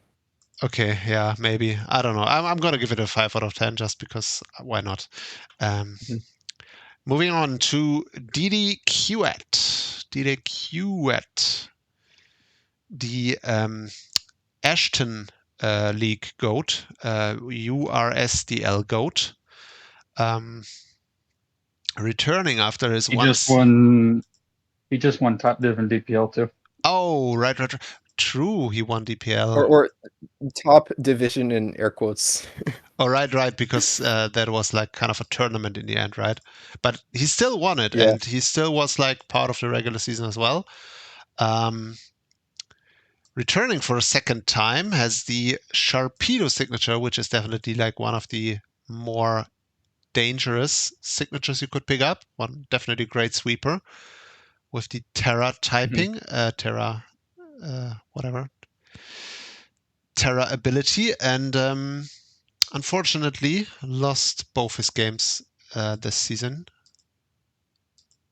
Okay, yeah, maybe. I don't know. I'm gonna give it a 5 out of 10 just because why not? Moving on to Qyad. Qyad. The Ashton League GOAT, URSDL GOAT, returning after his He just won top div in DPL too. Oh, right. true. He won DPL. Or top division in air quotes. Oh, right, because that was like kind of a tournament in the end, right? But he still won it, Yeah. and he still was like part of the regular season as well. Returning for a second time has the Sharpedo signature, which is definitely like one of the more dangerous signatures you could pick up. One definitely great sweeper with the Terra typing, Terra ability, and unfortunately lost both his games this season.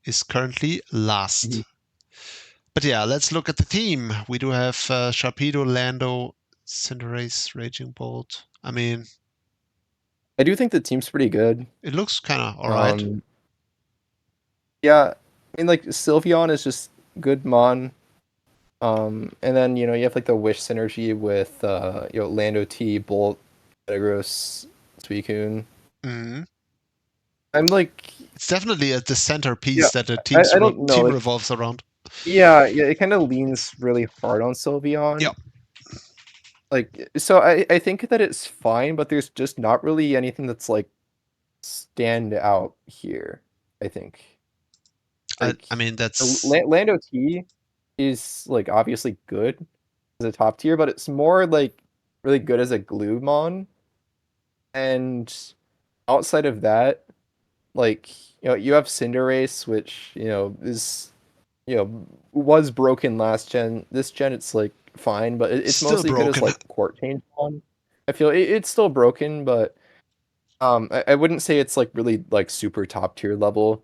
Is currently last. But yeah, let's look at the team. We do have Sharpedo, Lando, Cinderace, Raging Bolt. I mean, I do think the team's pretty good. it looks kind of alright. Yeah, I mean, like Sylveon is just good mon. And then you have like the Wish synergy with Lando T, Bolt, Metagross, Suicune. I'm like, it's definitely the centerpiece that the team revolves around. Yeah, it kind of leans really hard on Sylveon. Yeah. Like, so I think that it's fine, but there's just not really anything that's like stand out here, I think. Like, I mean, that's Lando T is like obviously good as a top tier, but it's more like really good as a Gluemon. And outside of that, like, you have Cinderace, which, is, was broken last gen. This gen, it's like fine, but it's still mostly broken. good as like court change on. I feel it's still broken, but I wouldn't say it's like really like super top tier level.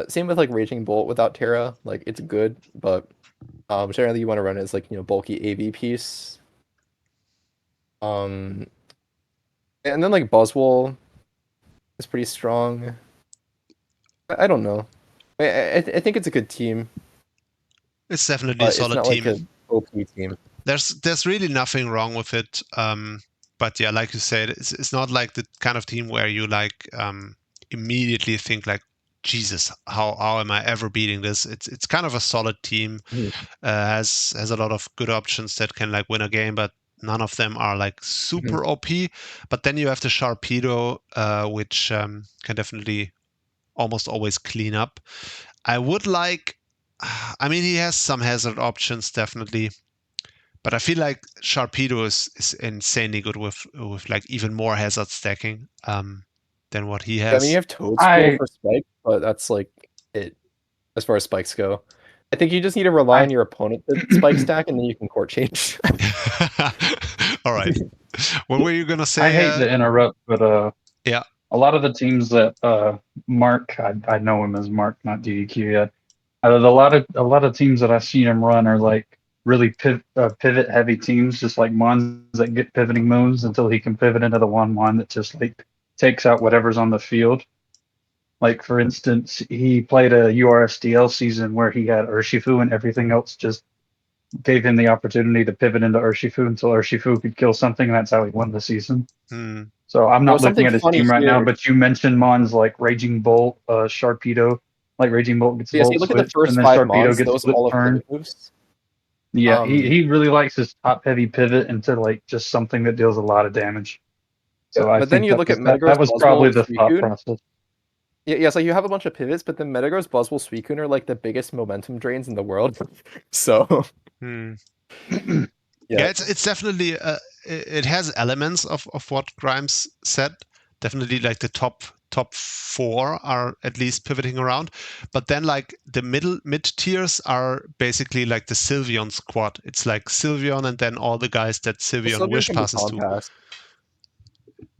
Same with like Raging Bolt without Terra. Like, it's good, but generally you want to run it as like bulky AV piece. And then like Buzzwole is pretty strong. I don't know. I think it's a good team. It's definitely a solid team. It's not like an OP team. There's really nothing wrong with it. But yeah, like you said, it's not like the kind of team where you like immediately think like, Jesus, how am I ever beating this? It's kind of a solid team. Has a lot of good options that can like win a game, but none of them are like super OP. But then you have the Sharpedo, which can definitely almost always clean up. I would like, I mean, he has some hazard options definitely, but I feel like Sharpedo is insanely good with like even more hazard stacking than what he has. I mean, you have Toadstool for Spike, but that's like it as far as spikes go. I think you just need to rely on your opponent to spike stack, and then you can court change. All right. What were you gonna say? I hate to interrupt, but yeah, a lot of the teams that Mark, I know him as Mark, not DDQ yet. A lot of teams that I've seen him run are like really pivot heavy teams, just like Mons that get pivoting moves until he can pivot into the one Mon that just like takes out whatever's on the field. Like, for instance, he played a URSDL season where he had Urshifu and everything else just gave him the opportunity to pivot into Urshifu until Urshifu could kill something, and that's how he won the season. So I'm not looking at his team right now, but you mentioned Mons like Raging Bolt, Sharpedo, like Raging Bolt gets Bolt you look at the switched, first and then 5 Sharpedo Mons, gets those split all turn. moves. Yeah, he really likes his top heavy pivot into like just something that deals a lot of damage. So I but then think you look at that was Metagross, probably the Buzzwole, thought Suicune. process. Yeah, so you have a bunch of pivots, but then Metagross, Buzzwole, Suicune are like the biggest momentum drains in the world. So yeah, it's definitely it has elements of what Grimes said. Definitely like the top 4 are at least pivoting around, but then like the mid tiers are basically like the Sylveon squad. It's like Sylveon and then all the guys that Sylveon wish passes to.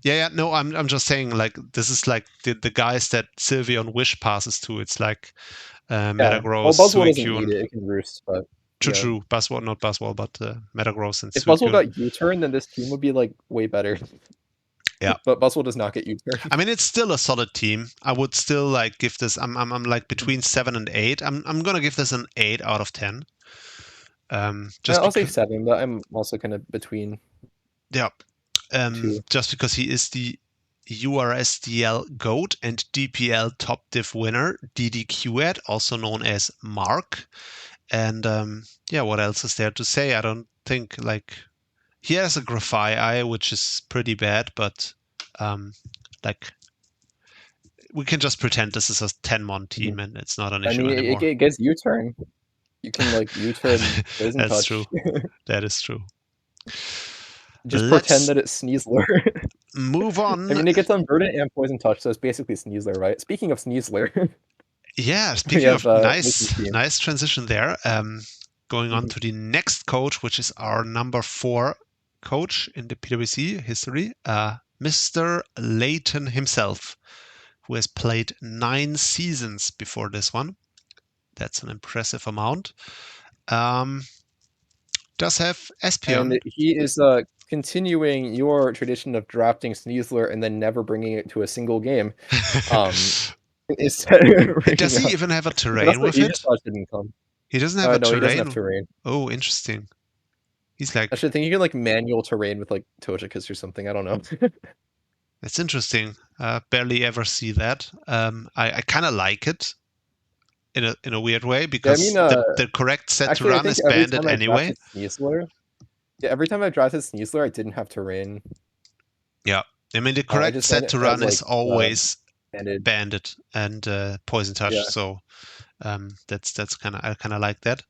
Yeah, no, I'm just saying like this is like the guys that Sylveon wish passes to. It's like Metagross, Buzzwole doesn't Suicune. need it can roost, but True. Buzzwole, not Buzzwole, but Metagross and if Suicune. Buzzwole got U-turn, then this team would be like way better. Yeah, but Buzzwole does not get U-turn. I mean, it's still a solid team. I would still like give this. I'm like between 7 and 8. I'm gonna give this an 8 out of 10. I'll say 7, but I'm also kind of between. Yeah, just because he is the URSDL GOAT and DPL Top Div winner, Qyad, also known as Mark. And yeah, what else is there to say? I don't think like he has a Graphite Eye, which is pretty bad, but like we can just pretend this is a 10-mon team and it's not an I issue mean, anymore. it gets U-turn. You can like U-turn Poison That's Touch. true. That is true. Just Let's pretend that it's Sneasler. move on. I mean, it gets on Verdant and Poison Touch, so it's basically Sneasler, right? Speaking of Sneasler, Yeah, speaking have, of Mickey's team. nice transition there. Going on to the next coach, which is our number 4 coach in the PWC history, Mr. Layton himself, who has played 9 seasons before this one. That's an impressive amount. Does have Espion. And he is continuing your tradition of drafting Sneasler and then never bringing it to a single game. Does he even have a terrain with it? Didn't come. He doesn't have a no, terrain? he doesn't have terrain. Oh, interesting. He's like... I should think you can like manual terrain with like Togekiss or something. I don't know. That's interesting. Barely ever see that. I kind of like it in a weird way because the correct set to run is banded anyway. Yeah, every time I drafted Sneasler, I didn't have terrain. Yeah, I mean the correct set to run is always banded and Poison Touch. Yeah. So that's kind of I kind of like that.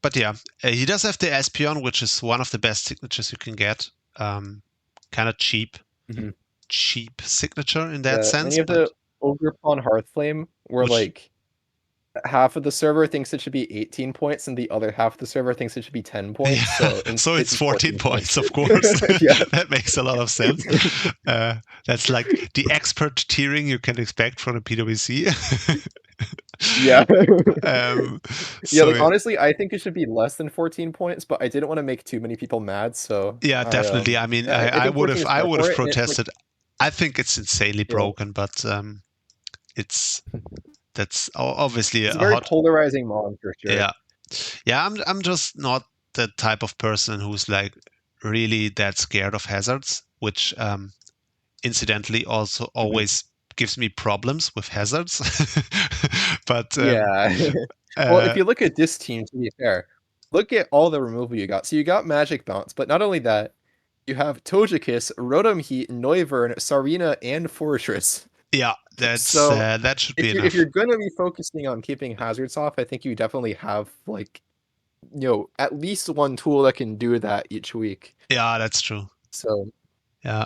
But yeah, he does have the Espion, which is one of the best signatures you can get. Kind of cheap signature in that sense. Many of the Ogrepon Hearthflame where like half of the server thinks it should be 18 points and the other half of the server thinks it should be 10 points. Yeah. So it's 14 points, of course. Yeah. That makes a lot of sense. That's like the expert tiering you can expect from a PWC. Yeah. Honestly, I think it should be less than 14 points, but I didn't want to make too many people mad, so yeah, definitely. I mean, I would have protested. I think it's insanely broken, but that's obviously it's a very polarizing mon for sure. Yeah. I'm just not the type of person who's like really that scared of hazards, which incidentally also always gives me problems with hazards. But well, if you look at this team, to be fair, look at all the removal you got. So you got Magic Bounce, but not only that, you have Togekiss, Rotom Heat, Noivern, Sarina, and Fortress. Yeah, that should be enough. If you're going to be focusing on keeping hazards off, I think you definitely have like, at least one tool that can do that each week. Yeah, that's true. So yeah.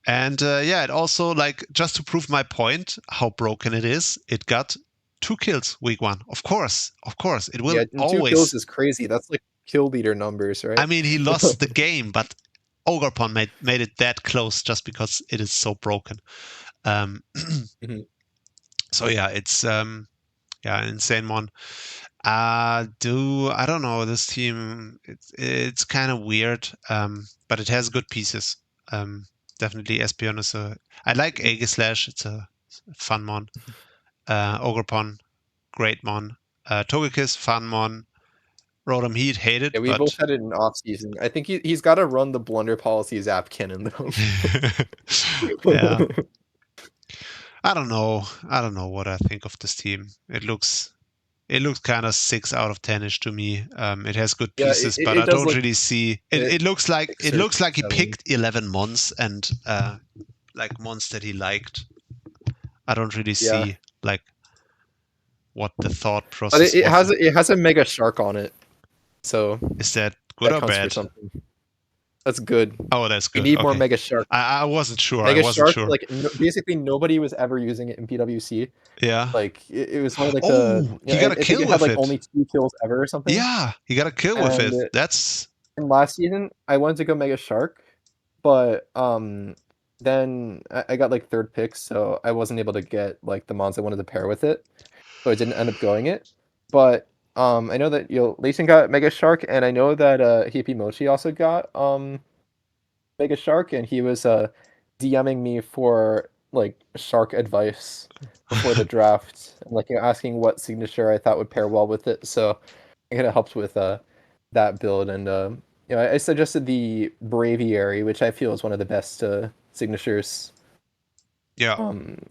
And it also, like, just to prove my point, how broken it is, it got 2 kills week 1. Of course, it will always. 2 kills is crazy. That's like kill leader numbers, right? I mean, he lost the game, but Ogrepon made it that close just because it is so broken. So yeah, it's an insane one. I don't know, this team. It's kind of weird, but it has good pieces. Definitely Espion is I like Aegislash, it's a fun mon. Ogrepon, great mon. Togekiss, fun mon. Rotom Heat, hate it. Yeah, we both had it in off season. I think he's got to run the blunder policy Zap Cannon though. Yeah. I don't know what I think of this team. It looks kind of 6 out of 10ish to me. It has good pieces, but I don't really see. It looks like he picked 11 mons and like mons that he liked. I don't really see like what the thought process. But it has a Mega Shark on it. So is that good or bad? That's good. Oh, that's good. We need more Mega Shark. I wasn't sure. Mega Shark, like basically nobody was ever using it in PWC. Yeah. Like it was one of like he got a kill with it. Only 2 kills ever or something. Yeah, he got a kill with it. That's. And last season, I wanted to go Mega Shark, but then I got like 3rd pick, so I wasn't able to get like the mons I wanted to pair with it, so I didn't end up going it. But I know that Layton got Mega Shark, and I know that Hippie Mochi also got Mega Shark, and he was DMing me for like shark advice before the draft, and like asking what signature I thought would pair well with it. So it kind of helped with that build, and I suggested the Braviary, which I feel is one of the best signatures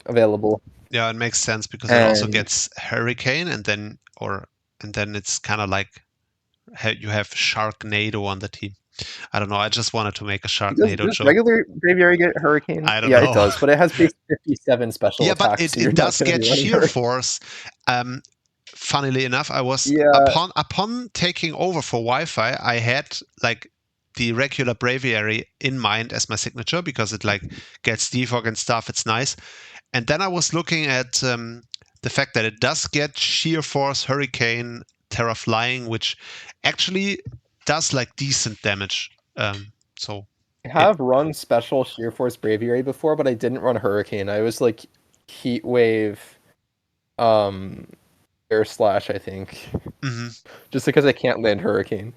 available. Yeah, it makes sense because it also And gets Hurricane, and then it's kind of like you have Sharknado on the team. I don't know. I just wanted to make a Sharknado does joke. regular Braviary get Hurricane? I don't Yeah, know. it does, but it has base 57 special Yeah, but attacks, so it you're not does going to get be running sheer Hurricane. force. Funnily enough, I was Yeah. upon taking over for Wi-Fi, I had like the regular Braviary in mind as my signature because it like gets defog and stuff. It's nice. And then I was looking at the fact that it does get sheer force, Hurricane, Terra Flying, which actually does like decent damage. So I have run special Sheer Force Braviary before, but I didn't run Hurricane. I was like Heat Wave, Air Slash, I think, just because I can't land Hurricane.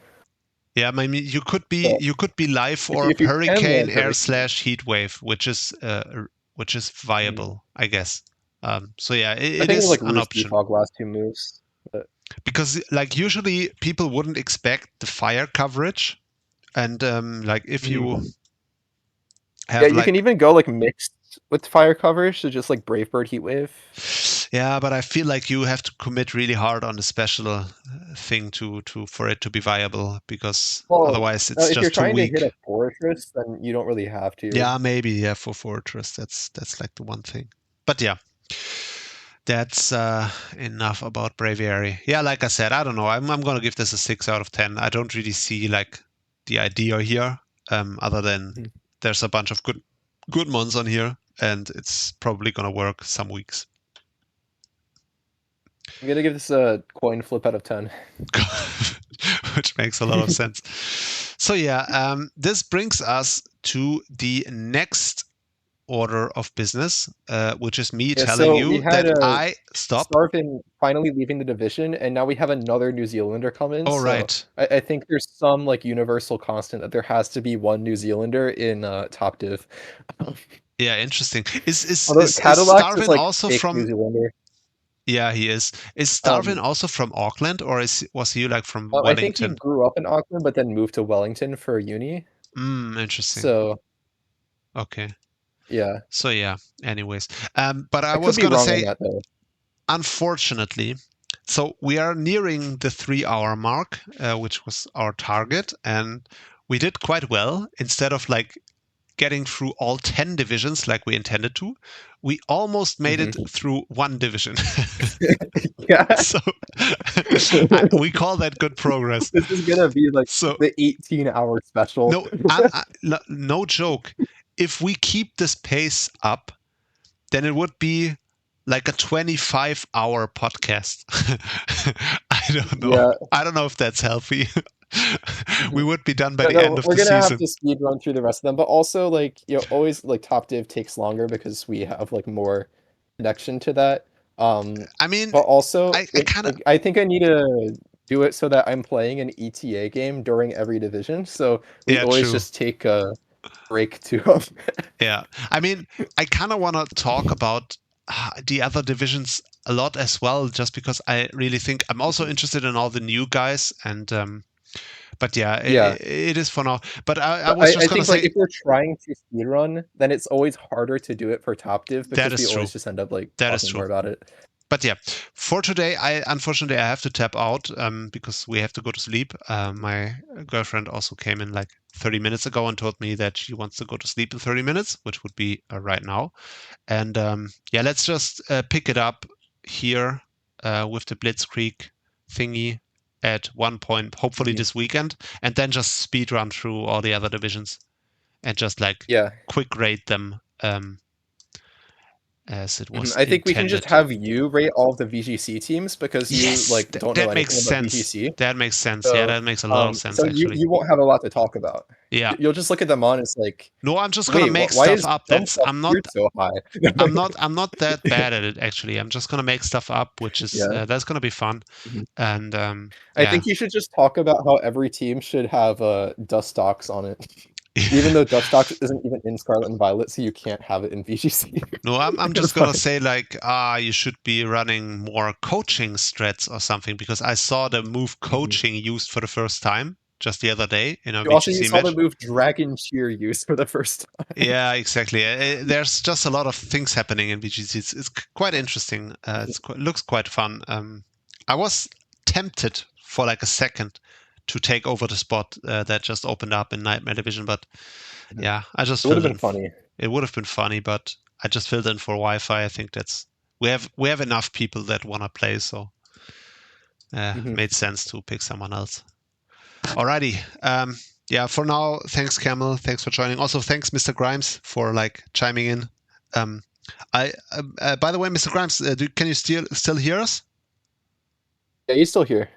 Yeah, I mean you could be live or if you can Hurricane, land Air Hurricane. Slash, Heat Wave, which is viable, I guess. So yeah, I it think is it's like an Roost option. Defog last 2 moves. But Because like usually people wouldn't expect the fire coverage, and like if you have you can even go like mixed with fire coverage, so just like Brave Bird Heat Wave. Yeah, but I feel like you have to commit really hard on the special thing for it to be viable, because otherwise it's if you're just too trying weak. to hit a Fortress, then you don't really have to. Yeah, maybe for Fortress that's like the one thing. But yeah, that's enough about Braviary. Yeah, like I said, I don't know. I'm gonna give this a 6 out of 10. I don't really see like the idea here, other than there's a bunch of good mons on here, and it's probably gonna work some weeks. I'm gonna give this a coin flip out of 10. Which makes a lot of sense. So yeah, this brings us to the next order of business, which is me telling you that I stop. Starvin finally leaving the division, and now we have another New Zealander come in. Oh, so right. I think there's some like universal constant that there has to be one New Zealander in top div. Yeah, interesting. Is Cadillac Starvin is like also fake from? New Zealander? Yeah, he is. Is Starvin also from Auckland, or was he like from I think he Wellington? grew up in Auckland, but then moved to Wellington for uni. Interesting. So okay. Yeah. So yeah. Anyways, but I could was be gonna wrong say, on that, though. Unfortunately, so we are nearing the 3-hour mark, which was our target, and we did quite well. Instead of like getting through all 10 divisions like we intended to, we almost made it through 1 division. Yeah. So we call that good progress. This is gonna be like the 18-hour special. No, no joke. If we keep this pace up, then it would be like a 25-hour podcast. I don't know. Yeah. I don't know if that's healthy. We would be done by the end of the season. We're gonna have to speed run through the rest of them, but also like always like top div takes longer because we have like more connection to that. I mean, but also I I think I need to do it so that I'm playing an ETA game during every division, so we always just take a break to Yeah, I mean, I kind of want to talk about the other divisions a lot as well, just because I really think I'm also interested in all the new guys, and but yeah, it is for now. But I was just gonna say, like if we're trying to speedrun, then it's always harder to do it for top div because we always just end up like talking more about it. But yeah, for today, unfortunately I have to tap out because we have to go to sleep. My girlfriend also came in like 30 minutes ago and told me that she wants to go to sleep in 30 minutes, which would be right now. And yeah, let's just pick it up here with the Blitzkrieg thingy at one point, hopefully this weekend, and then just speed run through all the other divisions and just like quick rate them. As it was I think we can just have you rate all of the VGC teams because you like don't know anything about VGC. That makes sense. So, yeah, that makes a lot of sense. So actually, you won't have a lot to talk about. Yeah, you'll just look at them on as like. No, I'm just gonna make stuff up. I'm not so high. I'm not that bad at it actually. I'm just gonna make stuff up, which is that's gonna be fun. And I think you should just talk about how every team should have Dustox on it. Even though Dustox isn't even in Scarlet and Violet, so you can't have it in VGC. No, I'm just gonna say like, you should be running more coaching strats or something, because I saw the move coaching used for the first time just the other day in a You also VGC saw match. the move Dragon Cheer use for the first time. Yeah, exactly. There's just a lot of things happening in VGC. It's quite interesting. Looks quite fun. I was tempted for like a second to take over the spot that just opened up in Nightmare Division, but yeah, I just It would have filled been funny. It would have been funny, but I just filled in for Wi-Fi. I think we have enough people that want to play, so made sense to pick someone else. Alrighty. Yeah, for now, thanks Camel, thanks for joining. Also, thanks Mr. Grimes for like chiming in. By the way, Mr. Grimes, can you still hear us? Yeah, he's still here.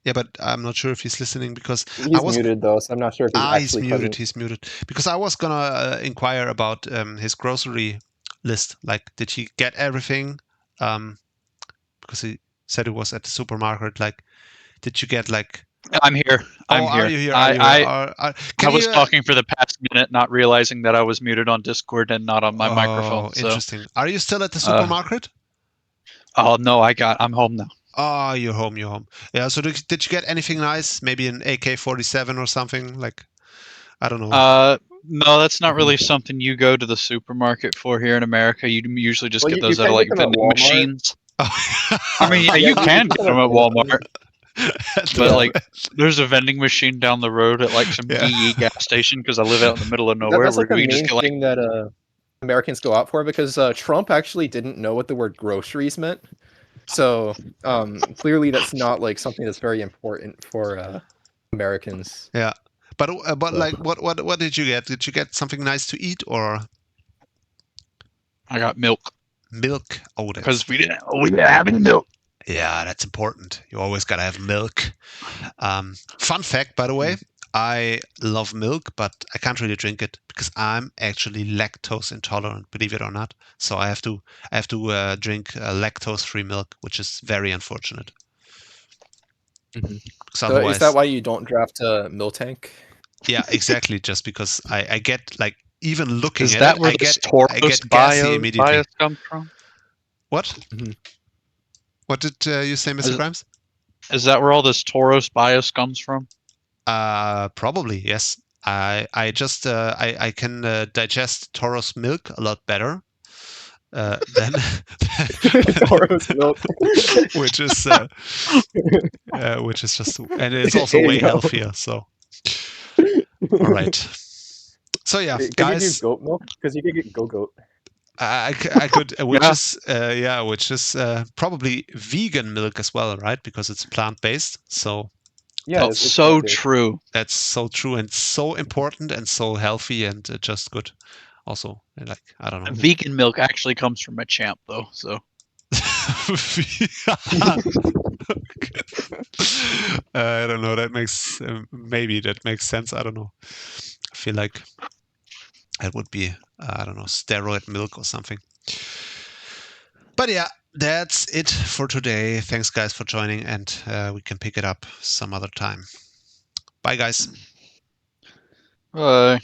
Yeah, but I'm not sure if he's listening because He's muted though, so I'm not sure if he's actually he's muted. present. He's muted because I was gonna inquire about his grocery list. Like, did he get everything? Because he said it was at the supermarket. Like, did you get like? I'm here. I'm here. Are you here? I was talking for the past minute, not realizing that I was muted on Discord and not on my microphone. So. Interesting. Are you still at the supermarket? Oh no, I'm home now. Oh, you're home. Yeah. So did you get anything nice? Maybe an AK-47 or something? Like, I don't know. No, that's not really something you go to the supermarket for here in America. You usually just get those you at can like get them at vending Walmart. machines. Oh. I mean, yeah, you can get them at Walmart. But like, there's a vending machine down the road at like some DE gas station because I live out in the middle of nowhere. That's like the where you main just get, like, thing that Americans go out for because Trump actually didn't know what the word groceries meant. So clearly that's not like something that's very important for Americans. Yeah, but like, what did you get? Did you get something nice to eat or? I got milk. Milk. Oh, because we didn't have any milk. Yeah, that's important. You always gotta have milk. Fun fact, by the way, I love milk, but I can't really drink it because I'm actually lactose intolerant, believe it or not. So I have to drink lactose-free milk, which is very unfortunate. So is that why you don't draft a Miltank? Yeah, exactly. Just because I get like even looking is at that it, where I get gassy bias immediately. Comes from? What? What did you say, Mr. Grimes? Is that where all this Tauros bias comes from? Probably, yes. I just I can digest Tauros milk a lot better than Tauros milk, which is just, and it's also way healthier. So, all right. So yeah, guys. Can you do goat milk? Because you could get goat. I could, which is probably vegan milk as well, right? Because it's plant-based. So yeah, it's so true. That's so true and so important and so healthy and just good. Also, like, I don't know. Vegan milk actually comes from a champ, though. So I don't know. That makes maybe that makes sense. I don't know. I feel like it would be, I don't know, steroid milk or something. But yeah, that's it for today. Thanks, guys, for joining, and we can pick it up some other time. Bye, guys. Bye.